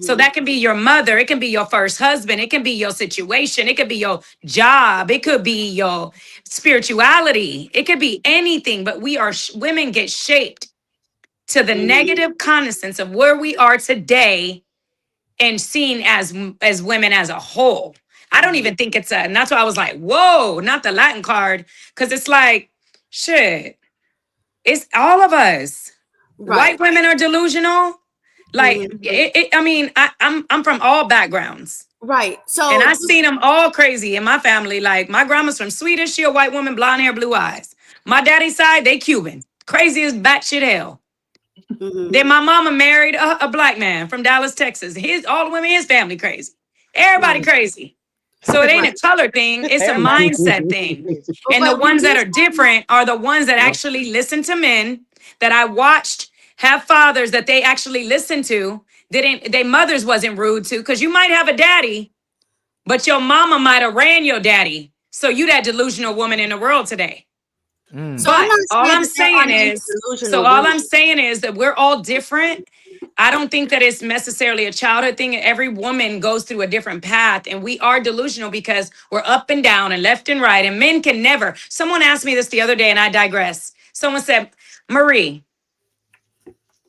So that can be your mother. It can be your first husband. It can be your situation. It could be your job. It could be your spirituality. It could be anything, but women get shaped to the negative cognizance of where we are today and seen as women as a whole. I don't even think and that's why I was like, whoa, not the Latin card. Cause it's like, shit, it's all of us. Right. White women are delusional. Like, I'm from all backgrounds. Right. So, and I've seen them all crazy in my family. Like my grandma's from Sweden. She a white woman, blonde hair, blue eyes. My daddy's side, they Cuban. Crazy as batshit hell. Then my mama married a black man from Dallas, Texas. All the women in his family crazy. Everybody crazy. So it ain't a color thing, it's a mindset thing. And the ones that are different are the ones that actually listen to men that I watched have fathers that they actually listened to. Their mothers wasn't rude to, because you might have a daddy, but your mama might have ran your daddy. So you that delusional woman in the world today. So But all I'm saying is that we're all different. I don't think that it's necessarily a childhood thing. Every woman goes through a different path, and we are delusional because we're up and down and left and right, and men can never. Someone asked me this the other day, and I digress. Someone said, Marie,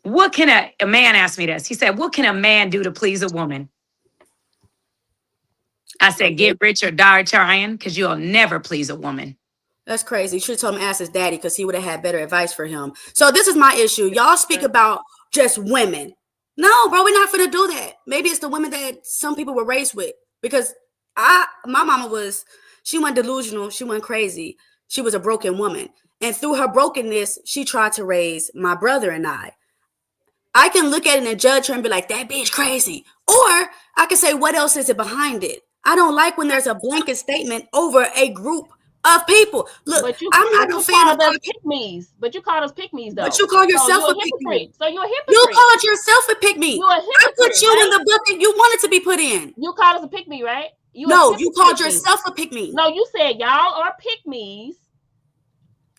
what can a man asked me this? He said, what can a man do to please a woman? I said, get rich or die trying, because you'll never please a woman. That's crazy. You should have told him to ask his daddy, because he would have had better advice for him. So this is my issue. Y'all speak about just women. No, bro, we're not finna do that. Maybe it's the women that some people were raised with. Because my mama she went delusional. She went crazy. She was a broken woman. And through her brokenness, she tried to raise my brother and I. I can look at it and judge her and be like, that bitch crazy. Or I can say, what else is it behind it? I don't like when there's a blanket statement over a group of people. Look, I'm not a fan of pick-me's. But you called us pick-me's, though. But you call yourself a pick-me. So you're a hypocrite. You called yourself a pick-me. You're a hypocrite. I put you in the bucket you wanted to be put in. You called us a pick-me, right? You called yourself a pick-me. No, you said y'all are pick-me's.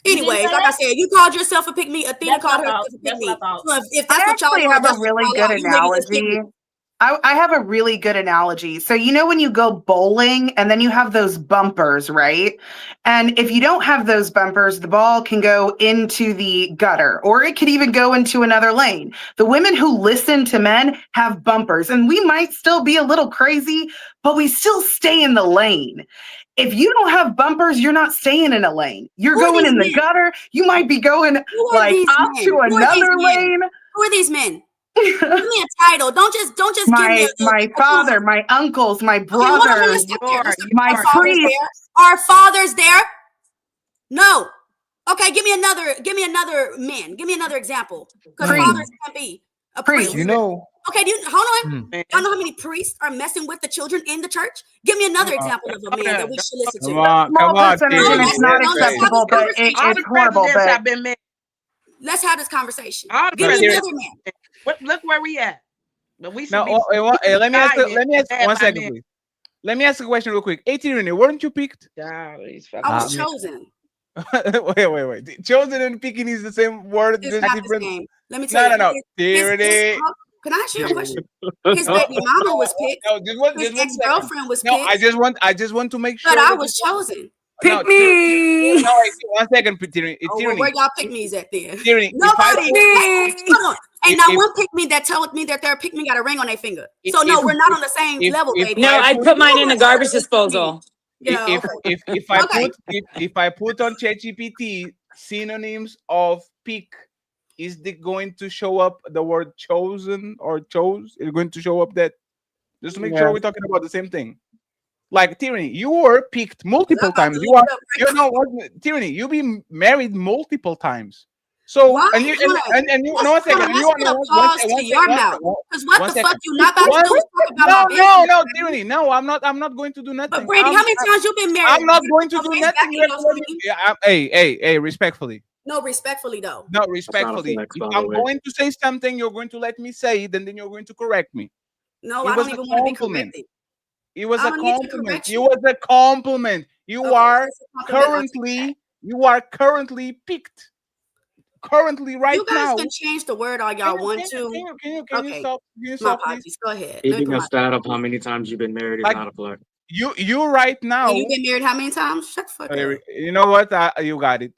Anyways, like I said, you called yourself a pick-me. Athena called herself a pick-me. So if that's what y'all have a really good analogy. I have a really good analogy. So, you know, when you go bowling and then you have those bumpers, right? And if you don't have those bumpers, the ball can go into the gutter, or it could even go into another lane. The women who listen to men have bumpers, and we might still be a little crazy, but we still stay in the lane. If you don't have bumpers, you're not staying in a lane. You're going in the gutter. You might be going like up to another lane. Who are these men? Give me a title. Don't just give me my father, my uncles, my brothers, my priest. Are fathers there? No. Okay, give me another man. Give me another example. Because fathers can be a priest. You know. Okay, hold on. Y'all know how many priests are messing with the children in the church? Give me another example of a man that we should listen to. Come on, it's not acceptable, but it's horrible. But let's have this conversation. Give me another man. Look where we at. But we now, let me ask 1 second, please. Let me ask a question real quick. 18, Renee, weren't you picked? I was chosen. Wait. Chosen and picking is the same word. It's not the same. Let me tell you. No. Tyranny. Can I ask you a question? His baby mama was picked. His ex-girlfriend was picked. No, I just want to make sure. But I was chosen. Pick me. No, wait, 1 second, Tyranny. Well, where y'all pick me's at then? Tyranny. Nobody. Come on. Ain't not one pick me that told me that their pick me got a ring on their finger. So no, we're not on the same level, baby. No, I put mine in the garbage disposal. If I put on ChatGPT synonyms of pick, is it going to show up the word chosen or chose? Is it going to show up that? Just to make sure we're talking about the same thing. Like Tyranny, you were picked multiple times. You know what, Tyranny? You be married multiple times. So and you no second. You want to your mouth? Because what the fuck you not about to do is talk about my baby? No, Tyranny. No, I'm not going to do nothing. But Brady, how many times you been married? I'm not going to do nothing. Hey, respectfully. No, respectfully though. No, respectfully. If I'm going to say something, you're going to let me say it, and then you're going to correct me. No, I don't even want to be corrected. It was a compliment. It was a compliment. You are currently picked. Currently, right now. You guys can change the word all y'all want to. Can you stop? My apologies. Go ahead. Keeping a stat of how many times you've been married is not a play. You right now. You've been married how many times? Shut the fuck up. You know what? You got it.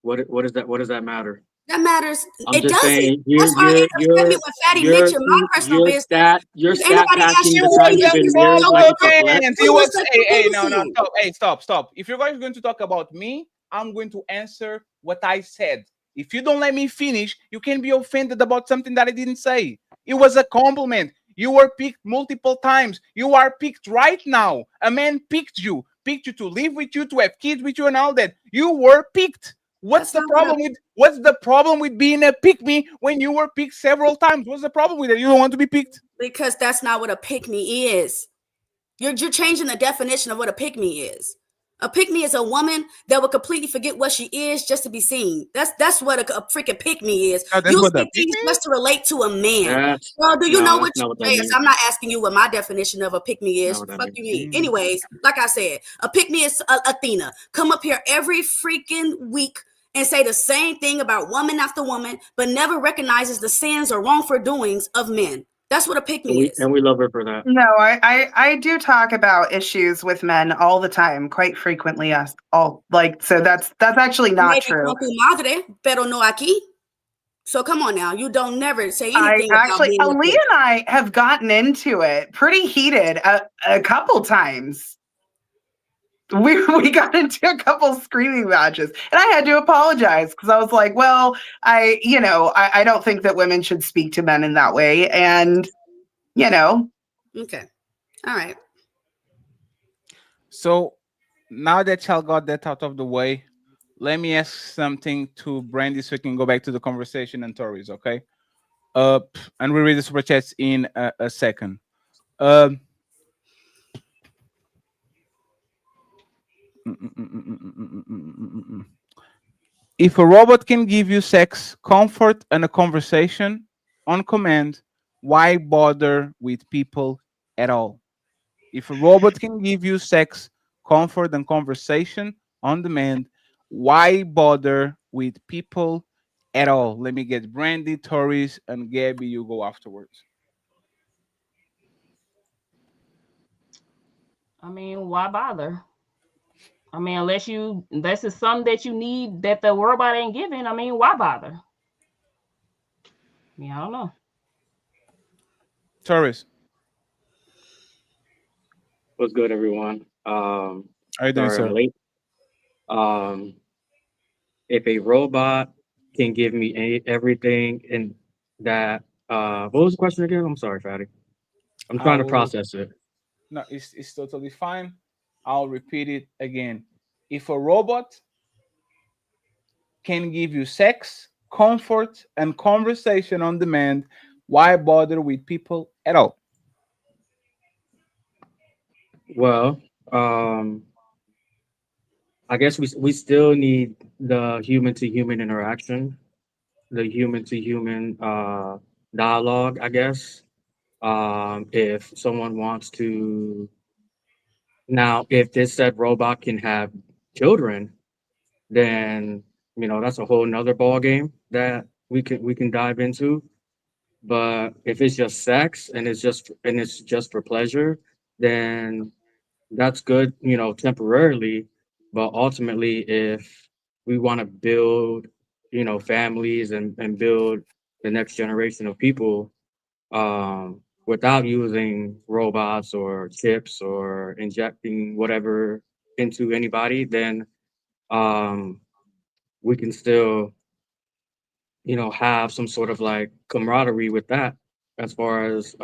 What does that matter? That matters. I'm it doesn't. That's why it upset me when Fatty mentioned my personal business. Your stat patching the time you've been married like Hey, stop. If you're guys going to talk about me, I'm going to answer what I said. If you don't let me finish, you can be offended about something that I didn't say. It was a compliment. You were picked multiple times. You are picked right now. A man picked you to live with you, to have kids with you and all that. You were picked. What's the problem with being a pick me when you were picked several times? What's the problem with it? You don't want to be picked? Because that's not what a pick me is. You're changing the definition of what a pick me is. A pick me is a woman that will completely forget what she is just to be seen. That's what a freaking pick me is. Oh, that's You what say the pick things just to relate to a man. That's Well, do you no, know that's what not you what that is? means. I'm not asking you what my definition of a pick me is. Not what that Fuck you means. mean. Anyways, like I said, a pick me is Athena. Come up here every freaking week and say the same thing about woman after woman, but never recognizes the sins or wrongful doings of men. That's what a pick me is. And we love her for that. No, I do talk about issues with men all the time, quite frequently. Us all like so that's actually not Maybe true. con tu madre, pero no aquí. So come on now, you don't never say I anything about actually, being a Ali bitch. and I have gotten into it pretty heated a couple times. We got into a couple screaming matches, and I had to apologize because I was like, well, I don't think that women should speak to men in that way, and Okay, all right. So now that y'all got that out of the way, let me ask something to Brandy so we can go back to the conversation and Tories, okay? And we'll read the super chats in a second. If a robot can give you sex, comfort, and a conversation on command, why bother with people at all? If a robot can give you sex, comfort, and conversation on demand, why bother with people at all? Let me get Brandy, Tories, and Gabby. You go afterwards. I mean, why bother? I mean, unless it's something that you need that the robot ain't giving, I mean, why bother? Yeah, I don't know. Tories. What's good, everyone? How you doing, Sorry I'm sir? late. If a robot can give me everything in that, what was the question again? I'm sorry, Fatty. I'm trying to process it. No, it's totally fine. I'll repeat it again. If a robot can give you sex, comfort, and conversation on demand, why bother with people at all? Well, I guess we still need the human to human interaction, the human to human dialogue, I guess. If someone wants to now, if this said robot can have children, then that's a whole nother ball game that we can dive into. But if it's just sex and it's just for pleasure, then that's good, temporarily. But ultimately, if we want to build, families and build the next generation of people, without using robots or chips or injecting whatever into anybody, then we can still, have some sort of like camaraderie with that as far as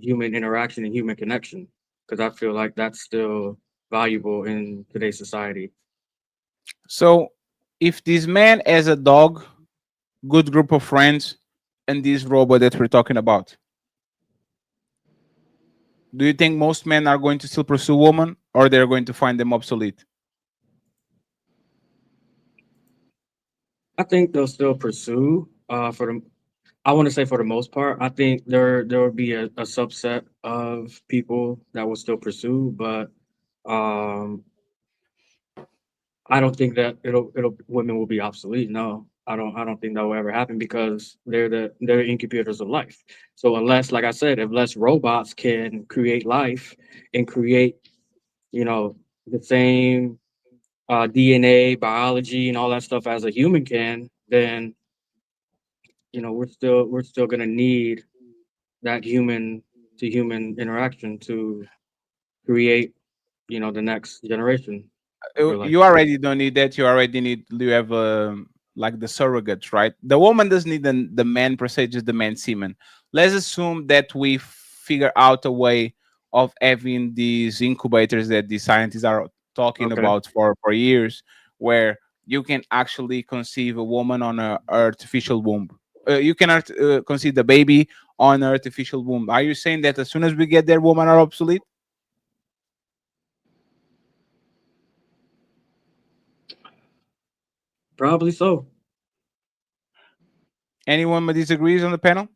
human interaction and human connection, because I feel like that's still valuable in today's society. So, if this man has a dog, good group of friends, and this robot that we're talking about, do you think most men are going to still pursue women, or they're going to find them obsolete? I think they'll still pursue I want to say for the most part. I think there will be a subset of people that will still pursue, but um I don't think that women will be obsolete. No, I don't think that will ever happen because they're incubators of life. So unless, like I said, unless robots can create life and create, the same DNA, biology, and all that stuff as a human can, then we're still gonna need that human to human interaction to create, the next generation. I feel like. You already don't need that. You have like the surrogates, right? The woman doesn't need the man per se, just the man semen. Let's assume that we figure out a way of having these incubators that the scientists are talking Okay. about for years, where you can actually conceive a woman on an artificial womb. You cannot conceive the baby on an artificial womb. Are you saying that as soon as we get there, women are obsolete? Probably so. Anyone that disagrees on the panel?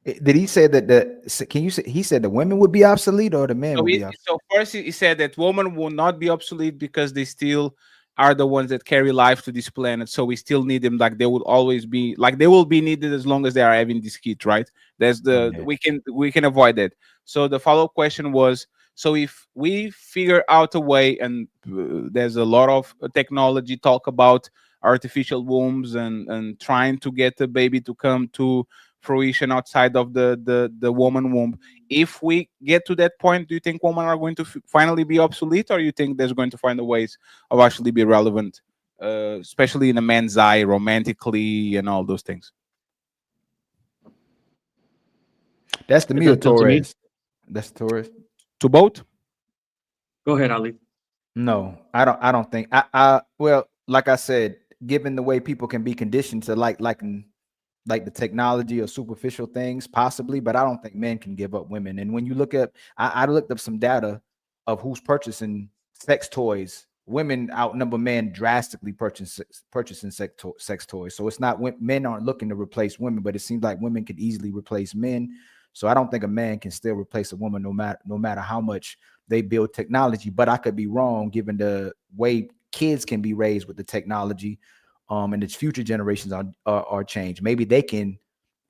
Did he say that can you say he said the women would be obsolete or the men So, would be obsolete? so first he said that women will not be obsolete because they still are the ones that carry life to this planet. So we still need them. Like they will always be, like they will be needed as long as they are having this kid, right? That's the we can avoid that. So the follow-up question was, so if we figure out a way, and there's a lot of technology talk about artificial wombs and trying to get the baby to come to fruition outside of the woman womb. If we get to that point, do you think women are going to finally be obsolete, or you think there's going to find a ways of actually be relevant, especially in a man's eye, romantically, and all those things? That's the Is me or that to me? Torres? That's Torres. To both? Go ahead, Ali. No, I don't think I well, like I said, given the way people can be conditioned to like the technology or superficial things, possibly, but I don't think men can give up women. And when you look at, I looked up some data of who's purchasing sex toys. Women outnumber men drastically purchasing sex toys. So it's not men aren't looking to replace women, but it seems like women can easily replace men. So I don't think a man can still replace a woman no matter how much they build technology. But I could be wrong given the way kids can be raised with the technology. And its future generations are changed. Maybe they can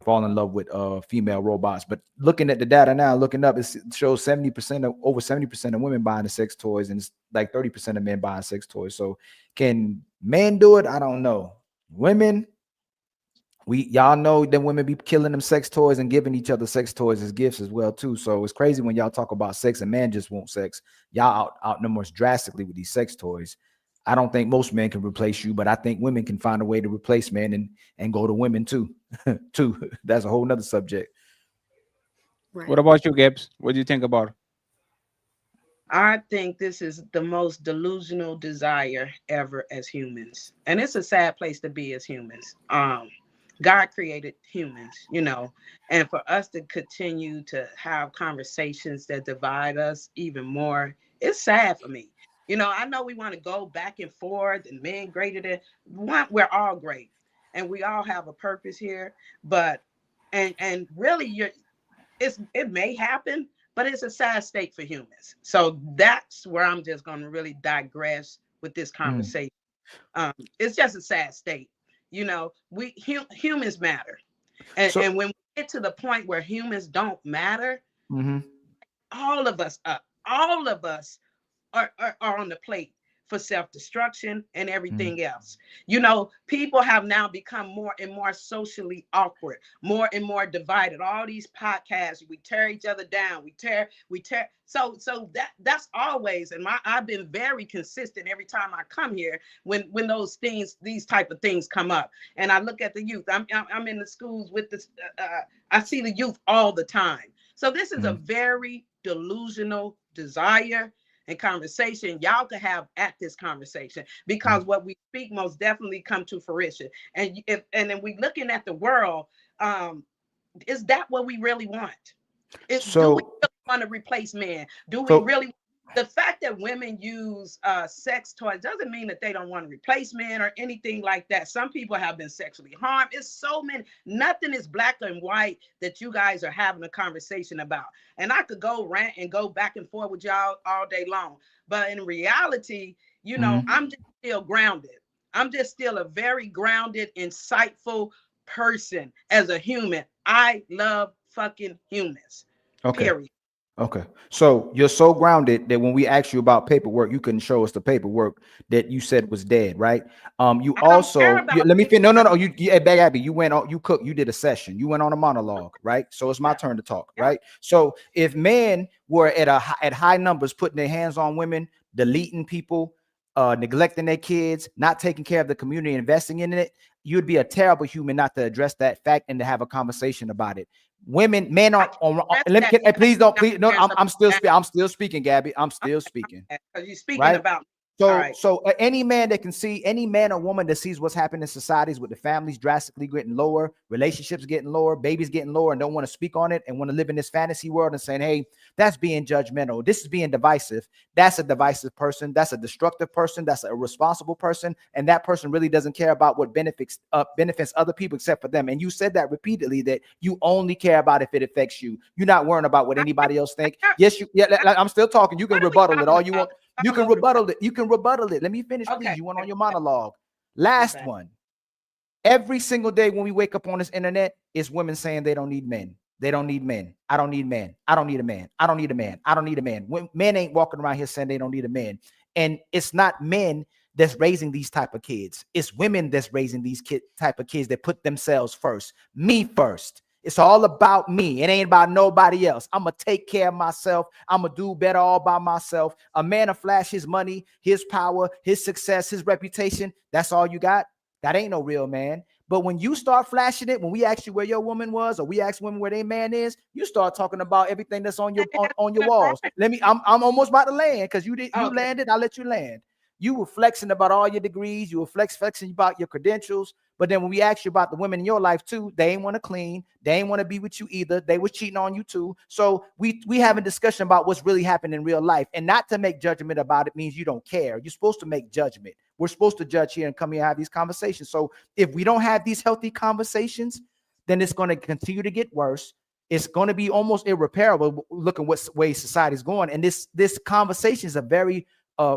fall in love with female robots. But looking at the data now, looking up, it shows over 70% of women buying the sex toys, and it's like 30% of men buying sex toys. So can men do it? I don't know. Women, y'all know that women be killing them sex toys and giving each other sex toys as gifts as well too. So it's crazy when y'all talk about sex and men just want sex. Y'all outnumber us drastically with these sex toys. I don't think most men can replace you, but I think women can find a way to replace men and go to women too. That's a whole nother subject. Right. What about you, Gibbs? What do you think about it? I think this is the most delusional desire ever as humans. And it's a sad place to be as humans. God created humans, and for us to continue to have conversations that divide us even more, it's sad for me. I know we want to go back and forth and men greater than one. We're all great and we all have a purpose here, but and really it may happen, but it's a sad state for humans. So that's where I'm just going to really digress with this conversation. It's just a sad state. We humans matter, and when we get to the point where humans don't matter, all of us are on the plate for self-destruction and everything else. People have now become more and more socially awkward, more and more divided. All these podcasts, we tear each other down, we tear. So that's always, and I've been very consistent every time I come here when these type of things come up. And I look at the youth. I'm in the schools with this. I see the youth all the time. So this is a very delusional desire and conversation y'all could have at this conversation, because what we speak most definitely come to fruition. And then we looking at the world, is that what we really want? Do we really want to replace men? Do we really? The fact that women use sex toys doesn't mean that they don't want to replace men or anything like that. Some people have been sexually harmed. It's so many. Nothing is black and white that you guys are having a conversation about. And I could go rant and go back and forth with y'all all day long. But in reality, I'm just still grounded. I'm just still a very grounded, insightful person as a human. I love fucking humans. Okay. Period. Okay. So you're so grounded that when we asked you about paperwork, you couldn't show us the paperwork that you said was dead, right? You also let me finish. No. You Abby, you went on, you did a session, you went on a monologue, right? So it's my turn to talk, right? So if men were at high numbers putting their hands on women, deleting people, neglecting their kids, not taking care of the community, investing in it, you'd be a terrible human not to address that fact and to have a conversation about it. Men are on. Please don't. Please no. I'm still speaking, Gabby. I'm still speaking. Because you're speaking right? about. So any man that can see, any man or woman that sees what's happening in societies with the families drastically getting lower, relationships getting lower, babies getting lower, and don't want to speak on it and want to live in this fantasy world and saying, hey, that's being judgmental. This is being divisive. That's a divisive person. That's a destructive person. That's a irresponsible person. And that person really doesn't care about what benefits other people except for them. And you said that repeatedly, that you only care about if it affects you. You're not worrying about what anybody else think. Yes, I'm still talking. You can rebuttal it all you want. You can rebuttal it. You can rebuttal it. Let me finish, please. You went on your monologue. Last one. Every single day when we wake up on this internet, it's women saying they don't need men. They don't need men. I don't need men. I don't need a man. I don't need a man. I don't need a man. Men ain't walking around here saying they don't need a man. And it's not men that's raising these type of kids. It's women that's raising these type of kids that put themselves first. Me first. It's all about me. It ain't about nobody else. I'm going to take care of myself. I'm going to do better all by myself. A man will flash his money, his power, his success, his reputation. That's all you got. That ain't no real man. But when you start flashing it, when we ask you where your woman was, or we ask women where their man is, you start talking about everything that's on your on your walls. I'm almost about to land because you landed. I'll let you land. You were flexing about all your degrees. You were flexing about your credentials. But then when we asked you about the women in your life too, they ain't want to clean. They ain't want to be with you either. They was cheating on you too. So we have a discussion about what's really happening in real life. And not to make judgment about it means you don't care. You're supposed to make judgment. We're supposed to judge here and come here and have these conversations. So if we don't have these healthy conversations, then it's going to continue to get worse. It's going to be almost irreparable. Look at what way society is going. And this conversation is a very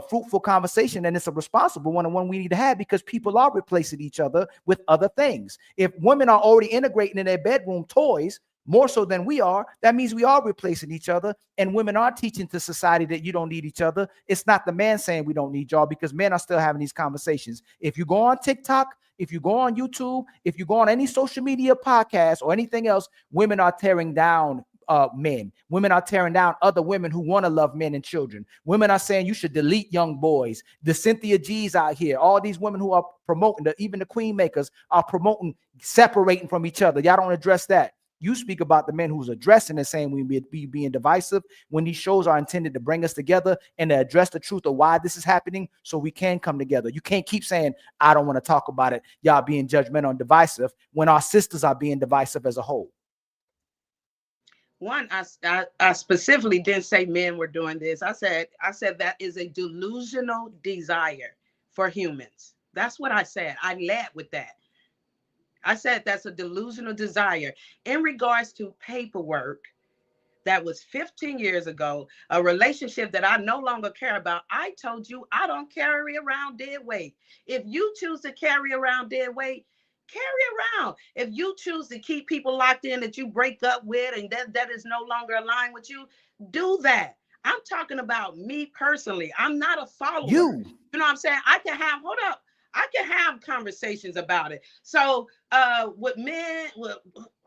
fruitful conversation, and it's a responsible one, and one we need to have, because people are replacing each other with other things. If women are already integrating in their bedroom toys more so than we are, that means we are replacing each other, and women are teaching to society that you don't need each other. It's not the man saying we don't need y'all, because men are still having these conversations. If you go on TikTok, if you go on YouTube, if you go on any social media podcast or anything else, women are tearing down men. Women are tearing down other women who want to love men and children. Women are saying you should delete young boys. The Cynthia G's out here, all these women who are promoting, even the queen makers are promoting separating from each other. Y'all don't address that. You speak about the men who's addressing and saying we be being divisive, when these shows are intended to bring us together and to address the truth of why this is happening so we can come together. You can't keep saying, I don't want to talk about it. Y'all being judgmental and divisive when our sisters are being divisive as a whole. One, I specifically didn't say men were doing this. I said that is a delusional desire for humans. That's what I said. I led with that. I said that's a delusional desire. In regards to paperwork, that was 15 years ago, a relationship that I no longer care about. I told you I don't carry around dead weight. If you choose to carry around dead weight, carry around. If you choose to keep people locked in that you break up with and that is no longer aligned with you, do that. I'm talking about me personally. I'm not a follower. You know what I'm saying? I can have conversations about it. So with men,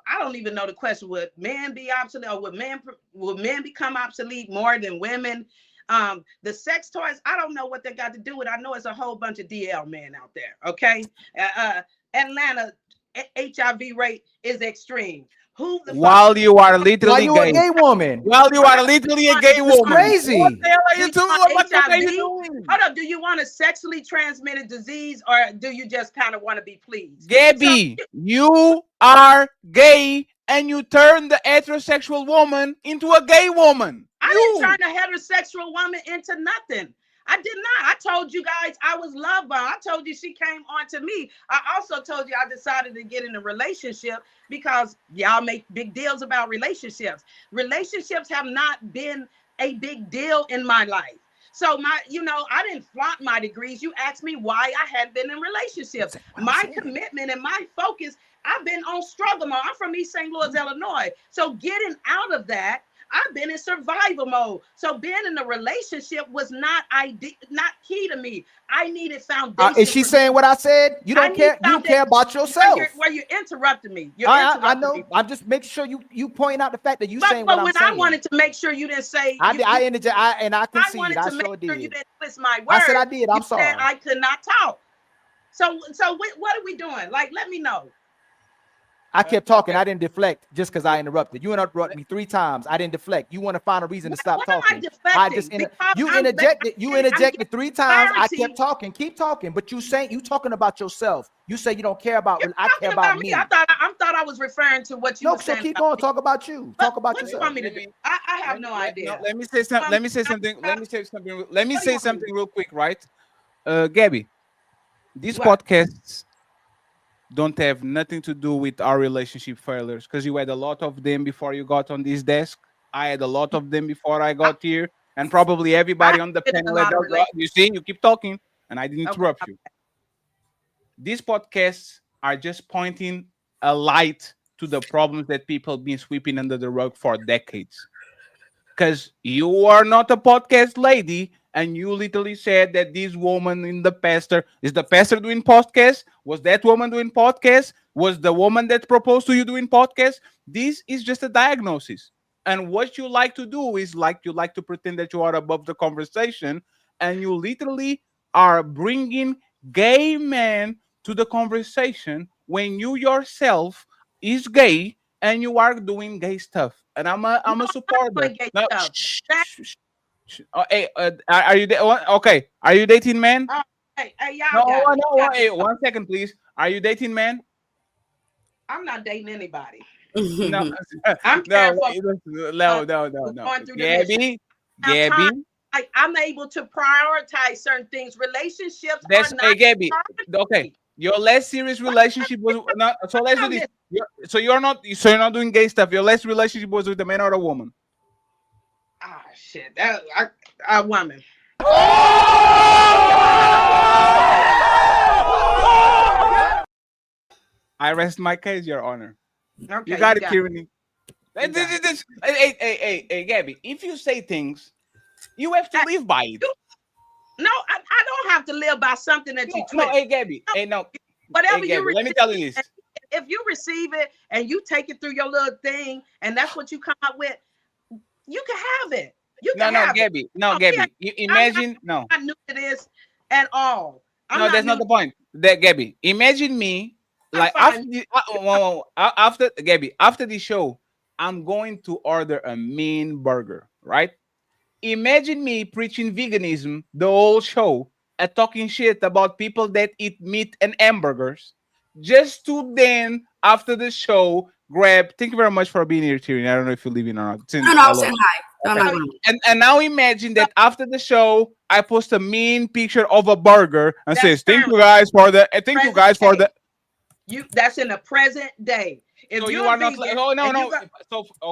I don't even know the question. Would men be obsolete, or would men become obsolete more than women? The sex toys, I don't know what they got to do with it. I know it's a whole bunch of DL men out there. Okay. Atlanta HIV rate is extreme. While you are literally a gay woman. While you are literally a gay woman. Crazy. What the hell are you doing? What the hell are you doing? Hold up. Do you want a sexually transmitted disease, or do you just kind of want to be pleased? Gabby, you are gay and you turn the heterosexual woman into a gay woman. I didn't turn a heterosexual woman into nothing. I did not. I told you guys I was love bomb. I told you she came on to me. I also told you I decided to get in a relationship because y'all make big deals about relationships. Relationships have not been a big deal in my life. So I didn't flaunt my degrees. You asked me why I hadn't been in relationships. My commitment and my focus, I've been on struggle mode. I'm from East St. Louis, Illinois. So getting out of that, I've been in survival mode. So being in a relationship was not key to me. I needed foundation. Is she saying what I said? You don't care. You care about yourself. Where you interrupted me. I know. I'm just making sure you point out the fact that you saying what I'm saying. But when I wanted to make sure you didn't say, I conceded. I wanted to make sure you didn't twist my words. I said I did. I'm sorry. I could not talk. So what are we doing? Like, let me know. I kept talking. I didn't deflect just because I interrupted. You interrupted me 3 times. I didn't deflect. You want to find a reason to stop talking. You interjected. You interjected 3 times. I kept talking. Keep talking. But you talking about yourself. You say you don't care about. I care about me. I thought I was referring to what you were saying. So keep on. Talk about you. Talk about yourself. What do you want me to do? I have no idea. Let me say something. Let me say something real quick, right? Gabby, these podcasts don't have nothing to do with our relationship failures, because you had a lot of them before you got on this desk. I had a lot of them before I got here, and probably everybody on the panel. You see, you keep talking, and I didn't interrupt you. These podcasts are just pointing a light to the problems that people have been sweeping under the rug for decades. Because you are not a podcast lady, and you literally said that this woman in the pastor is the pastor doing podcast. Was that woman doing podcast? Was the woman that proposed to you doing podcast? This is just a diagnosis. And what you like to do is you like to pretend that you are above the conversation, and you literally are bringing gay men to the conversation when you yourself is gay and you are doing gay stuff. And I'm a supporter. No, hey, are you okay? Are you dating men? Hey, y'all. Hey, 1 second, please. Are you dating men? I'm not dating anybody. No, I'm no. Gabby. I'm able to prioritize certain things. Relationships That's are not. Gabby. Okay, your less serious relationship was not. So let's do this. You're not doing gay stuff. Your last relationship was with a man or a woman. Ah, shit. A woman. I rest my case, Your Honor. Okay, you got it, Tyranny. Hey, Gabby. If you say things, you have to live by it. No, I don't have to live by something that you twist. No, hey, Gabby. Hey, no. Whatever hey, Gabby, you let me tell you this. If you receive it and you take it through your little thing, and that's what you come up with, you can have it. You can have Gabby. it. No, Gabby. Imagine. I'm not new to this at all. That's not the point. Gabby, imagine me like after Gabby, after the show, I'm going to order a mean burger, right? Imagine me preaching veganism the whole show and talking shit about people that eat meat and hamburgers, just to then after the show grab. Thank you very much for being here, Tyrion. I don't know if you're leaving or not. I'm saying hi. Okay. And now imagine that after the show, I post a mean picture of a burger and says, "Thank you guys for the." Thank you guys for the. That's in the present day. If you are not. No.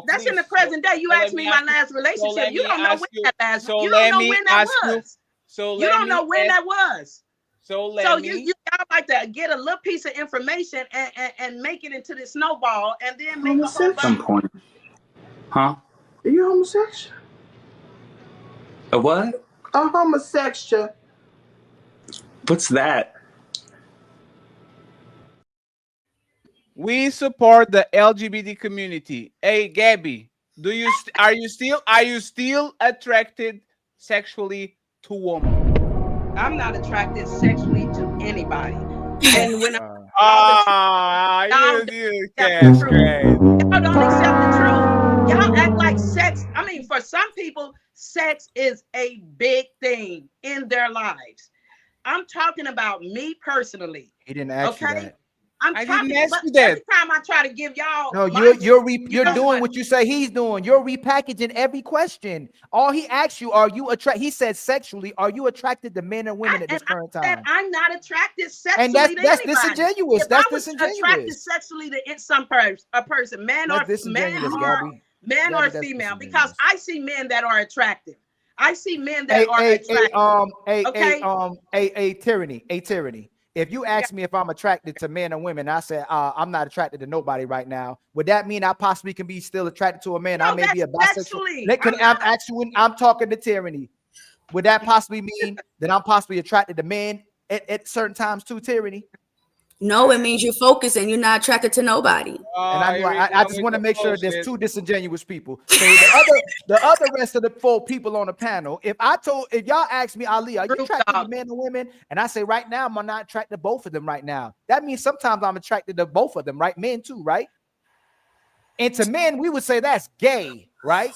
That's in the present day. You asked me my last relationship. You don't know when that last. You don't know when that was. You don't know when that was. So you like to get a little piece of information and make it into this snowball, and then make a whole bunch. Point. Huh? Are you homosexual? A what? A homosexual. What's that? We support the LGBT community. Hey, Gabby, are you still attracted sexually to women? I'm not attracted sexually to anybody. And when you cash grade. Y'all don't accept the truth. Y'all act like sex. I mean, for some people, sex is a big thing in their lives. I'm talking about me personally. He didn't ask you that. I didn't ask you that. Every time I try to give y'all, no, you're doing what you say he's doing. You're repackaging every question. All he asked you, are you attracted? He said sexually, are you attracted to men and women at this current time? I'm not attracted sexually. And that's disingenuous. If that's I was disingenuous. attracted sexually to a person, man or female, because I see men that are attractive. I see men that are attractive. Tyranny. If you ask me if I'm attracted to men or women, I said I'm not attracted to nobody right now. Would that mean I possibly can be still attracted to a man? I may be a bisexual. I'm talking to Tyranny. Would that possibly mean that I'm possibly attracted to men at certain times too, Tyranny? No, it means you're focused and you're not attracted to nobody. And I just want to make sure there's two disingenuous people. So the other rest of the 4 people on the panel, if y'all ask me, Ali, are you attracted to men or women? And I say right now, I'm not attracted to both of them right now. That means sometimes I'm attracted to both of them, right? Men too, right? And to men, we would say that's gay, right?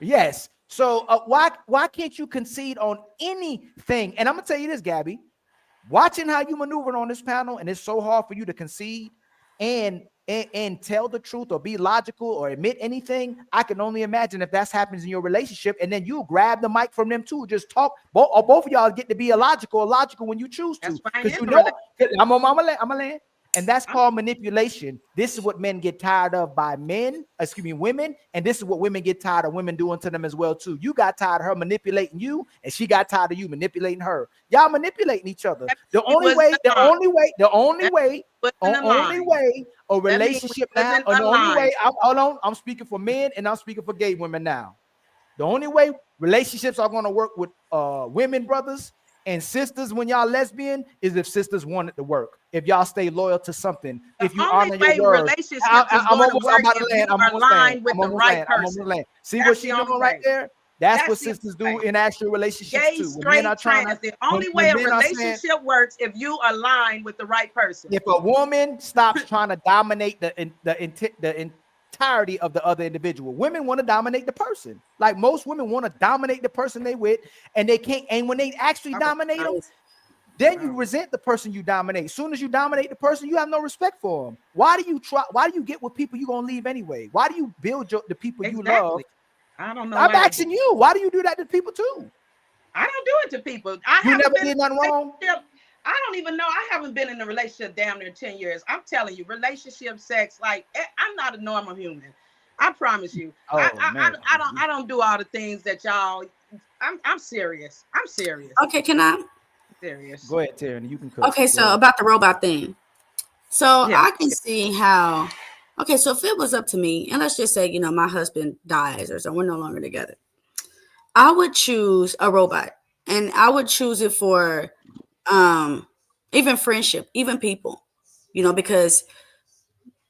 Yes. So why can't you concede on anything? And I'm gonna tell you this, Gabby. Watching how you maneuver on this panel, and it's so hard for you to concede and tell the truth or be logical or admit anything. I can only imagine if that happens in your relationship, and then you grab the mic from them too. Just talk. Both of y'all get to be illogical or logical when you choose to. Because you know, I'm gonna land. And that's called manipulation. This is what men get tired of by women. And this is what women get tired of women doing to them as well, too. You got tired of her manipulating you, and she got tired of you manipulating her. Y'all manipulating each other. The only way a relationship now, or the only way, hold on, I'm speaking for men and I'm speaking for gay women now. The only way relationships are going to work with women, brothers, and sisters when y'all lesbian is if sisters want it to work. If y'all stay loyal to something, if you honor your word. Relationships I'm about to land. I'm aligned with the right person. See what she's doing right there? That's what sisters do in actual relationships gay, too. Straight, trans. The only way a relationship works if you align with the right person. If a woman stops trying to dominate the entirety of the other individual, women want to dominate the person. Like most women want to dominate the person they with, and they can't. And when they actually dominate them, then you resent the person you dominate. As soon as you dominate the person, you have no respect for them. Why do you get with people you're gonna leave anyway? Why do you build the people you love? I don't know. I'm asking you. Why do you do that to people too? I don't do it to people. You never did nothing wrong. I don't even know. I haven't been in a relationship damn near 10 years. I'm telling you, relationship, sex, like I'm not a normal human. I promise you. I don't do all the things that y'all. I'm serious. I'm serious. Okay, can I? Serious. Go ahead, Taryn. You can cook. Okay, so about the robot thing. So I can see how. Okay, so if it was up to me, and let's just say, my husband dies or so, we're no longer together, I would choose a robot, and I would choose it for even friendship, even people, because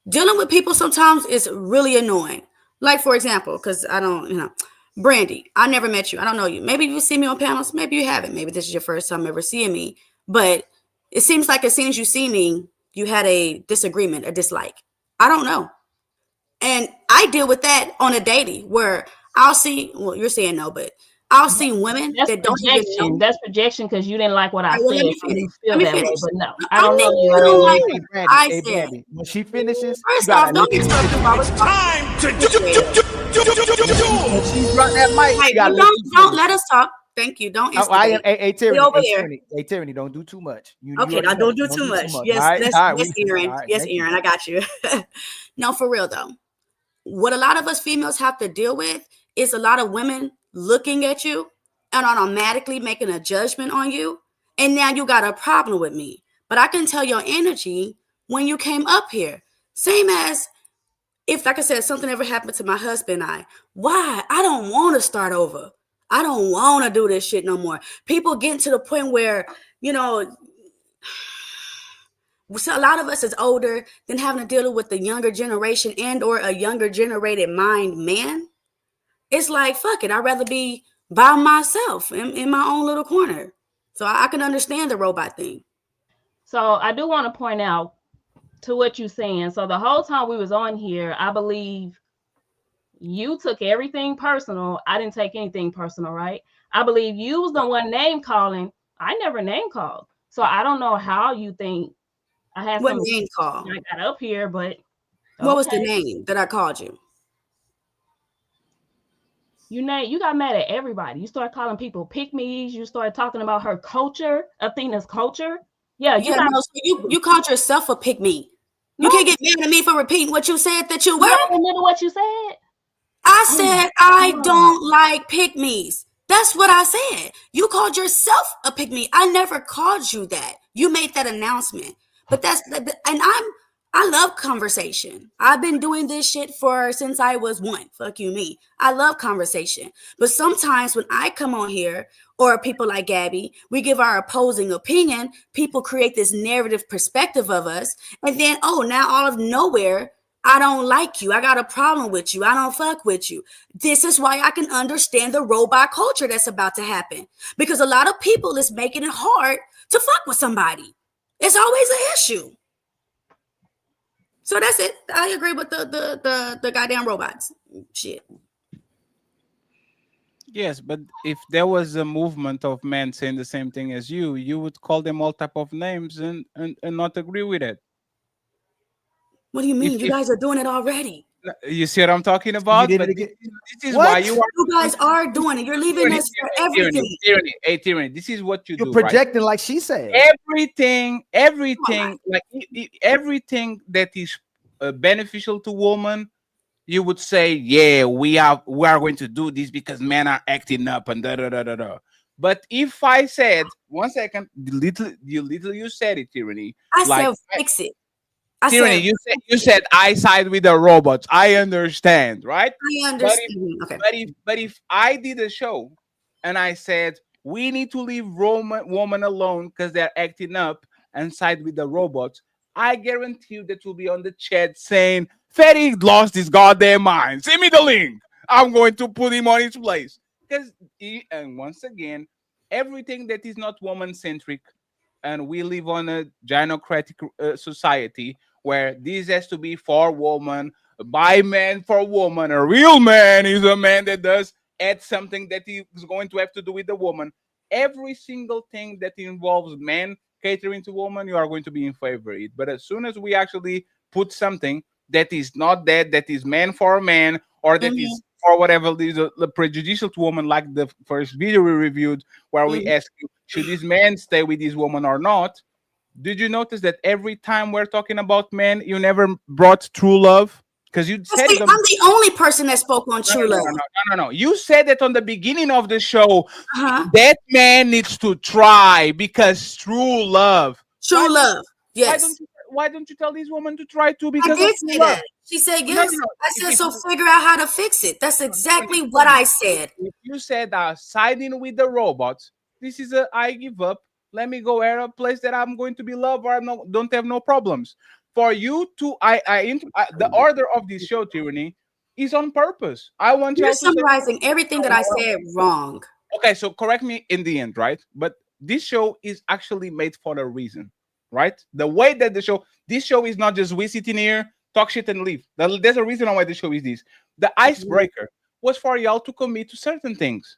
dealing with people sometimes is really annoying. Like, for example, because I don't, Brandy, I never met you. I don't know you. Maybe you see me on panels. Maybe you haven't. Maybe this is your first time ever seeing me. But it seems like as soon as you see me, you had a disagreement, a dislike. I don't know. And I deal with that on a daily where I'll see, well, you're saying no, but I'll see women that don't even know. That's projection because you didn't like what I said. Let me finish. Feel that way, but no, I don't know you. Don't like it. I said when she finishes, first off, don't be talking about time to do. She's running that mic. Don't let us talk. Thank you. Don't instigate. Hey, Tyranny, don't do too much. Okay, now don't do too much. Yes, Aaron. Yes, Aaron, I got you. No, for real though. What a lot of us females have to deal with is a lot of women looking at you and automatically making a judgment on you. And now you got a problem with me. But I can tell your energy when you came up here. Same as if, like I said, something ever happened to my husband and I don't want to start over. I don't want to do this shit no more. People getting to the point where, so a lot of us is older than having to deal with the younger generation and or a younger generated mind man. It's like, fuck it. I'd rather be by myself in my own little corner. So I can understand the robot thing. So I do want to point out to what you're saying. So the whole time we was on here, I believe you took everything personal. I didn't take anything personal, right? I believe you was the one name calling. I never name called. So I don't know how you think I had what name call. I got up here, but what was the name that I called you? You got mad at everybody. You started calling people pick-me's. You started talking about her culture, Athena's culture. You called yourself a pick-me. You can't get mad at me for repeating what you said that you were. You don't remember what you said? I said I don't like pick-me's. That's what I said. You called yourself a pick-me. I never called you that. You made that announcement. But and I love conversation. I've been doing this shit since I was 1. Fuck you, me. I love conversation. But sometimes when I come on here, or people like Gabby, we give our opposing opinion, people create this narrative perspective of us. And then, now all of nowhere, I don't like you. I got a problem with you. I don't fuck with you. This is why I can understand the robot culture that's about to happen. Because a lot of people is making it hard to fuck with somebody. It's always an issue. So that's it. I agree with the goddamn robots. Shit. Yes, but if there was a movement of men saying the same thing as you would call them all type of names and not agree with it. What do you mean? You guys are doing it already. You see what I'm talking about? But this is What? why you guys are doing it. You're leaving us for everything. Tyranny, this is what you You're do. projecting right? like she said. Everything, like everything that is beneficial to women, you would say, yeah, we are going to do this because men are acting up and da da da da da. But if I said 1 second, you said it, Tyranny. I said fix it. Tyranny, you said I side with the robots. I understand, right? I understand. But if I did a show and I said we need to leave women alone because they're acting up and side with the robots, I guarantee you that will be on the chat saying Fetty lost his goddamn mind. Send me the link. I'm going to put him on his place. And once again, everything that is not woman centric, and we live on a gynocratic society where this has to be for woman, by man for woman. A real man is a man that does add something that he is going to have to do with the woman. Every single thing that involves men catering to woman, you are going to be in favor of it. But as soon as we actually put something that is not that is man for a man, or that is for whatever is prejudicial to woman, like the first video we reviewed, where we asked you, should this man stay with this woman or not? Did you notice that every time we're talking about men, you never brought true love? Because you said I'm the only person that spoke on true love. No. You said that on the beginning of the show. That man needs to try because true love. True love. Yes. Why don't you tell this woman to try too? Because I did say that. She said yes. I said, so figure out how to fix it. That's exactly what I said. If you said siding with the robots, this is I give up. Let me go at a place that I'm going to be loved or don't have no problems. For you to, the order of this show, Tyranny, is on purpose. I want you to summarizing everything that I said wrong. Okay, so correct me in the end, right? But this show is actually made for a reason, right? The way that this show is not just we sitting here, talk shit and leave. There's a reason why the show is this. The icebreaker was for y'all to commit to certain things.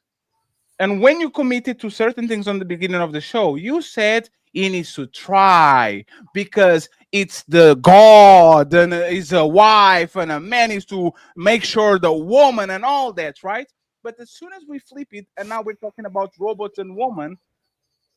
And when you committed to certain things on the beginning of the show, you said he needs to try because it's the God and it's a wife and a man is to make sure the woman and all that, right? But as soon as we flip it and now we're talking about robots and woman,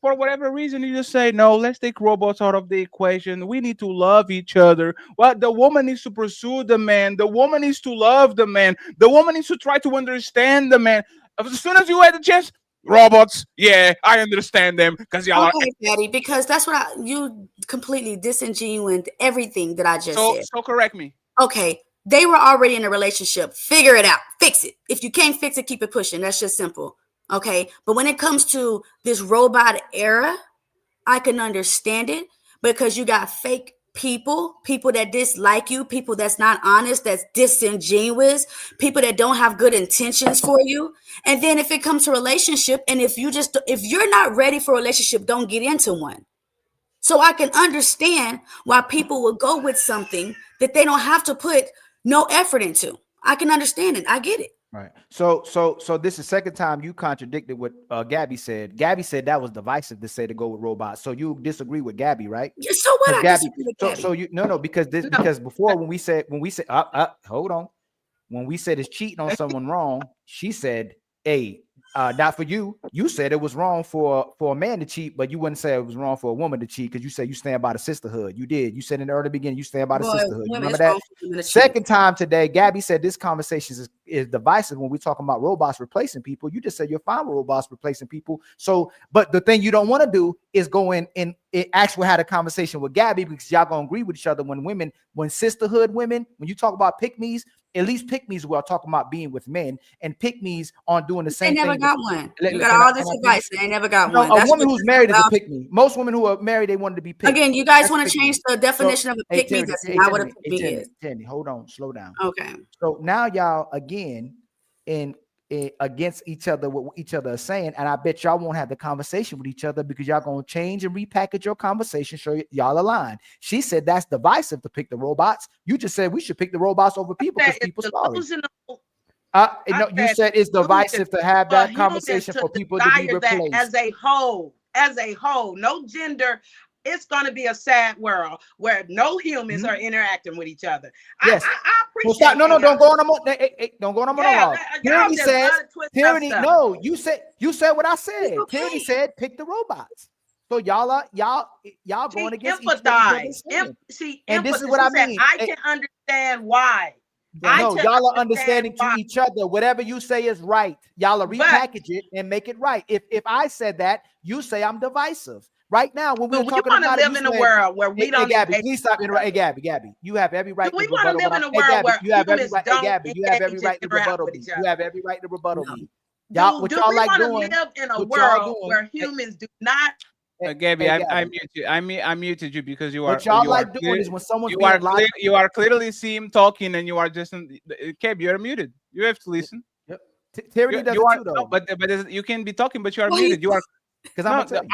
for whatever reason, you just say, no, let's take robots out of the equation. We need to love each other. Well, the woman needs to pursue the man. The woman needs to love the man. The woman needs to try to understand the man. As soon as you had the chance, robots, yeah, I understand them because y'all are. Daddy, because that's what you completely disingenuous everything that I just said. So correct me. Okay, they were already in a relationship. Figure it out. Fix it. If you can't fix it, keep it pushing. That's just simple. Okay, but when it comes to this robot era, I can understand it because you got fake people that dislike you, people that's not honest, that's disingenuous, people that don't have good intentions for you. And then if it comes to relationship, and if you're not ready for a relationship, don't get into one. So I can understand why people will go with something that they don't have to put no effort into. I can understand it. I get it. Right. So this is the second time you contradicted what Gabby said. Gabby said that was divisive to say to go with robots. So you disagree with Gabby, right? Yeah, so what? I disagree with Gabby. So you because before when we said hold on, when we said it's cheating on someone wrong, she said, hey, Not for you. You said it was wrong for a man to cheat, but you wouldn't say it was wrong for a woman to cheat because you said you stand by the sisterhood. You did. You said in the early beginning you stand by the sisterhood. You remember that? Second time today, Gabby said this conversation is divisive when we're talking about robots replacing people. You just said you're fine with robots replacing people. So, but the thing you don't want to do is go in and actually had a conversation with Gabby because y'all gonna agree with each other when sisterhood women, when you talk about pick-me's, at least pick-me's were talking about being with men, and pick-me's aren't doing the same thing. They never got one. You got all this advice, and they never got one. A woman who's married is a pick-me. Most women who are married, they wanted to be picked. Again, you guys want to change the definition of a pick-me. That's not what a pick-me is. Jenny, hold on, slow down. Okay. So now y'all again against each other, what each other is saying, and I bet y'all won't have the conversation with each other because y'all gonna change and repackage your conversation, show y'all align. She said that's divisive to pick the robots. You just said we should pick the robots over people because people sorry. No, you said it's divisive to have that conversation for people to be replaced. As a whole, no gender. It's going to be a sad world where no humans are interacting with each other. Yes. I appreciate. Well, no, don't go on a don't go on a monologue. Tyranny says, Tyranny. No, you said what I said. Tyranny said pick the robots. So y'all going against each other. And this is what I mean. I can understand why. No, y'all are understanding to each other. Whatever you say is right. Y'all are repackage it and make it right. If I said that, you say I'm divisive. Right now, when we're talking about live in a world where we don't. Gabby, please stop interrupting. Gabby, you have every right. We want to live in a world where you have every right. Gabby, you have every right to rebuttal me. You have every right to rebuttal me. Y'all, what y'all like doing? Live in a world where humans do not. Gabby, I muted you because you are. What y'all like doing is when someone's you are clearly see him talking and you are just. Gabby, you are muted. You have to listen. Yep. Tyranny does too, though. But you can be talking, but you are muted. You are. Because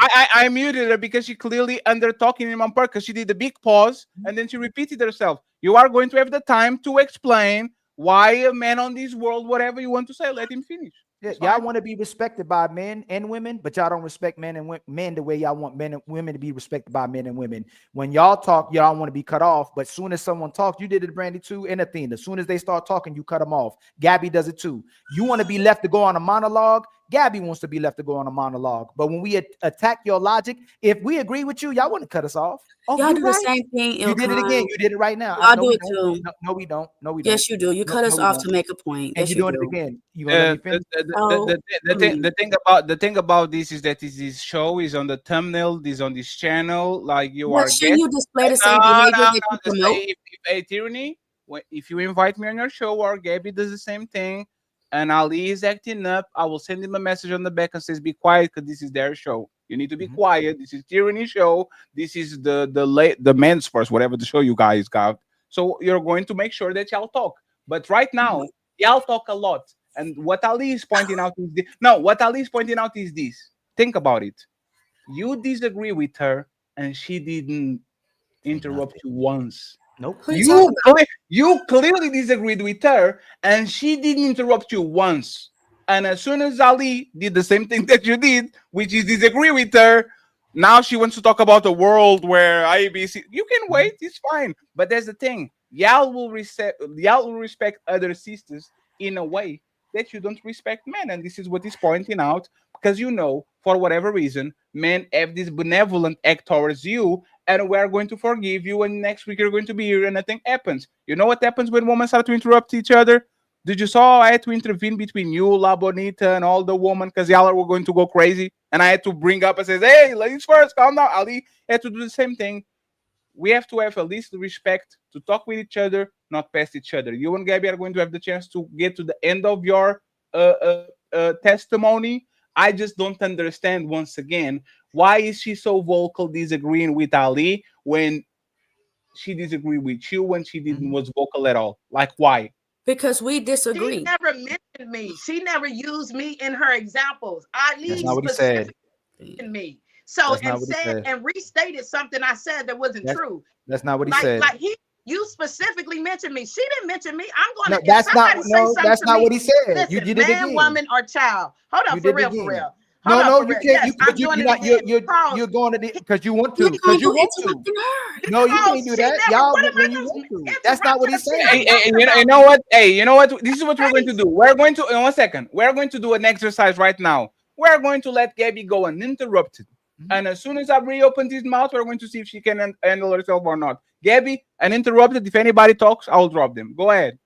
I muted her because she clearly under talking him on purpose. She did a big pause and then she repeated herself. You are going to have the time to explain why a man on this world, whatever you want to say, let him finish. Yeah, y'all want to be respected by men and women, but y'all don't respect men and men the way y'all want men and women to be respected by men and women. When y'all talk, y'all want to be cut off, but soon as someone talks, you did it, Brandy too, and Athena. As soon as they start talking, you cut them off. Gabby does it too. You want to be left to go on a monologue. Gabby wants to be left to go on a monologue. But when we attack your logic, if we agree with you, y'all want to cut us off. Oh, y'all do the same thing. You did it again. You did it right now. Y'all do it too. No, we don't. No, we don't. Yes, you do. You cut us off to make a point. And you're doing it again. You gonna let me finish? The thing about this is that this show is on the thumbnail. This on this channel. Like you are. Shouldn't you display the same behavior that you promote? If Tyranny, if you invite me on your show, or Gabby does the same thing, and Ali is acting up, I will send him a message on the back and says, "Be quiet, because this is their show. You need to be quiet. This is Tyranny show. This is the men's first, whatever the show you guys got. So you're going to make sure that y'all talk. But right now, y'all talk a lot. And what Ali is pointing out is this. No, what Ali is pointing out is this. Think about it. You disagree with her, and she didn't interrupt you once. Nope. You clearly disagreed with her, and she didn't interrupt you once. And as soon as Ali did the same thing that you did, which is disagree with her, now she wants to talk about a world where IBC. You can wait, it's fine. But there's the thing: y'all will respect other sisters in a way that you don't respect men, and this is what he's pointing out. Because for whatever reason, men have this benevolent act towards you, and we're going to forgive you. And next week you're going to be here, and nothing happens. You know what happens when women start to interrupt each other? Did you saw I had to intervene between you, La Bonita, and all the women because y'all were going to go crazy, and I had to bring up and say, "Hey, ladies first, calm down." Ali had to do the same thing. We have to have at least the respect to talk with each other, not past each other. You and Gabby are going to have the chance to get to the end of your testimony. I just don't understand, once again, why is she so vocal disagreeing with Ali when she disagreed with you when she didn't was vocal at all? Like, why? Because we disagree. She never mentioned me. She never used me in her examples. Ali specifically mentioned me. So and restated something I said that wasn't true. That's not what he said. You specifically mentioned me. She didn't mention me. I'm going to. That's not what he said. Listen, you did it again. Woman, or child. Hold on, for real. No, Hold no, up, you for real. can't. Yes, I'm doing it again because you're going to because you want he to because you want to. interrupting her. No, you can't do she that, never. y'all. What am I When you going want to to, that's not what he's saying. You know what? Hey, you know what? This is what we're going to do. We're going to in 1 second. We're going to do an exercise right now. We're going to let Gabby go uninterrupted, and as soon as Abri opens his mouth, we're going to see if she can handle herself or not. Gabby, uninterrupted. If anybody talks, I'll drop them. Go ahead.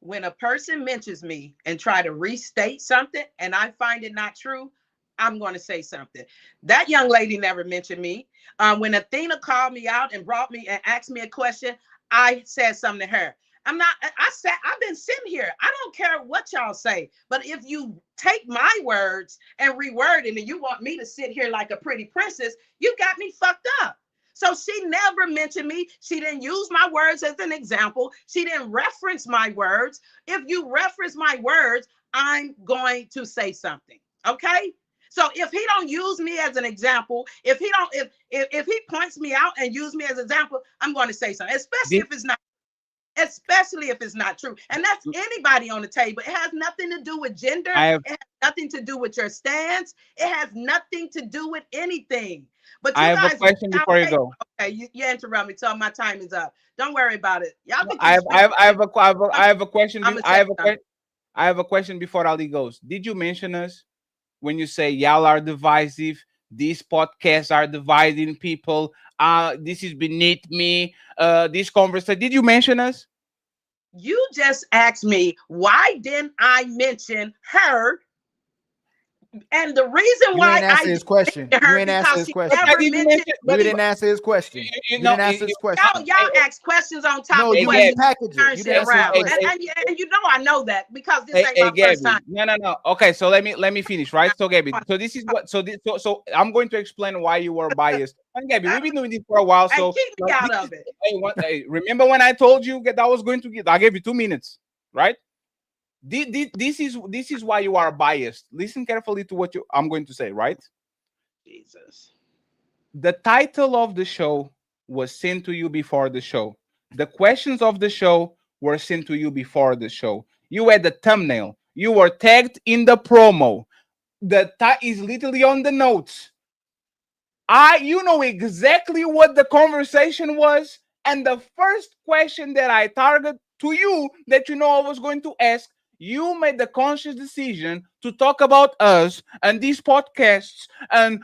When a person mentions me and try to restate something and I find it not true, I'm going to say something. That young lady never mentioned me. When Athena called me out and brought me and asked me a question, I said something to her. I've been sitting here. I don't care what y'all say, but if you take my words and reword it and you want me to sit here like a pretty princess, you got me fucked up. So she never mentioned me. She didn't use my words as an example. She didn't reference my words. If you reference my words, I'm going to say something. Okay? So if he don't use me as an example, if he points me out and use me as an example, I'm going to say something, especially if it's not true. And that's anybody on the table. It has nothing to do with gender. It has nothing to do with your stance. It has nothing to do with anything. But you I have guys, a question before you go. Okay, you interrupt me. So my time is up. Don't worry about it. Y'all can I have a question. I have a question before Ali goes. Did you mention us when you say y'all are divisive? These podcasts are dividing people. This is beneath me. This conversation. Did you mention us? You just asked me why didn't I mention her? And the reason You why ain't answer his question. her You ain't answer his she question. never mentioned You didn't answer his question. You didn't answer his question. Y'all ask questions on top No, of you questions. repackage it. You didn't answer his question. And you know I know that because this ain't my first Gabby. time. No. Okay, so let me finish, right? So Gabby, so this is what so I'm going to explain why you were biased. And Gabby, we've been doing this for a while, so keep me out of it. Remember when I told you that I was going to get? I gave you 2 minutes, right? This is why you are biased. Listen carefully to what I'm going to say, right? Jesus. The title of the show was sent to you before the show. The questions of the show were sent to you before the show. You had the thumbnail. You were tagged in the promo. The tag is literally on the notes. You know exactly what the conversation was. And the first question that I target to you that you know I was going to ask, you made the conscious decision to talk about us and these podcasts, and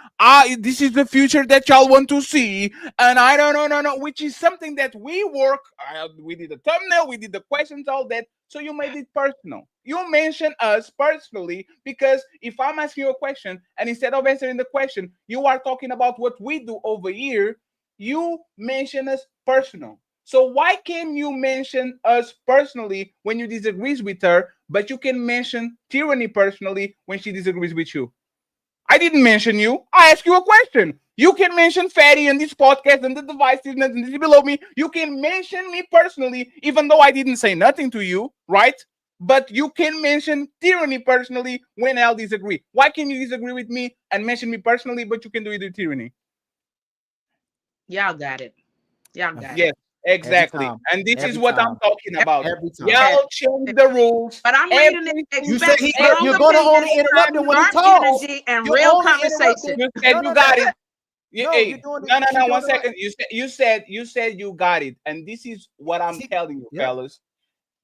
this is the future that y'all want to see, and I don't know, which is something that we did the thumbnail, we did the questions, all that. So you made it personal. You mentioned us personally because if I'm asking you a question and instead of answering the question, you are talking about what we do over here, you mention us personal. So why can you mention us personally when you disagree with her, but you can mention tyranny personally when she disagrees with you? I didn't mention you. I asked you a question. You can mention Fatty and this podcast and the divisiveness and this below me. You can mention me personally, even though I didn't say nothing to you, right? But you can mention tyranny personally when I'll disagree. Why can you disagree with me and mention me personally, but you can do it with tyranny? Y'all got it. Y'all got yes, it. exactly. And this is what I'm talking about. Y'all change the rules. But I'm reading it. Expect you're going to only interrupt him when he talks. energy and You real only conversation. You said you got it. No, Hey, you're doing no, it. 1 second. You said you got it, and this is what I'm telling you, fellas.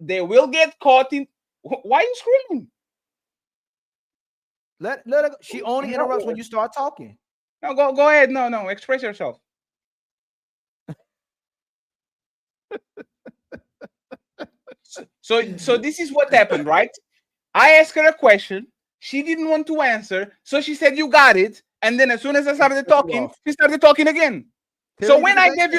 They will get caught in. Why are you screaming? Let her. She only interrupts when you start talking. No, go ahead. No, express yourself. So this is what happened, right? I asked her a question. She didn't want to answer, so she said you got it. And then as soon as I started talking, she started talking again. So when I gave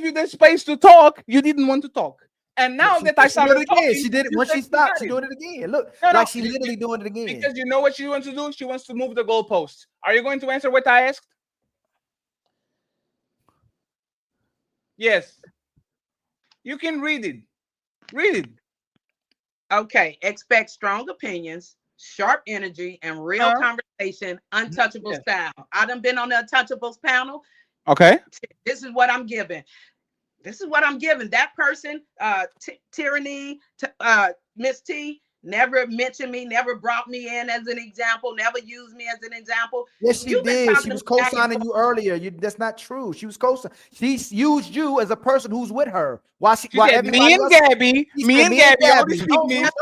you the space to talk, you didn't want to talk. And now that I started talking, she did it when she stopped. She doing it again. Look, she's literally doing it again. Because you know what she wants to do? She wants to move the goalposts. Are you going to answer what I asked? Yes. You can read it. Read it. Okay. Expect strong opinions, sharp energy, and real conversation, untouchable style. I done been on the Untouchables panel. Okay. This is what I'm giving. That person, Tyranny, Miss T, never mentioned me, never brought me in as an example, never used me as an example. Yes, she You've been did. talking She to was me back and co-signing you earlier. That's not true. She was co-signing. She used you as a person who's with her. Why She why said, me everybody and else? Gabby, She me said and me and Gabby, I only Gabby. speak No, me. no, Miss,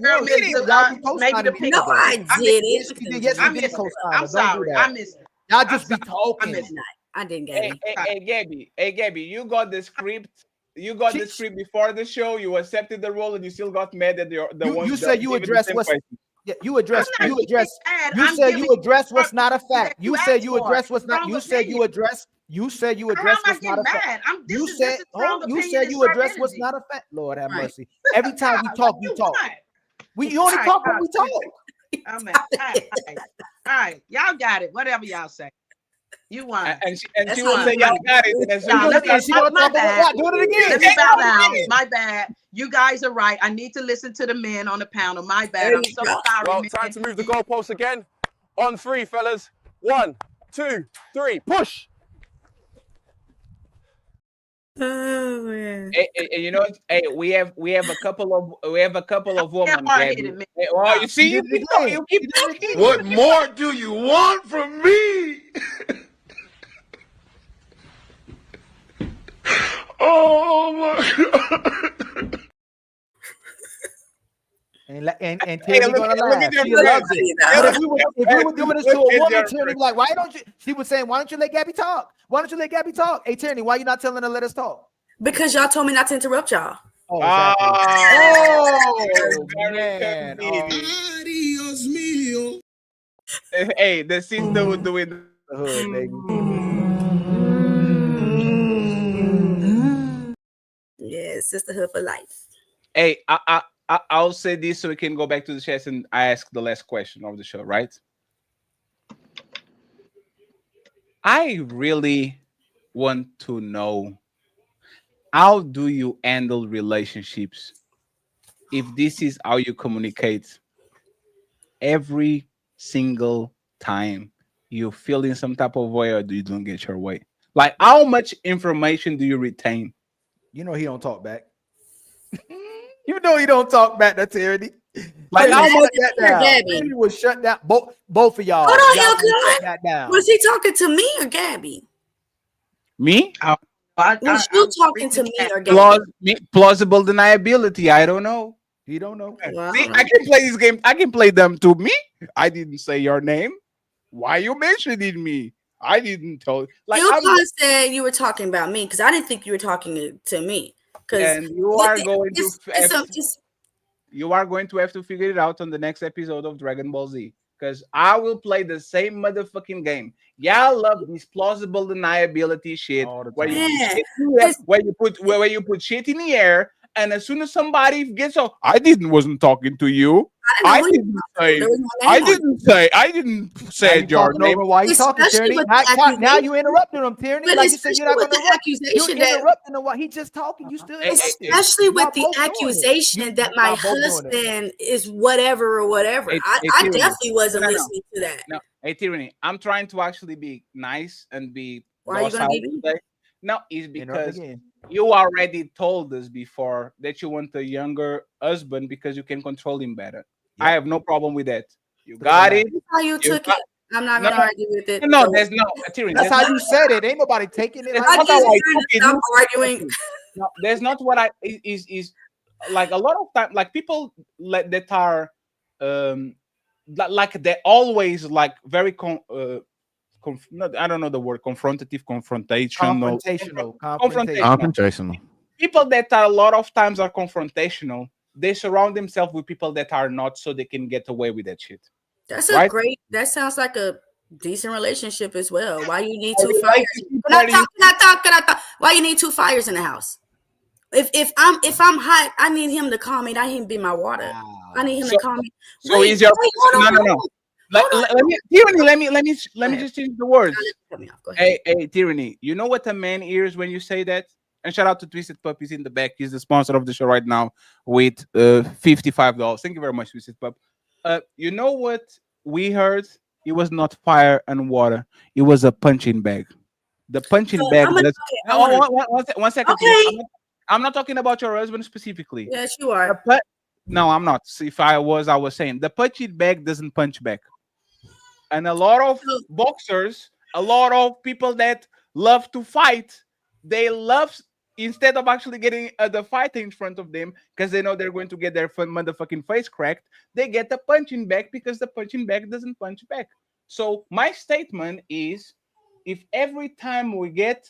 y'all be maybe the co-signing each pink. No, other. I didn't. Yes, she did. Yes, I you did missed it. co-sign I'm her. Don't do sorry. that. I missed it. Y'all I'm just be sorry. I talking. missed it. I didn't, Hey, Gabby. hey, Gabby, you got the script. You got the script before the show. You accepted the role, and you still got mad at the ones You that said you gave it the address same what's question. yeah, you address I'm you not address mad. you I'm said giving you address what's not a that fact. you You said asked you for. address what's not Strong you said you opinion. address How am I what's not getting a fact. mad? You This said is strong you opinion said and you sharp address what's energy. not a fact. Lord have Right. mercy. Every time we God, talk, what you you talk. want? You only All right, talk when we talk. I'm at. All right, y'all got it. Whatever y'all say. You won. And she will say, "Y'all got it." And as soon Y'all, as let me, she gonna my talk about bad. what? Do it again. Let me bow down. My bad. You guys are right. I need to listen to the men on the panel. My bad. I'm so sorry. Well, time to move the goalposts again. On three, fellas. 1, 2, 3, push. Oh man. Hey, you know, hey, we have a couple of women, Gabby. Hard-headed, man. Hey, oh, you see, you keep talking. What more do you want from me? Oh my God. And Tierney gonna laugh. She loves it. But if we were doing this to a woman, Tierney like, why don't you? She was saying, why don't you let Gabby talk? Why don't you let Gabby talk? Hey Tierney, why you not telling her let us talk? Because y'all told me not to interrupt y'all. Oh, exactly. Oh, man. Adios mio. Hey, the sister would do it. The hood, baby. Yeah, sisterhood for life. Hey, I'll say this so we can go back to the chat and I ask the last question of the show, right? I really want to know, how do you handle relationships if this is how you communicate every single time you feel in some type of way or you don't get your way? Like, how much information do you retain? You know he don't talk back. You know he don't talk back to Tierney. Like, how much? Tierney was shut down. Both of y'all. Hold on, y'all y'all shut that down. Was he talking to me or Gabby? Me? Was you talking to me or Gabby? Plausible deniability. I don't know. He don't know. Well, See, I can play this game. I can play them to me. I didn't say your name. Why you mentioning me? I didn't tell. Like, you kind of said you were talking about me because I didn't think you were talking to me. And you are going to you are going to have to figure it out on the next episode of Dragon Ball Z, because I will play the same motherfucking game. Y'all love this plausible deniability shit where you put shit in the air, and as soon as somebody gets off, I wasn't talking to you. I didn't say your name. Why you talking, Tierney? Now you interrupting him, Tierney. Like you said, you're not going to interrupt. You're interrupting him while he just talking. You still interrupting. Especially with the accusation that my husband is whatever or whatever. I definitely wasn't listening to that. No, hey Tierney, I'm trying to actually be nice and be. Why are you going to be mean? No, it's because you already told us before that you want a younger husband because you can control him better. Yep. I have no problem with that. You got it. That's how you took it. I'm not going to argue with it. No, there's no. Tyranny, that's how you said it. Ain't nobody taking it. I just stop arguing. No, there's not what I is like a lot of time. Like people that are like they're always like very I don't know the word, confrontational. People that are a lot of times are confrontational. They surround themselves with people that are not, so they can get away with that shit. That's a great. That sounds like a decent relationship as well. Why you need two fires? Can I talk? Why you need two fires in the house? If I'm hot, I need him to calm me. I need him to be my water. I need him to calm me. So is your no. Let me just change the words. Hey, Tyranny, you know what a man hears when you say that? And shout out to Twisted Pup. He's in the back. He's the sponsor of the show right now with $55. Thank you very much, Twisted Pup. You know what we heard? It was not fire and water. It was a punching bag. The punching bag. One second. Okay. I'm not talking about your husband specifically. Yes, you are. No, I'm not. See, if I was saying the punch it back doesn't punch back. And a lot of boxers, a lot of people that love to fight, they love, instead of actually getting the fight in front of them because they know they're going to get their motherfucking face cracked, they get the punching back because the punching back doesn't punch back. So my statement is, if every time we get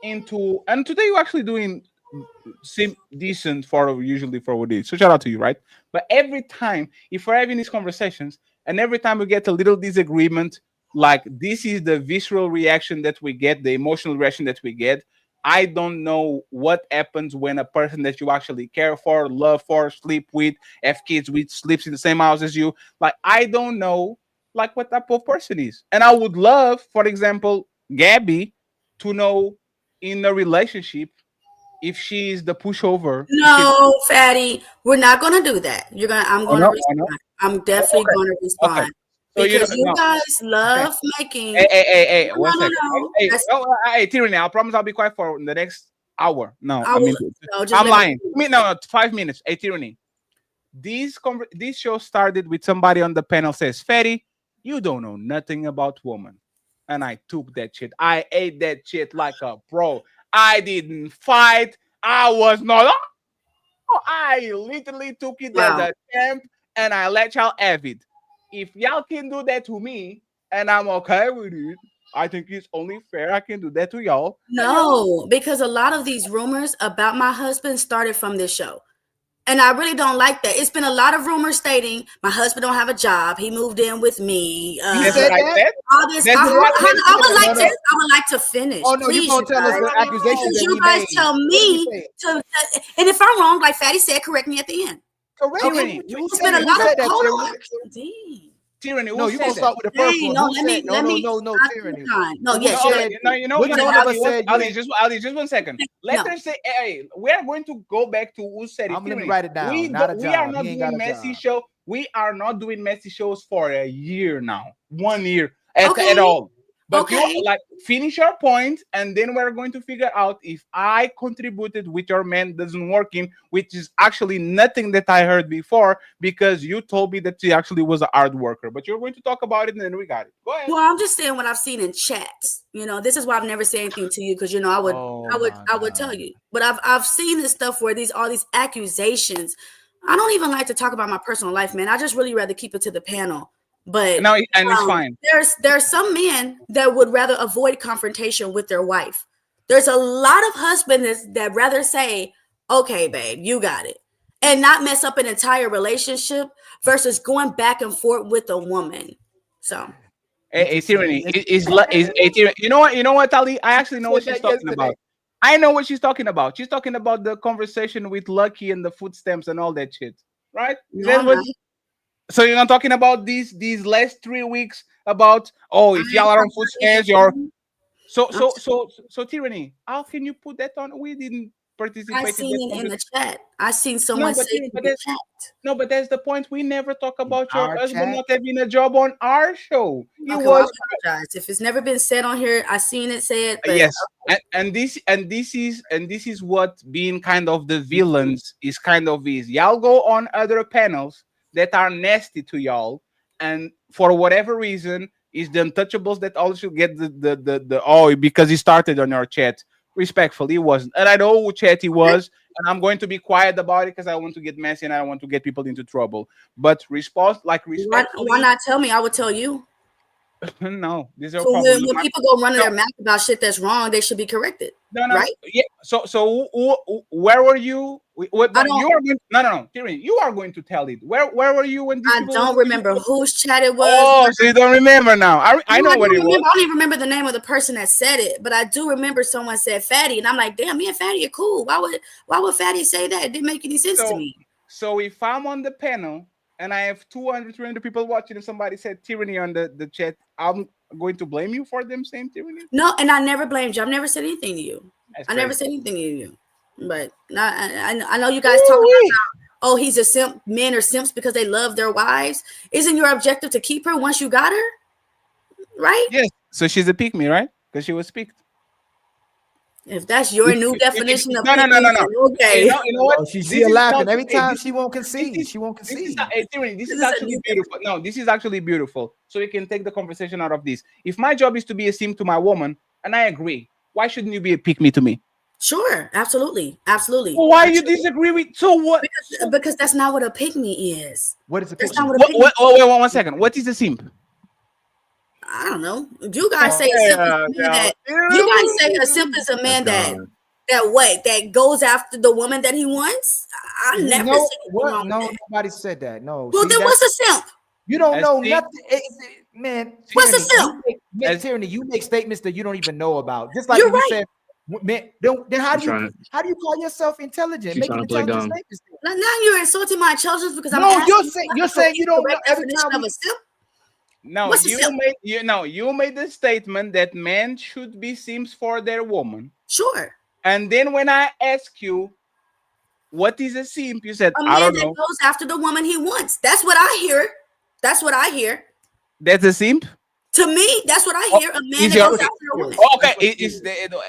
into, and today you're actually doing seem decent for usually for what it is. So shout out to you, right? But every time, if we're having these conversations, and every time we get a little disagreement, like this is the visceral reaction that we get, the emotional reaction that we get. I don't know what happens when a person that you actually care for, love for, sleep with, have kids with, sleeps in the same house as you. Like, I don't know like what type of person is. And I would love, for example, Gabby to know in a relationship if she is the pushover. No, Fatty, we're not gonna do that. I'm Oh, gonna no, respond. I'm definitely gonna respond. Okay. So Because you no. guys love making. Hey, No, one no, second. no. Hey, Tyranny, I promise I'll be quiet for the next hour. No, I I mean, will. No, just I'm let me lying. I mean, no, 5 minutes. Hey, Tyranny, this show started with somebody on the panel says, Fatty, you don't know nothing about women. And I took that shit. I ate that shit like a pro. I didn't fight. I was not. I literally took it as Wow. a champ and I let y'all have it. If y'all can do that to me and I'm okay with it, I think it's only fair I can do that to y'all. No, because a lot of these rumors about my husband started from this show. And I really don't like that. It's been a lot of rumors stating my husband don't have a job. He moved in with me. That's what I said. All this. That's what I would like to finish. Oh no, please, you gonna tell us the accusations that you we guys made. tell me to. And if I'm wrong, like Fatty said, correct me at the end. Correct. Tyranny, It's been a lot of hold on. Tyranny, No, who you're said gonna start with the first Hey, one. no, Who let me- said let me- no I- tyranny? no, What yes, said- which one of us said you Ali, ain't- just 1 second. Let her say, hey, we are going to go back to who said it. I'm gonna Tyranny. write it down. We Not a we are job. not He ain't doing got a messy job. show. We are not doing messy shows for a year now. 1 year at Okay. all. But Okay. you like finish your point, and then we're going to figure out if I contributed with your man doesn't working, which is actually nothing that I heard before because you told me that she actually was a hard worker. But you're going to talk about it, and then we got it. Go ahead. Well, I'm just saying what I've seen in chats. This is why I've never said anything to you because I would tell you. But I've seen this stuff where all these accusations. I don't even like to talk about my personal life, man. I just really rather keep it to the panel. But no, and it's fine. There's some men that would rather avoid confrontation with their wife. There's a lot of husbands that rather say, "Okay, babe, you got it," and not mess up an entire relationship versus going back and forth with a woman. So, Tyranny is you know what, Ali? I actually know what she's talking about. I know what she's talking about. She's talking about the conversation with Lucky and the footsteps and all that shit, right? So you're not talking about these last 3 weeks about if y'all are on footsteps, you're so Tyranny. How can you put that on? We didn't participate. I seen it in the chat. I seen someone say in the chat. No, but that's the point. We never talk about your our husband chat? not having a job on our show. He Okay, was well, I apologize if it's never been said on here. I seen it said. But yes, and this is what being kind of the villains is kind of is. Y'all go on other panels that are nasty to y'all, and for whatever reason, is the untouchables that also get the because he started on our chat. Respectfully, he wasn't, and I know who chat he was, and I'm going to be quiet about it because I want to get messy and I want to get people into trouble. But respectfully, why not tell me? I would tell you. No, these are So problems. when people go running their mouth about shit that's wrong, they should be corrected. No, right? Yeah. So where were you? What? You are going. No. Tyranny, you are going to tell it. Where were you when? I don't remember whose chat it was. Oh, so you don't remember now? I know what it was. I don't even remember the name of the person that said it, but I do remember someone said Fatty, and I'm like, damn, me and Fatty are cool. Why would Fatty say that? It didn't make any sense to me. So if I'm on the panel and I have 200, 300 people watching, and somebody said Tyranny on the chat, I'm going to blame you for them saying Tyranny? No, and I never blamed you. I've never said anything to you. That's I never crazy. said anything to you. But I know you guys talk about, he's a simp. Men are simps because they love their wives. Isn't your objective to keep her once you got her? Right? Yes. So she's a pick me, right? Because she was picked. If that's your new definition of no. okay. You know what? Oh, she's This is laughing not every okay. time she won't concede. She won't concede. This is actually beautiful. No, this is actually beautiful. So we can take the conversation out of this. If my job is to be a simp to my woman, and I agree, why shouldn't you be a pick me to me? Sure, absolutely. Well, why you disagree with? So what? Because that's not what a pick me is. What is a That's pick not me? what a pick me is. Wait, 1 second. What is a simp? I don't know. You guys say a simp is a man that you guys say a simp is a man that goes after the woman that he wants. I never No, seen anything wrong no, with that. nobody said that. No. Well, then what's a simp? You don't know nothing, man. What's a Tyranny, simp? Tyranny, you make statements that you don't even know about. Just like You're when you right. said, man, then how do you call yourself intelligent? She's Making trying to play intelligent dumb. statements. Now you're insulting my intelligence because I'm No, asking you're saying you don't know every definition time of a simp. No, What's a simp? you made the statement that men should be simps for their woman. Sure. And then when I ask you, what is a simp? You said, A I man don't that know. goes after the woman he wants. That's what I hear. That's what I hear. That's a simp? To me, that's what I hear. A man Is that your- goes after a woman. Okay,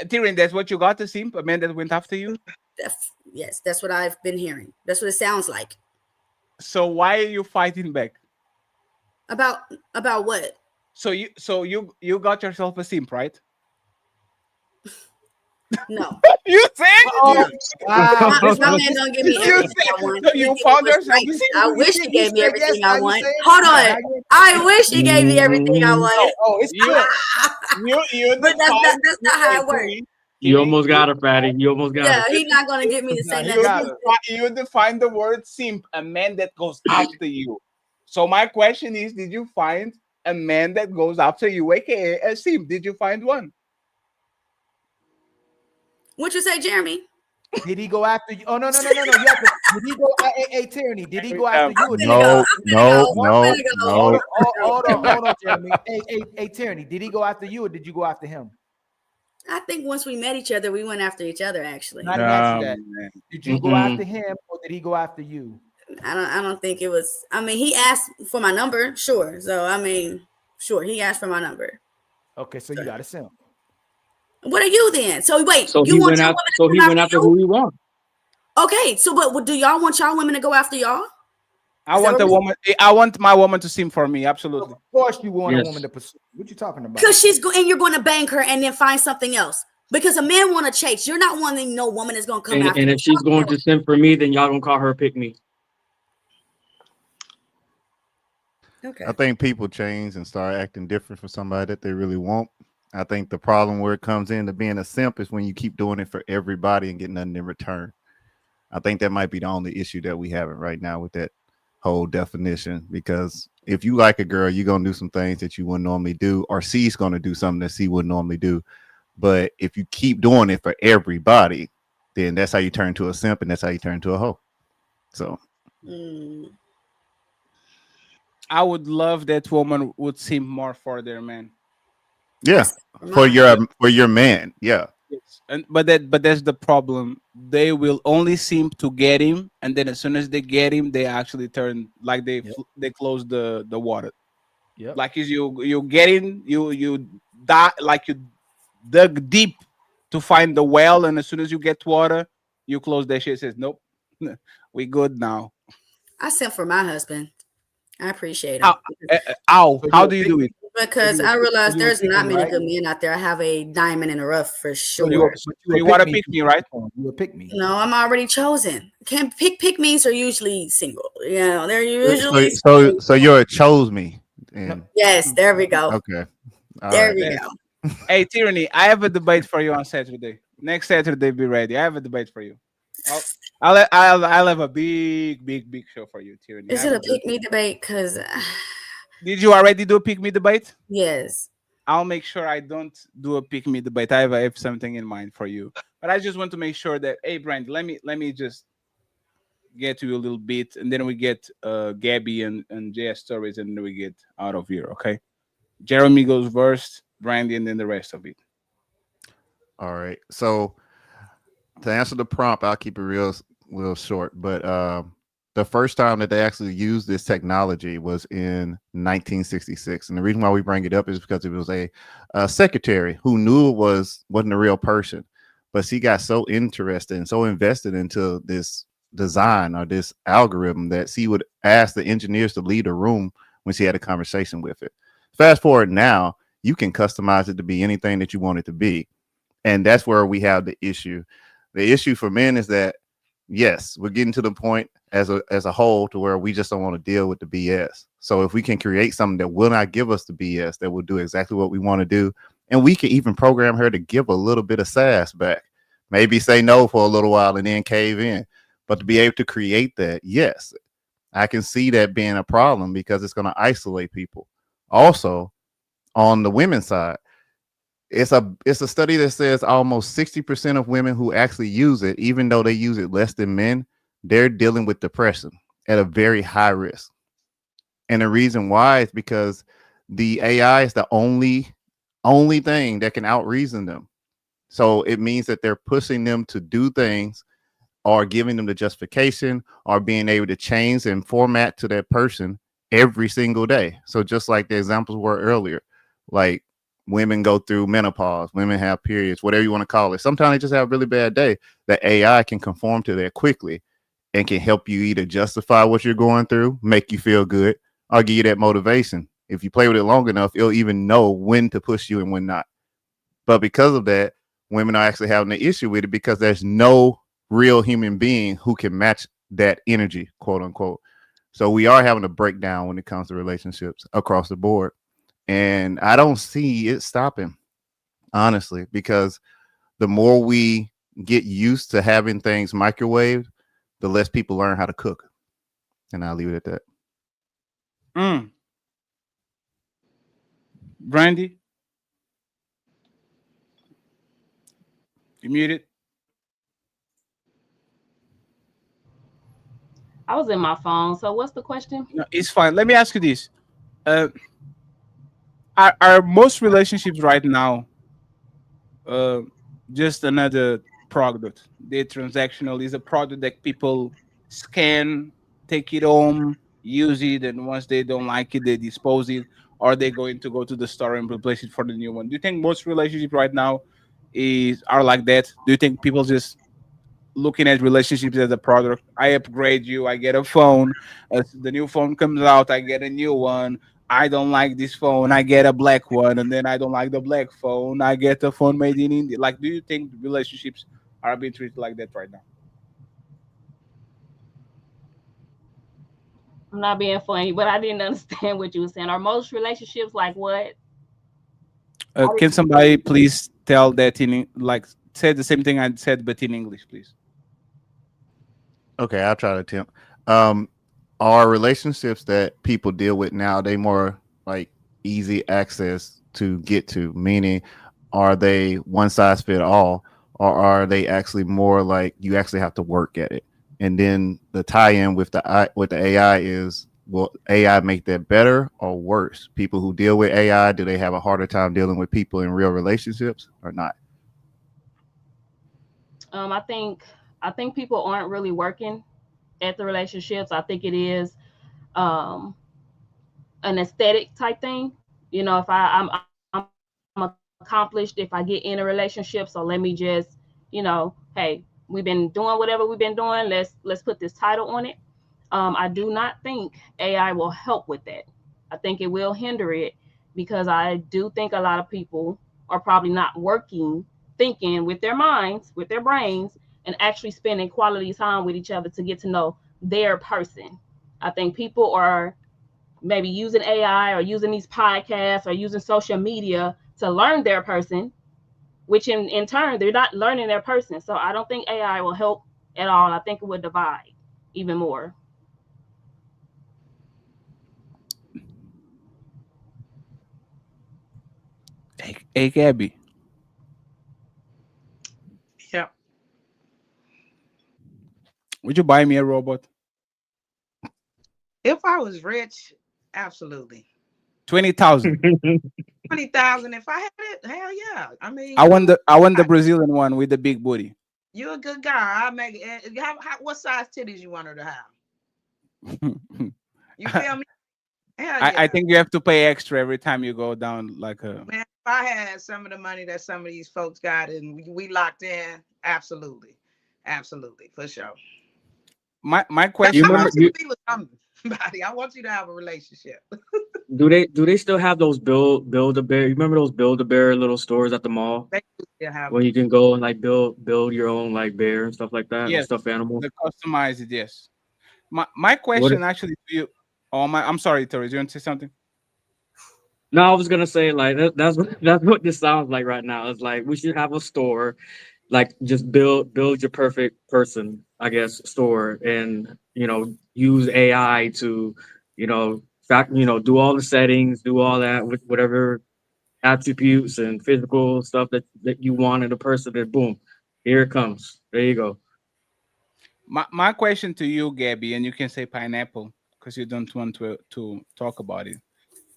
Tyrion, that's what you got to simp? A man that went after you? Yes, that's what I've been hearing. That's what it sounds like. So why are you fighting back? About what? So you got yourself a simp, right? No. You said If my man don't give me everything I want. So you found yourself a simp. I wish he gave me everything I want. Hold on. I wish he gave me everything I want. Oh, it's But that's not how it works. You almost got her, Fatty. You almost got Yeah, her. he's not gonna get me to say nothing. You define the word simp, a man that goes after you. So my question is, did you find a man that goes after you, aka a simp? Did you find one? What you say, Jeremy? Did he go after you? Oh no. You have to, did he go? Hey, Tyranny, did he go after you? No. Hold on, Jeremy. Hey, Tyranny, did he go after you or did you go after him? I think once we met each other, we went after each other. Actually, I didn't ask you that. Did you go after him or did he go after you? I don't think it was. I mean, he asked for my number, sure. So I mean, sure, he asked for my number. Okay, so you got a simp. What are you then? So wait, So you he want went your out. women to So come he went after you? who he wants. Okay, so but do y'all want y'all women to go after y'all? I want my woman to simp for me. Absolutely. Of course, you want Yes. a woman to pursue. What you talking about? Because and you're going to bang her and then find something else. Because a man want to chase. You're not wanting no woman is going to come after. And if she's going to send for me, then y'all gonna call her a pick me. Okay. I think people change and start acting different for somebody that they really want. I think the problem where it comes into being a simp is when you keep doing it for everybody and get nothing in return. I think that might be the only issue that we have right now with that whole definition. Because if you like a girl, you're gonna do some things that you wouldn't normally do, or C's gonna do something that C wouldn't normally do. But if you keep doing it for everybody, then that's how you turn to a simp, and that's how you turn to a hoe. So I would love that woman would simp more for their man. yeah, for your man, yeah. Yes. But that's the problem. They will only simp to get him, and then as soon as they get him, they actually turn like they close the water. Yeah, like is you get in, you die, like you dug deep to find the well, and as soon as you get water, you close that shit. Says nope, we good now. I sent for my husband. I appreciate him. How do you do it? Because I realized there's not many good men out there. I have a diamond in the rough for sure. You want to pick me, right? You will pick me. No, I'm already chosen. Can't pick me's are usually single. You know, they're usually So you're a chose me. And, yes, there we go. okay. All There right. we go. Hey, Tyranny, I have a debate for you on Saturday. Next Saturday, be ready. I have a debate for you. I'll have a big show for you, Tyranny. Is it a pick me debate? Because did you already do a pick me debate? yes. I'll make sure I don't do a pick me debate. I have something in mind for you, but I just want to make sure that Brand, let me just get to you a little bit, and then we get Gabby and JS stories, and then we get out of here. Okay, Jeremy goes first, Brandy, and then the rest of it. All right. So to answer the prompt, I'll keep it real short. But the first time that they actually used this technology was in 1966, and the reason why we bring it up is because it was a secretary who knew it wasn't a real person, but she got so interested and so invested into this design or this algorithm that she would ask the engineers to leave the room when she had a conversation with it. Fast forward now, you can customize it to be anything that you want it to be. And that's where we have the issue. The issue for men is that, yes, we're getting to the point as a whole to where we just don't want to deal with the BS. So if we can create something that will not give us the BS, that will do exactly what we want to do, and we can even program her to give a little bit of sass back, maybe say no for a little while and then cave in. But to be able to create that, yes, I can see that being a problem because it's going to isolate people. Also, on the women's side, it's a study that says almost 60% of women who actually use it, even though they use it less than men, they're dealing with depression at a very high risk. And the reason why is because the AI is the only thing that can out-reason them. So it means that they're pushing them to do things or giving them the justification or being able to change and format to that person every single day. So just like the examples were earlier, like women go through menopause, women have periods, whatever you want to call it. Sometimes they just have a really bad day. The AI can conform to that quickly and can help you either justify what you're going through, make you feel good, or give you that motivation. If you play with it long enough, it'll even know when to push you and when not. But because of that, women are actually having an issue with it because there's no real human being who can match that energy, quote unquote. So we are having a breakdown when it comes to relationships across the board. And I don't see it stopping, honestly, because the more we get used to having things microwaved, the less people learn how to cook. And I'll leave it at that. Brandy? You muted? I was in my phone. So what's the question? No, it's fine. Let me ask you this. Are most relationships right now just another product? They're transactional. Is a product that people scan, take it home, use it, and once they don't like it, they dispose it, or they're going to go to the store and replace it for the new one. Do you think most relationships right now are like that? Do you think people just looking at relationships as a product? I upgrade you, I get a phone. As the new phone comes out, I get a new one. I don't like this phone, I get a black one, and then I don't like the black phone, I get a phone made in India. Like, do you think relationships are being treated like that right now? I'm not being funny, but I didn't understand what you were saying. Are most relationships like what? Can somebody please tell that like say the same thing I said but in English, please? Okay, I'll try to attempt. Are relationships that people deal with now, they more like easy access to get to? Meaning, are they one size fit all, or are they actually more like you actually have to work at it? And then the tie-in with the AI is, will AI make that better or worse? People who deal with AI, do they have a harder time dealing with people in real relationships or not? I think people aren't really working at the relationships. I think it is an aesthetic type thing. You know, if I'm accomplished if I get in a relationship, so let me just, you know, hey, we've been doing whatever we've been doing. Let's put this title on it. I do not think AI will help with that. I think it will hinder it because I do think a lot of people are probably not working, thinking with their minds, with their brains, and actually spending quality time with each other to get to know their person. I think people are maybe using AI or using these podcasts or using social media to learn their person, which in turn, they're not learning their person. So I don't think AI will help at all. I think it would divide even more. Hey Gabby. Yeah. Would you buy me a robot? If I was rich, absolutely. 20,000. 20,000. If I had it, hell yeah. I mean, I want the Brazilian one with the big booty. you're a good guy. I make it. What size titties you want her to have? You feel me? I think you have to pay extra every time you go down like a. Man, if I had some of the money that some of these folks got and we locked in, absolutely, for sure. My question. You I remember? want you to be with somebody. I want you to have a relationship. Do they still have those build a bear? You remember those build a bear little stores at the mall They still have where you can go and like build your own like bear and stuff like that, or Yes, stuffed animal? the customized. Yes. My What? question actually to you. Oh my, I'm sorry, Tori. Do you want to say something? No, I was gonna say like that's what this sounds like right now. It's like we should have a store, like just build your perfect person, I guess, store, and use AI to, do all the settings, do all that with whatever attributes and physical stuff that you want in a person. And boom, here it comes. There you go. My question to you, Gabby, and you can say pineapple because you don't want to talk about it.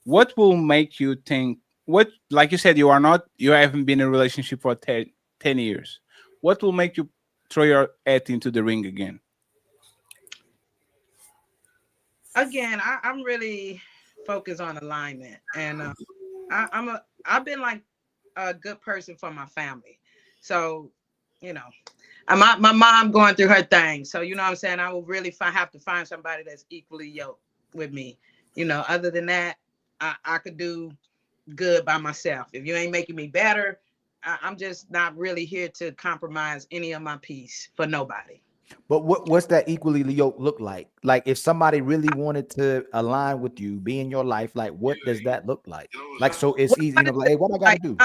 What will make you think? What, like you said, you haven't been in a relationship for 10 years. What will make you throw your hat into the ring again? Again, I'm really focused on alignment, and I've been like a good person for my family. So, my mom going through her thing. So, you know what I'm saying? I will really have to find somebody that's equally yoked with me. Other than that, I could do good by myself. If you ain't making me better, I'm just not really here to compromise any of my peace for nobody. But what's that equally yoked look like? Like if somebody really wanted to align with you, be in your life, like what does that look like? Like so it's easy, like, hey, what I gotta do?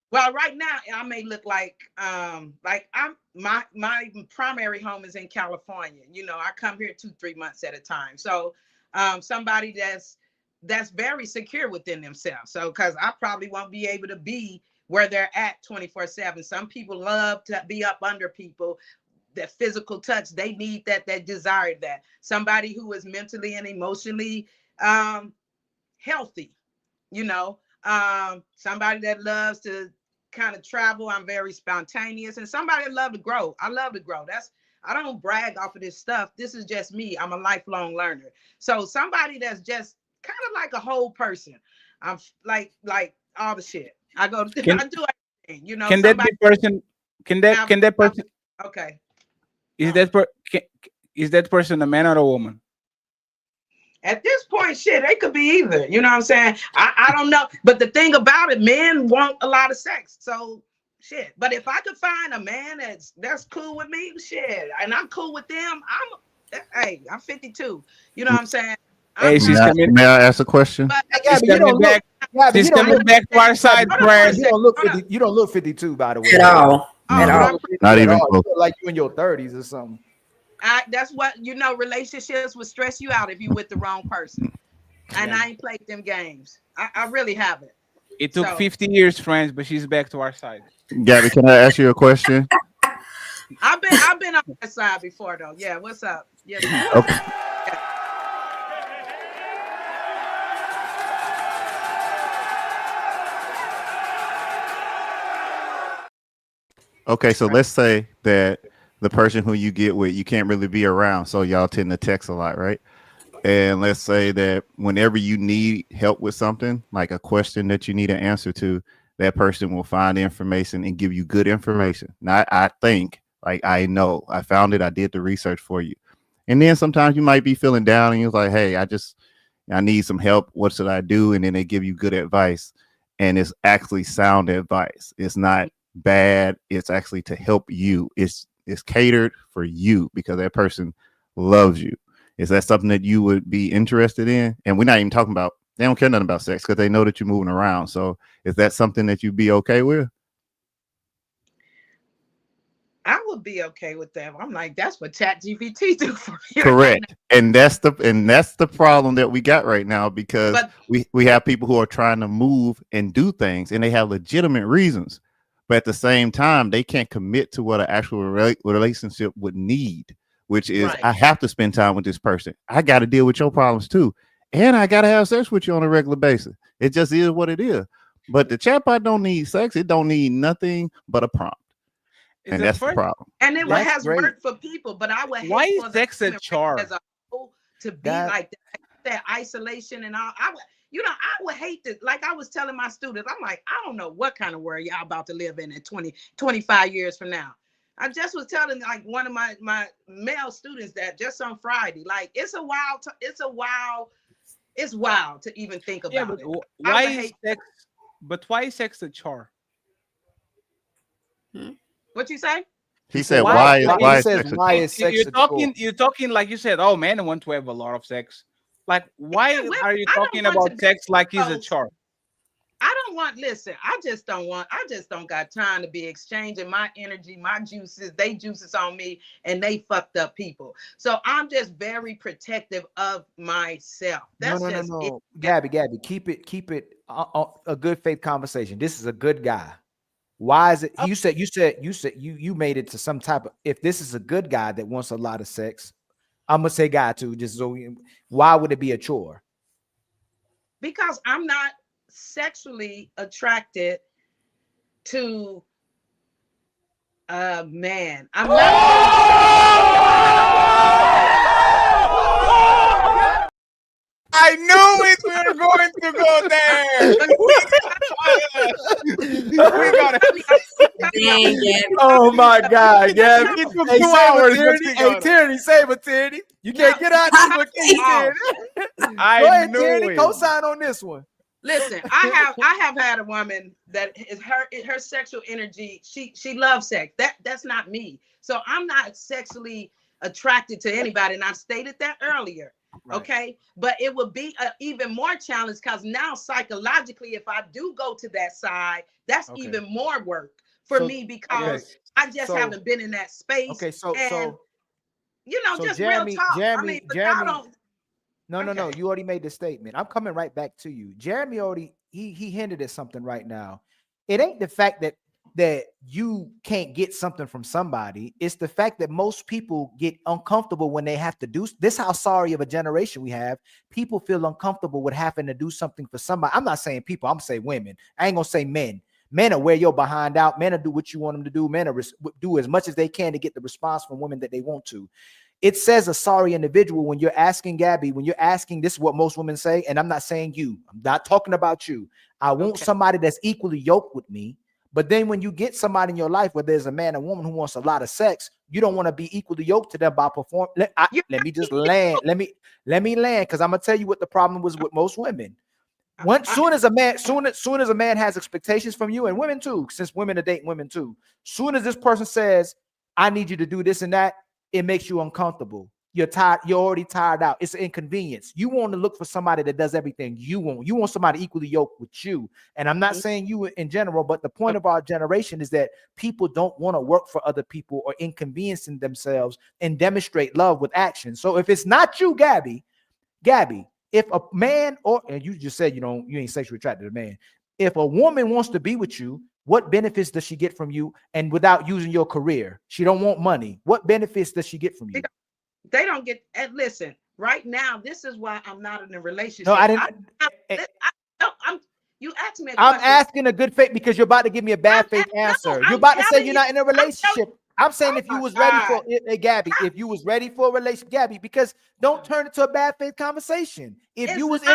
Well, right now I may look like I'm my primary home is in California. I come here 2-3 months at a time. So somebody that's very secure within themselves. So because I probably won't be able to be where they're at 24/7. Some people love to be up under people. That physical touch, they need that, desire that. Somebody who is mentally and emotionally healthy, somebody that loves to kind of travel. I'm very spontaneous, and somebody that love to grow. I love to grow. I don't brag off of this stuff. This is just me. I'm a lifelong learner. So somebody that's just kind of like a whole person. I'm like all the shit. I do everything, Can that be person? Can that person? Okay. Is that person a man or a woman? At this point, shit, they could be either. You know what I'm saying? I don't know. But the thing about it, men want a lot of sex. So shit. But if I could find a man that's cool with me, shit, and I'm cool with them, I'm 52. You know what I'm saying? Hey, may I ask a question? She's coming back. She's coming back to our side, Brad. You don't look 52, by the way. At all. At all. Not even close. You look like you in your 30s or something. That's what relationships would stress you out if you with the wrong person. And I ain't played them games. I really haven't. It took 50 years, friends, but she's back to our side. Gabby, can I ask you a question? I've been on that side before though. Yeah, what's up? Yeah. Okay. Okay, so let's say that the person who you get with, you can't really be around, so y'all tend to text a lot, right? And let's say that whenever you need help with something, like a question that you need an answer to, that person will find the information and give you good information. Now, I think, like, I know, I found it, I did the research for you. And then sometimes you might be feeling down and you're like, hey, I need some help. What should I do? And then they give you good advice. And it's actually sound advice. It's not bad. It's actually to help you. It's catered for you because that person loves you. Is that something that you would be interested in? And we're not even talking about, they don't care nothing about sex because they know that you're moving around. So is that something that you'd be okay with? I would be okay with that. I'm like, that's what ChatGPT do for me. Correct. And that's the problem that we got right now, because we have people who are trying to move and do things and they have legitimate reasons. But at the same time, they can't commit to what an actual relationship would need, which is I have to spend time with this person. I got to deal with your problems too. And I got to have sex with you on a regular basis. It just is what it is. But the chatbot don't need sex. It don't need nothing but a prompt. And that's the problem. And it has worked for people, but I would hate Why for is sex a chore? as a whole to be like that. that isolation and all. I would hate to, like I was telling my students, I'm like, I don't know what kind of world y'all about to live in 20, 25 years from now. I just was telling like one of my male students that just on Friday, like it's wild to even think about but it. why is sex? But why is sex a chore? What you say? He said, "Why is sex You're a chore? You're talking like you said. Oh, men want to have a lot of sex. Like, why are you talking about sex like it's a chore? I don't want. Listen, I just don't got time to be exchanging my energy, my juices, they juices on me, and they fucked up people. So I'm just very protective of myself. That's No. Gabby, keep it a good faith conversation. This is a good guy. Why is it? You said you made it to some type of. If this is a good guy that wants a lot of sex, I'm gonna say guy too. Just so why would it be a chore? Because I'm not sexually attracted to a man. I'm not. I knew it. We were going to go there. We got it. Oh my God, Gabby! It took 2 hours. Hey, Tierney, save it, Tierney. You can't get out this one, Tierney. I knew Tierney, it. co-sign on this one. Listen, I have had a woman that is her sexual energy. She loves sex. That's not me. So I'm not sexually attracted to anybody, and I stated that earlier. Right. Okay, but it would be an even more challenge because now psychologically, if I do go to that side, that's even more work for me because I just haven't been in that space. Okay, just Jeremy, real talk. Jeremy, don't. No. You already made the statement. I'm coming right back to you. Jeremy already he hinted at something right now. It ain't the fact that you can't get something from somebody. It's the fact that most people get uncomfortable when they have to do this. How sorry of a generation we have. People feel uncomfortable with having to do something for somebody. I'm not saying people. I'm saying women. I ain't gonna say men. Men are wear your behind out. Men will do what you want them to do. Men are do as much as they can to get the response from women that they want to. It says a sorry individual when you're asking Gabby, when you're asking, this is what most women say, and I'm not saying you. I'm not talking about you. I want somebody that's equally yoked with me. But then when you get somebody in your life where there's a man and woman who wants a lot of sex, you don't want to be equally yoked to them by perform. Let me just land. Let me land because I'm gonna tell you what the problem was with most women. Soon as a man has expectations from you, and women too, since women are dating women too. Soon as this person says, "I need you to do this and that," it makes you uncomfortable. You're tired. You're already tired out. It's an inconvenience. You want to look for somebody that does everything you want. You want somebody equally yoked with you. And I'm not saying you in general, but the point of our generation is that people don't want to work for other people or inconveniencing themselves and demonstrate love with action. So if it's not you, Gabby, if a man and you just said you ain't sexually attracted to a man. If a woman wants to be with you, what benefits does she get from you? And without using your career, she don't want money. What benefits does she get from you? They don't get. And listen, right now, this is why I'm not in a relationship. No, I didn't. You asked me. I'm asking a good faith because you're about to give me a bad faith answer. You're about to say you're not in a relationship. I'm saying if you was ready for it, Gabby, if you was ready for a relationship, Gabby, because don't turn it to a bad faith conversation. If you was if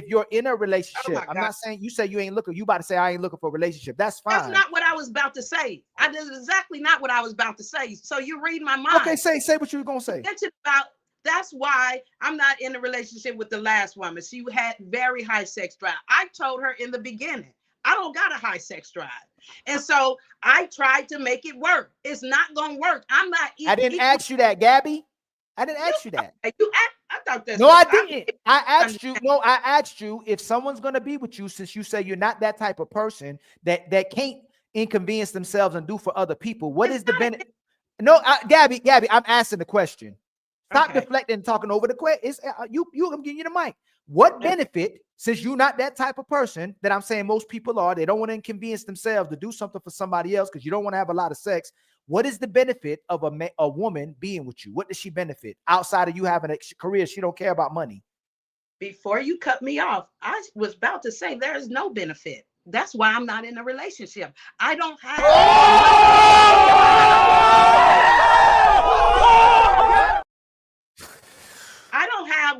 you're in a relationship, I'm not saying you say you ain't looking. You about to say I ain't looking for a relationship. That's fine. That's not what I was about to say. That is exactly not what I was about to say. So you read my mind. Okay, say what you were gonna say. That's why I'm not in a relationship with the last woman. She had very high sex drive. I told her in the beginning, I don't got a high sex drive. And so I tried to make it work. It's not going to work. I'm not even. I didn't ask you that, Gabby. I didn't ask you that. I thought that's. No, I didn't. I asked you if someone's going to be with you, since you say you're not that type of person that can't inconvenience themselves and do for other people. What is the benefit? No, Gabby, I'm asking the question. Stop deflecting and talking over the question. I'm giving you the mic. What benefit, since you're not that type of person that I'm saying most people are, they don't want to inconvenience themselves to do something for somebody else because you don't want to have a lot of sex. What is the benefit of a woman being with you? What does she benefit outside of you having a career? She don't care about money. Before you cut me off, I was about to say there is no benefit. That's why I'm not in a relationship. I don't have.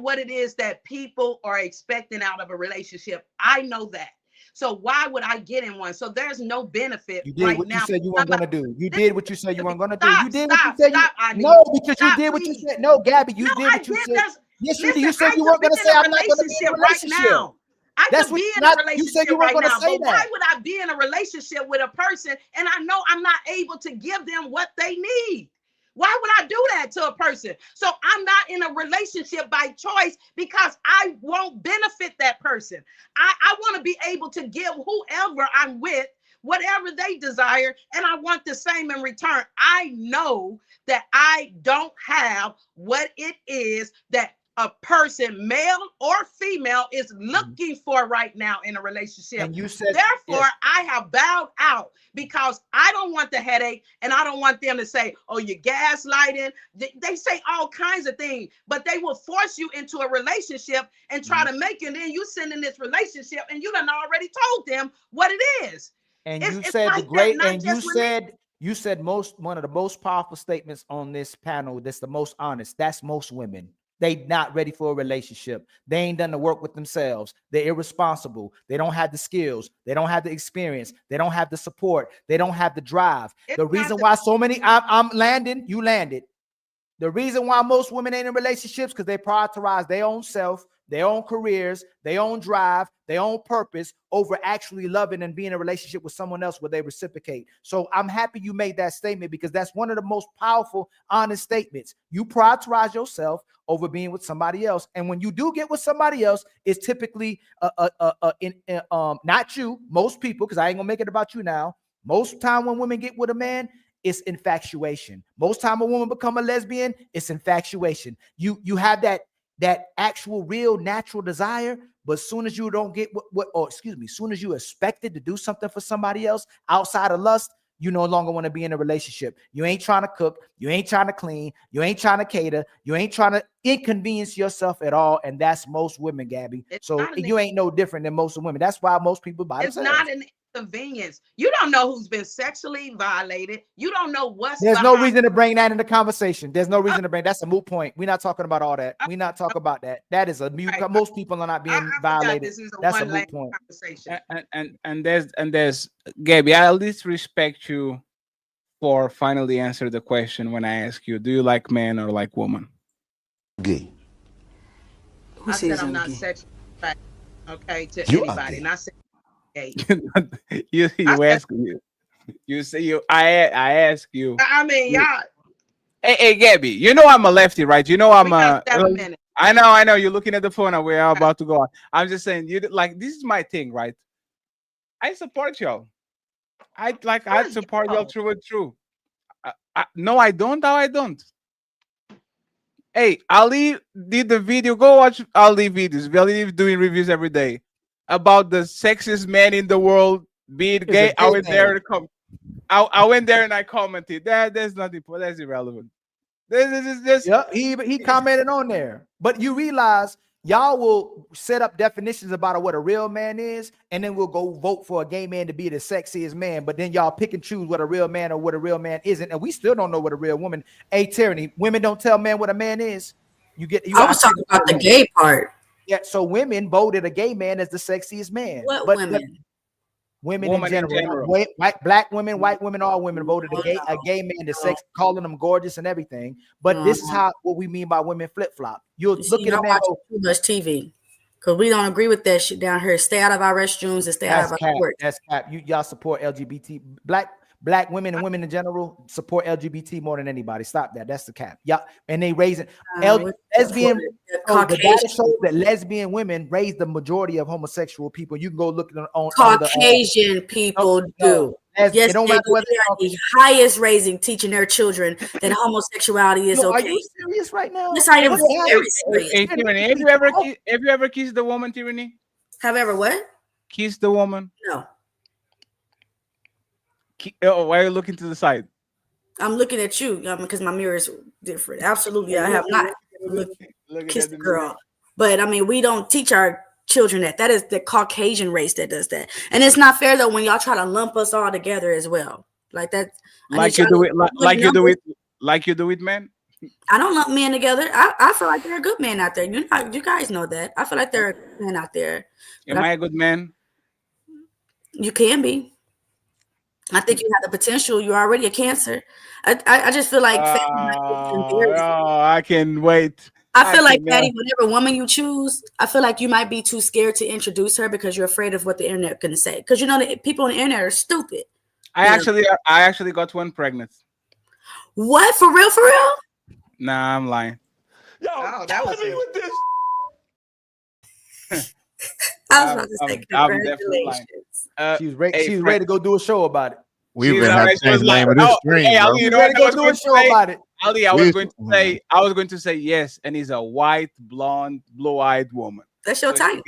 what it is that people are expecting out of a relationship. I know that. So why would I get in one? So there's no benefit You did right what you now. said you weren't gonna do. You did what you said you weren't gonna do. Stop, You did what you stop, said you stop, Ani. no, because you Stop, did what you please. said. No, Gabby, you No, did I what you did. said. Yes, you did. Listen, You said I you could weren't be gonna in say a I'm not gonna be in relationship a right relationship. now. I That's could what be in not a you said relationship you weren't right gonna now, say but why that. would I be in a relationship with a person and I know I'm not able to give them what they need? Why would I do that to a person? So I'm not in a relationship by choice because I won't benefit that person. I want to be able to give whoever I'm with whatever they desire, and I want the same in return. I know that I don't have what it is that a person, male or female, is looking for right now in a relationship. And you said, therefore, yes. I have bowed out because I don't want the headache, and I don't want them to say, oh, you're gaslighting. They say all kinds of things, but they will force you into a relationship and try to make you, and then you send in this relationship and you done already told them what it is. And It's you said like the great, that, not and you just with me. said one of the most powerful statements on this panel. That's the most honest. That's most women. They not ready for a relationship. They ain't done the work with themselves. They're irresponsible. They don't have the skills. They don't have the experience. They don't have the support. They don't have the drive. The reason why so many, I'm landing, you landed. The reason why most women ain't in relationships because they prioritize their own self, their own careers, their own drive, their own purpose over actually loving and being in a relationship with someone else where they reciprocate. So I'm happy you made that statement because that's one of the most powerful, honest statements. You prioritize yourself over being with somebody else. And when you do get with somebody else, it's typically not you, most people, because I ain't gonna make it about you now. Most time when women get with a man, it's infatuation. Most time a woman become a lesbian, it's infatuation. You have that actual real natural desire, but as soon as you don't get soon as you expected to do something for somebody else outside of lust, you no longer want to be in a relationship. You ain't trying to cook, you ain't trying to clean, you ain't trying to cater, you ain't trying to inconvenience yourself at all. And that's most women, Gabby. So you ain't no different than most women. That's why most people by It's themselves. not an inconvenience. You don't know who's been sexually violated. You don't know what's There's behind. no reason to bring that into conversation. There's no reason to bring that's a moot point. We're not talking about all that. We're not talking about that. That is a mute. Most people are not being violated. This is That's a moot point. Conversation. And there's Gabby, I at least respect you for finally answer the question when I ask you, do you like men or like women? Gay. I said I'm not sexually attracted, okay, to You are anybody. gay. And I said gay. you ask you. You say you. I ask you. I mean, y'all. Hey, Gabby. You know I'm a lefty, right? You know I'm a. 7 minutes. I know. You're looking at the phone, and we're about to go on. I'm just saying, you like this is my thing, right? I support y'all. I support y'all through and through. No, I don't. No, I don't. Hey, Ali did the video. Go watch Ali videos. Ali is doing reviews every day about the sexiest man in the world being gay. I went there to come. I went there and I commented. There's nothing. That's irrelevant. This. Yep, he commented on there. But you realize y'all will set up definitions about what a real man is, and then we'll go vote for a gay man to be the sexiest man. But then y'all pick and choose what a real man or what a real man isn't, and we still don't know what a real woman. Hey, Tyranny, women don't tell men what a man is. You I was talking about the gay part. Yeah, so women voted a gay man as the sexiest man. What but women? Women in general. White, black women, white women, all women voted a gay man, the sex, calling them gorgeous and everything. But this is what we mean by women flip flop. You'll look at a man. Too much TV because we don't agree with that shit down here. Stay out of our restrooms and stay out of our courts. That's cap. Y'all support LGBT, black women and women in general support LGBT more than anybody. Stop that. That's the cap. Yeah, and they raising lesbian. The data shows that lesbian women raise the majority of homosexual people. You can go look on Caucasian people do. Yes, they do. They are the highest raising teaching their children that homosexuality is okay. Are you serious right now? Yes, I am very serious. Hey, Tyranny, have you ever kissed the woman, Tyranny? Have ever what? Kissed the woman? No. Why are you looking to the side? I'm looking at you because my mirror is different. Absolutely, I have not kissed a girl. But I mean, we don't teach our children that. That is the Caucasian race that does that. And it's not fair though when y'all try to lump us all together as well. Like that. Like you do it, like you do it, men. I don't lump men together. I feel like there are good men out there. You guys know that. I feel like there are good men out there. Am I a good man? You can be. I think you have the potential. You're already a Cancer. I just feel like Fatty might be embarrassed. Oh, I can wait. I feel like cannot. Fatty, whatever woman you choose, I feel like you might be too scared to introduce her because you're afraid of what the internet going to say. Because you know that people on the internet are stupid. I actually got one pregnant. What? For real? For real? Nah, I'm lying. Yo, that was me with this. I was about to say I'm definitely lying. She's ready to go do a show about it. We've been having to change the name of this stream, hey, bro. Ali, you know what I was going to say? About it. Ali, I was going to say yes, and he's a white, blonde, blue-eyed woman. That's your type.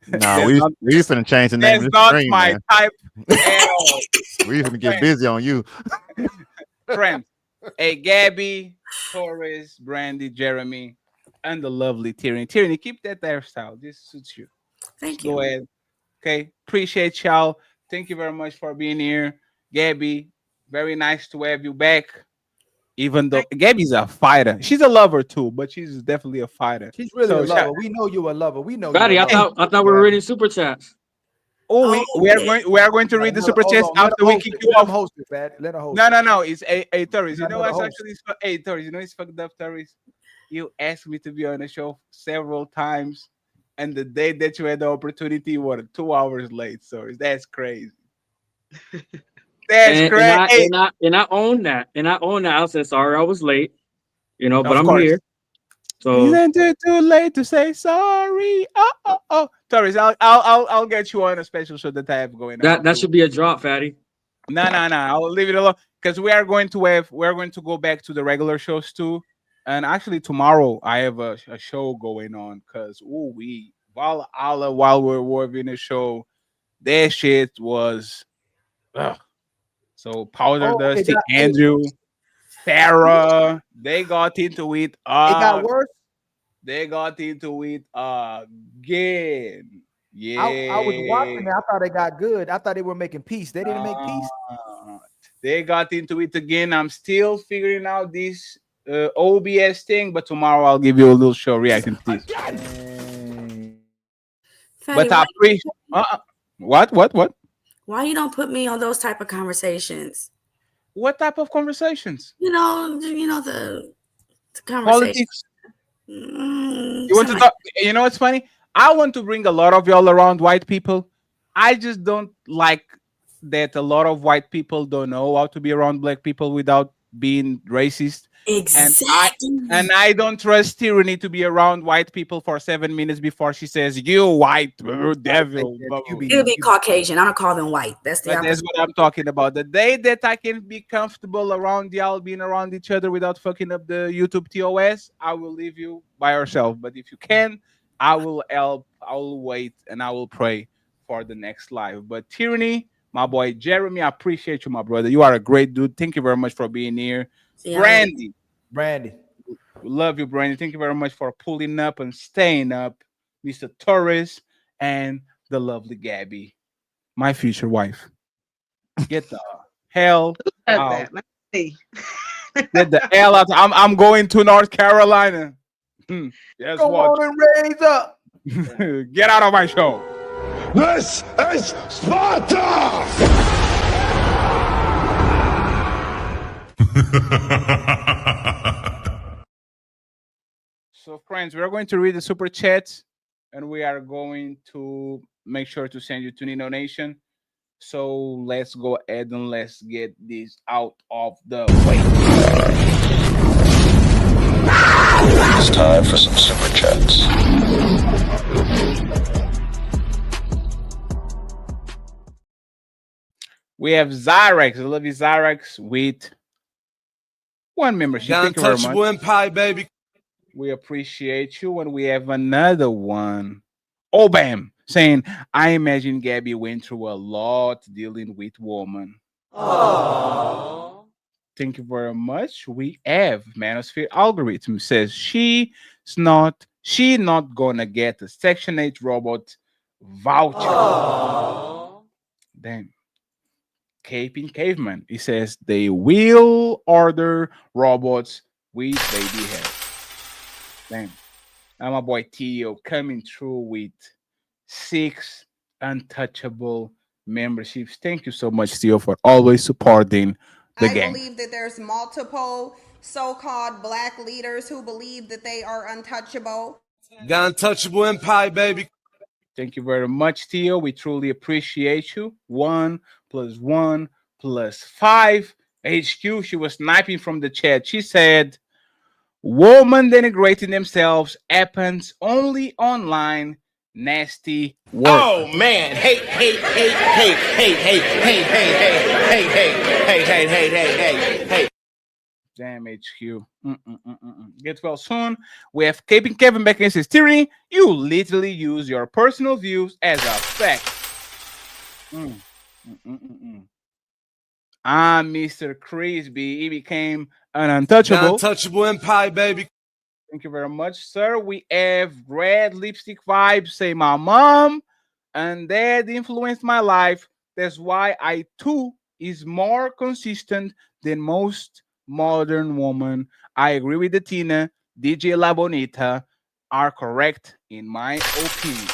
No, we finna change the name of That's this stream, not my man. type. We finna get busy on you. Friends, hey, Gabby, Torres, Brandy, Jeremy, and the lovely Tyranny. Tyranny, keep that hairstyle. This suits you. Thank you. Go ahead. Okay, appreciate y'all. Thank you very much for being here. Gabby, very nice to have you back. Even though Gabby's a fighter, she's a lover too, but she's definitely a fighter. She's really a lover. We know you're a lover. We know. Fatty, I thought we were reading super chats. Oh, we are going to read the super chats after we kick you off. Let her host. No. It's a Torres. You know what's actually Torres. You know it's fucked up, Torres. You asked me to be on the show several times, and the day that you had the opportunity, you were 2 hours late. So that's crazy. That's crazy. And I own that. I said sorry, I was late. But I'm here. So isn't it too late to say sorry? Oh, Torres, I'll get you on a special show that I have going on. That should be a drop, Fatty. No. I'll leave it alone because we're going to go back to the regular shows too. And actually tomorrow I have a show going on because while we're working the show, that shit was so Powder Dusty, Andrew, Sarah, they got into it. It got worse. They got into it again. Yeah, I was watching it. I thought they got good. I thought they were making peace. They didn't make peace. They got into it again. I'm still figuring out this OBS thing, but tomorrow I'll give you a little show reacting to this. Fatty, But I appreciate what? Why you don't put me on those type of conversations? What type of conversations? The conversation. Politics. You want to talk? You know what's funny? I want to bring a lot of y'all around white people. I just don't like that a lot of white people don't know how to be around black people without being racist. Exactly. And I don't trust Tyranny to be around white people for 7 minutes before she says, "You white devil." It'll be Caucasian. I don't call them white. That's what I'm talking about. The day that I can be comfortable around y'all being around each other without fucking up the YouTube TOS, I will leave you by yourself. But if you can, I will help. I will wait and I will pray for the next live. But Tyranny, my boy Jeremy, I appreciate you, my brother. You are a great dude. Thank you very much for being here. Brandy. Love you, Brandy. Thank you very much for pulling up and staying up. Mr. Torres and the lovely Gabby, my future wife. Get the hell out. Let's see. Get the hell out. I'm going to North Carolina. Guess Go what? on and raise up. Get out of my show. This is Sparta! So, friends, we are going to read the super chats and we are going to make sure to send you to Nino Nation. So, let's go ahead and let's get this out of the way. It's time for some super chats. We have Zyrex. I love you, Zyrex, with one membership. Thank you very much. Empire, baby. We appreciate you. And we have another one. Oh, bam. Saying, I imagine Gabby went through a lot dealing with women. Aww. Thank you very much. We have Manosphere Algorithm says she not gonna get a Section 8 robot voucher. Aww. Damn. Caping Caveman. He says they will order robots with baby hair. Damn. And my boy Tio coming through with 6 untouchable memberships. Thank you so much, Tio, for always supporting the I gang. believe that there's multiple so-called black leaders who believe that they are untouchable. The untouchable empire, baby. Thank you very much, Tio. We truly appreciate you. 1 + 1 + 5. HQ, she was sniping from the chat. She said, women denigrating themselves happens only online. Nasty work. Oh man, hate, hate, hate, hate, hate, hate, hate, hate, hate, hate, hate, hate, hate, hate. Damn HQ. Get well soon. We have Kevin back and says, Tyranny, you literally use your personal views as a fact. Mr. Crispy, he became an untouchable. The untouchable empire, baby. Thank you very much, sir. We have red lipstick vibes. Say my mom and dad influenced my life. That's why I too is more consistent than most modern women. I agree with the Tina. DJ La Bonita are correct in my opinion.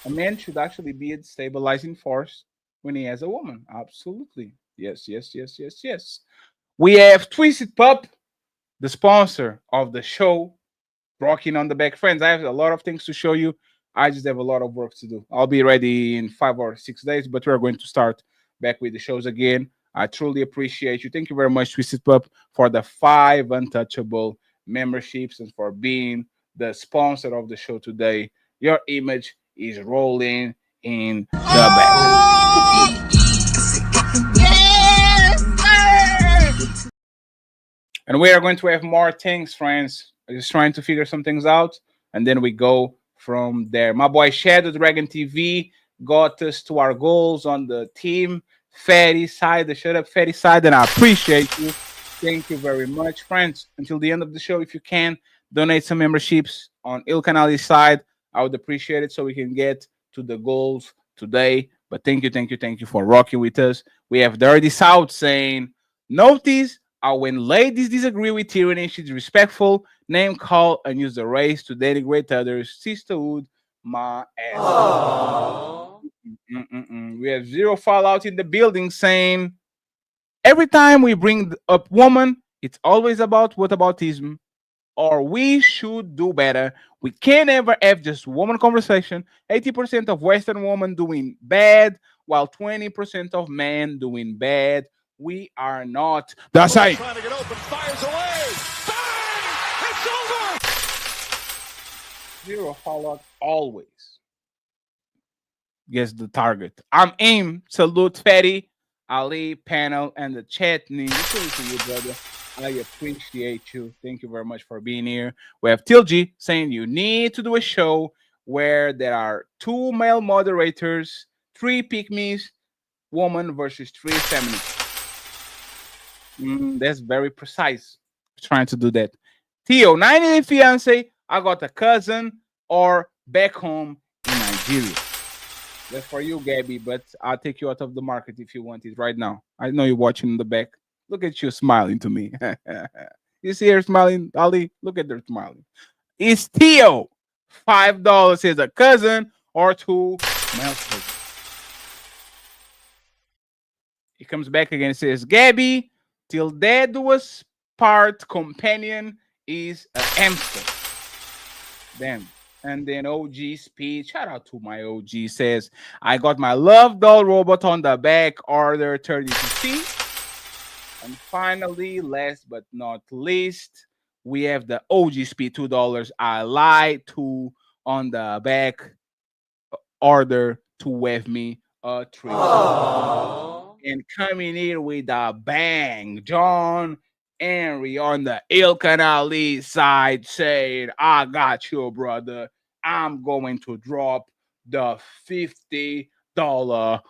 A man should actually be a stabilizing force when he has a woman. Absolutely. Yes, yes, yes, yes, yes. We have Twisted Pup, the sponsor of the show, rocking on the back. Friends, I have a lot of things to show you. I just have a lot of work to do. I'll be ready in 5 or 6 days, but we're going to start back with the shows again. I truly appreciate you. Thank you very much, Twisted Pup, for the 5 untouchable memberships and for being the sponsor of the show today. Your image is rolling in the back. And we are going to have more things, friends. I'm just trying to figure some things out, and then we go from there. My boy Shadow Dragon TV got us to our goals on the team fatty side, the shut up fatty side, and I appreciate you. Thank you very much, friends. Until the end of the show, if you can donate some memberships on Il Canali's side, I would appreciate it so we can get to the goals today. But thank you for rocking with us. We have Dirty South saying, notice when ladies disagree with tyranny, she's respectful, name call, and use the race to denigrate others. Sisterhood, my ass. We have Zero Fallout in the building saying, every time we bring up woman, it's always about whataboutism, or we should do better. We can't ever have just woman conversation. 80% of Western women doing bad, while 20% of men doing bad. We are not the same. Trying to get open, fires away. Bang! It's over. Zero Fallout always gets the target. I'm Aim. Salute Fatty, Ali, panel, and the chat. To you, brother. I appreciate you. Thank you very much for being here. We have Tilji saying you need to do a show where there are 2 male moderators, 3 pick-me's, woman versus 3 feminists. That's very precise. Trying to do that. Theo, 98 fiance. I got a cousin or back home in Nigeria. That's for you, Gabby, but I'll take you out of the market if you want it right now. I know you're watching in the back. Look at you smiling to me. You see her smiling, Ali? Look at her smiling. It's Theo. $5 is a cousin or 2 male cousins. He comes back again and says, Gabby, till dead was part companion is a hamster. Damn. And then OG speech, shout out to my OG, says, I got my love doll robot on the back, order 32C. And finally, last but not least, we have the OG speed $2. I lied to on the back, order to with me a treat. And coming here with a bang, John Henry on the Il Canali side saying, I got you, brother. I'm going to drop the $50 ball.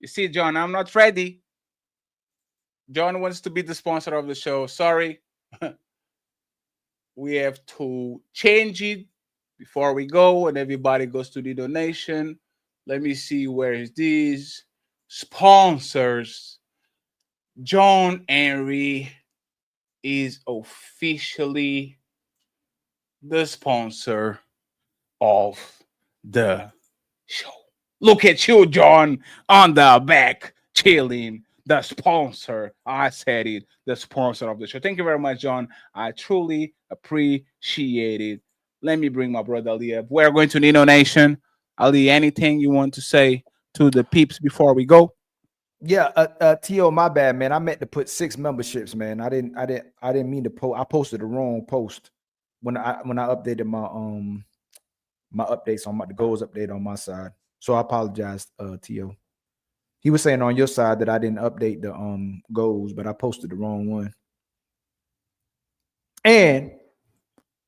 You see, John, I'm not ready. John wants to be the sponsor of the show. Sorry. we have to change it before we go, and everybody goes to the donation. Let me see, where is this? Sponsors. John Henry is officially the sponsor of the show. Look at you, John, on the back, chilling. The sponsor. I said it. The sponsor of the show. Thank you very much, John. I truly appreciate it. Let me bring my brother Ali up. We're going to Nino Nation. Ali, anything you want to say to the peeps before we go? Yeah, T.O., my bad, man. I meant to put 6 memberships, man. I didn't mean to post. I posted the wrong post when I updated my my updates on the goals update on my side. So I apologize, T.O. He was saying on your side that I didn't update the goals, but I posted the wrong one. And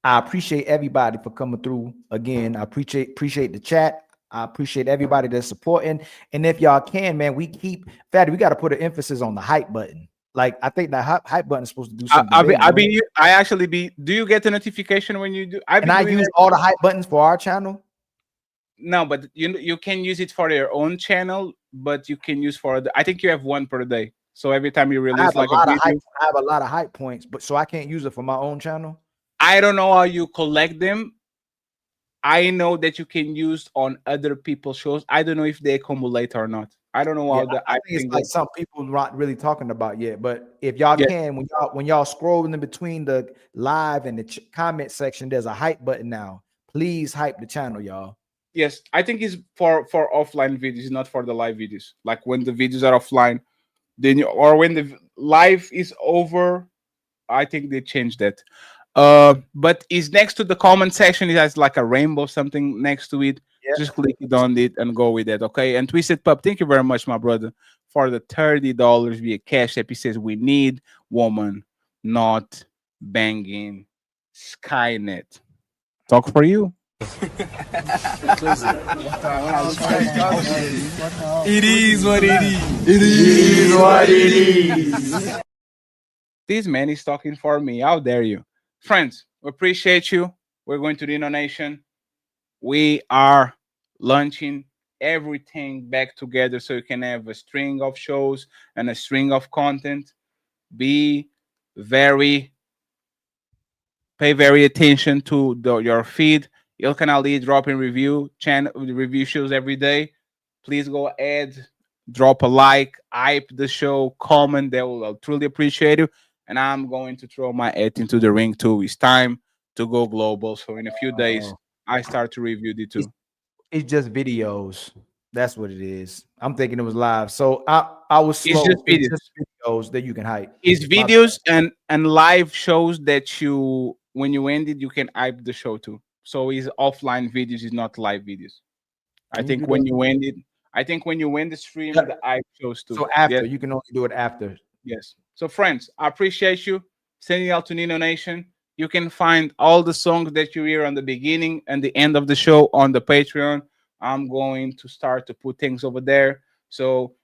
I appreciate everybody for coming through again. I appreciate the chat. I appreciate everybody that's supporting. And if y'all can, man, we got to put an emphasis on the hype button. Like, I think that hype button is supposed to do something. Do you get a notification when you do? I use all the hype buttons for our channel. No, but you can use it for your own channel, but you can use for I think you have one per day. So every time you release like a video, I have a lot of hype points, but so I can't use it for my own channel. I don't know how you collect them. I know that you can use on other people's shows. I don't know if they accumulate or not. I don't know how I think it's like some people not really talking about yet. But if y'all can, when y'all scrolling in between the live and the comment section, there's a hype button now. Please hype the channel, y'all. Yes, I think it's for offline videos, not for the live videos. Like when the videos are offline, then or when the live is over, I think they changed that. But it's next to the comment section. It has like a rainbow something next to it. Yep. Just click it on it and go with it, okay? And Twisted Pup, thank you very much, my brother, for the $30 via Cash App. He says we need woman, not banging Skynet. Talk for you. It is what it is. It is what it is. This man is talking for me. How dare you? Friends, we appreciate you. We're going to the Nation. We are launching everything back together so you can have a string of shows and a string of content. Pay very attention to your feed. Ilkan Ali dropping review shows every day. Please go ahead, drop a like, hype the show, comment. I'll truly appreciate you. And I'm going to throw my hat into the ring too. It's time to go global. So in a few days, I start to review the two. It's just videos. That's what it is. I'm thinking it was live. So I was slow. It's just videos that you can hype. It's videos and live shows that when you end it, you can hype the show too. So it's offline videos, it's not live videos. I think when you end the stream, the hype shows too. So after, you can only do it after. Yes. So friends, I appreciate you. Sending out to Nino Nation. You can find all the songs that you hear on the beginning and the end of the show on the Patreon. I'm going to start to put things over there. So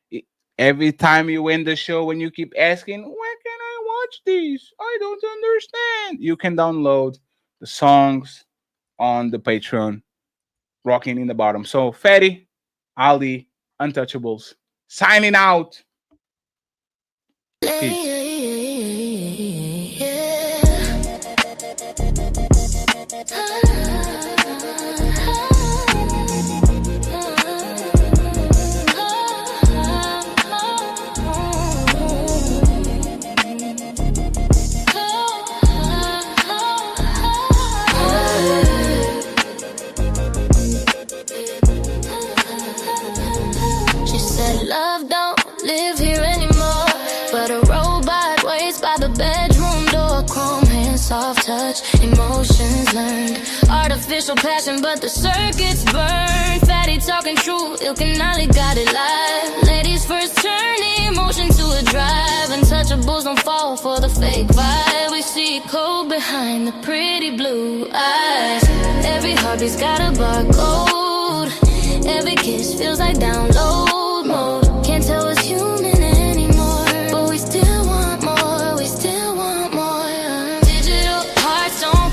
every time you end the show, when you keep asking, where can I watch these? I don't understand. You can download the songs on the Patreon, rocking in the bottom. So Fatty, Ali, Untouchables, signing out. Peace. She said, love don't live here anymore, but a robot waits by the bedroom door. Chrome hands, soft touch, emotions learned. Artificial passion, but the circuits burn. Fatty talking true, Ilkanali got it live. Ladies first turn emotion to a drive. Untouchables don't fall for the fake vibe. We see cold behind the pretty blue eyes. Every heartbeat's got a barcode. Every kiss feels like download mode. Can't tell us human anymore, but we still want more. We still want more. Digital hearts don't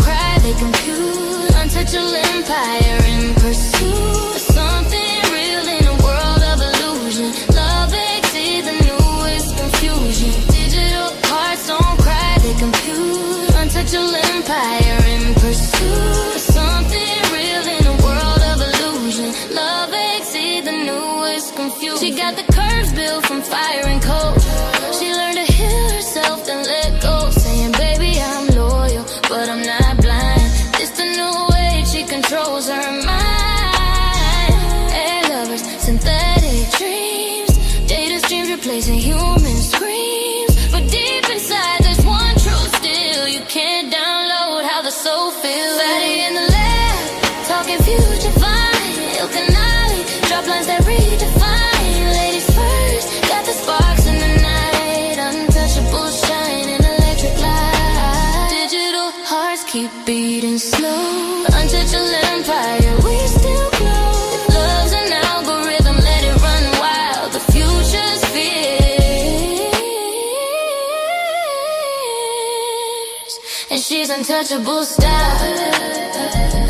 human screams, but deep inside there's one truth still. You can't download how the soul feels. Fatty in the lab, talking future fine. Il Canali, drop lines that redefine. Ladies first, got the sparks in the night. Untouchable shining electric light. Digital hearts keep beating slow. Untouchable empire, we still glow. If love's an algorithm, let it run wild. The future's fierce, and she's untouchable style.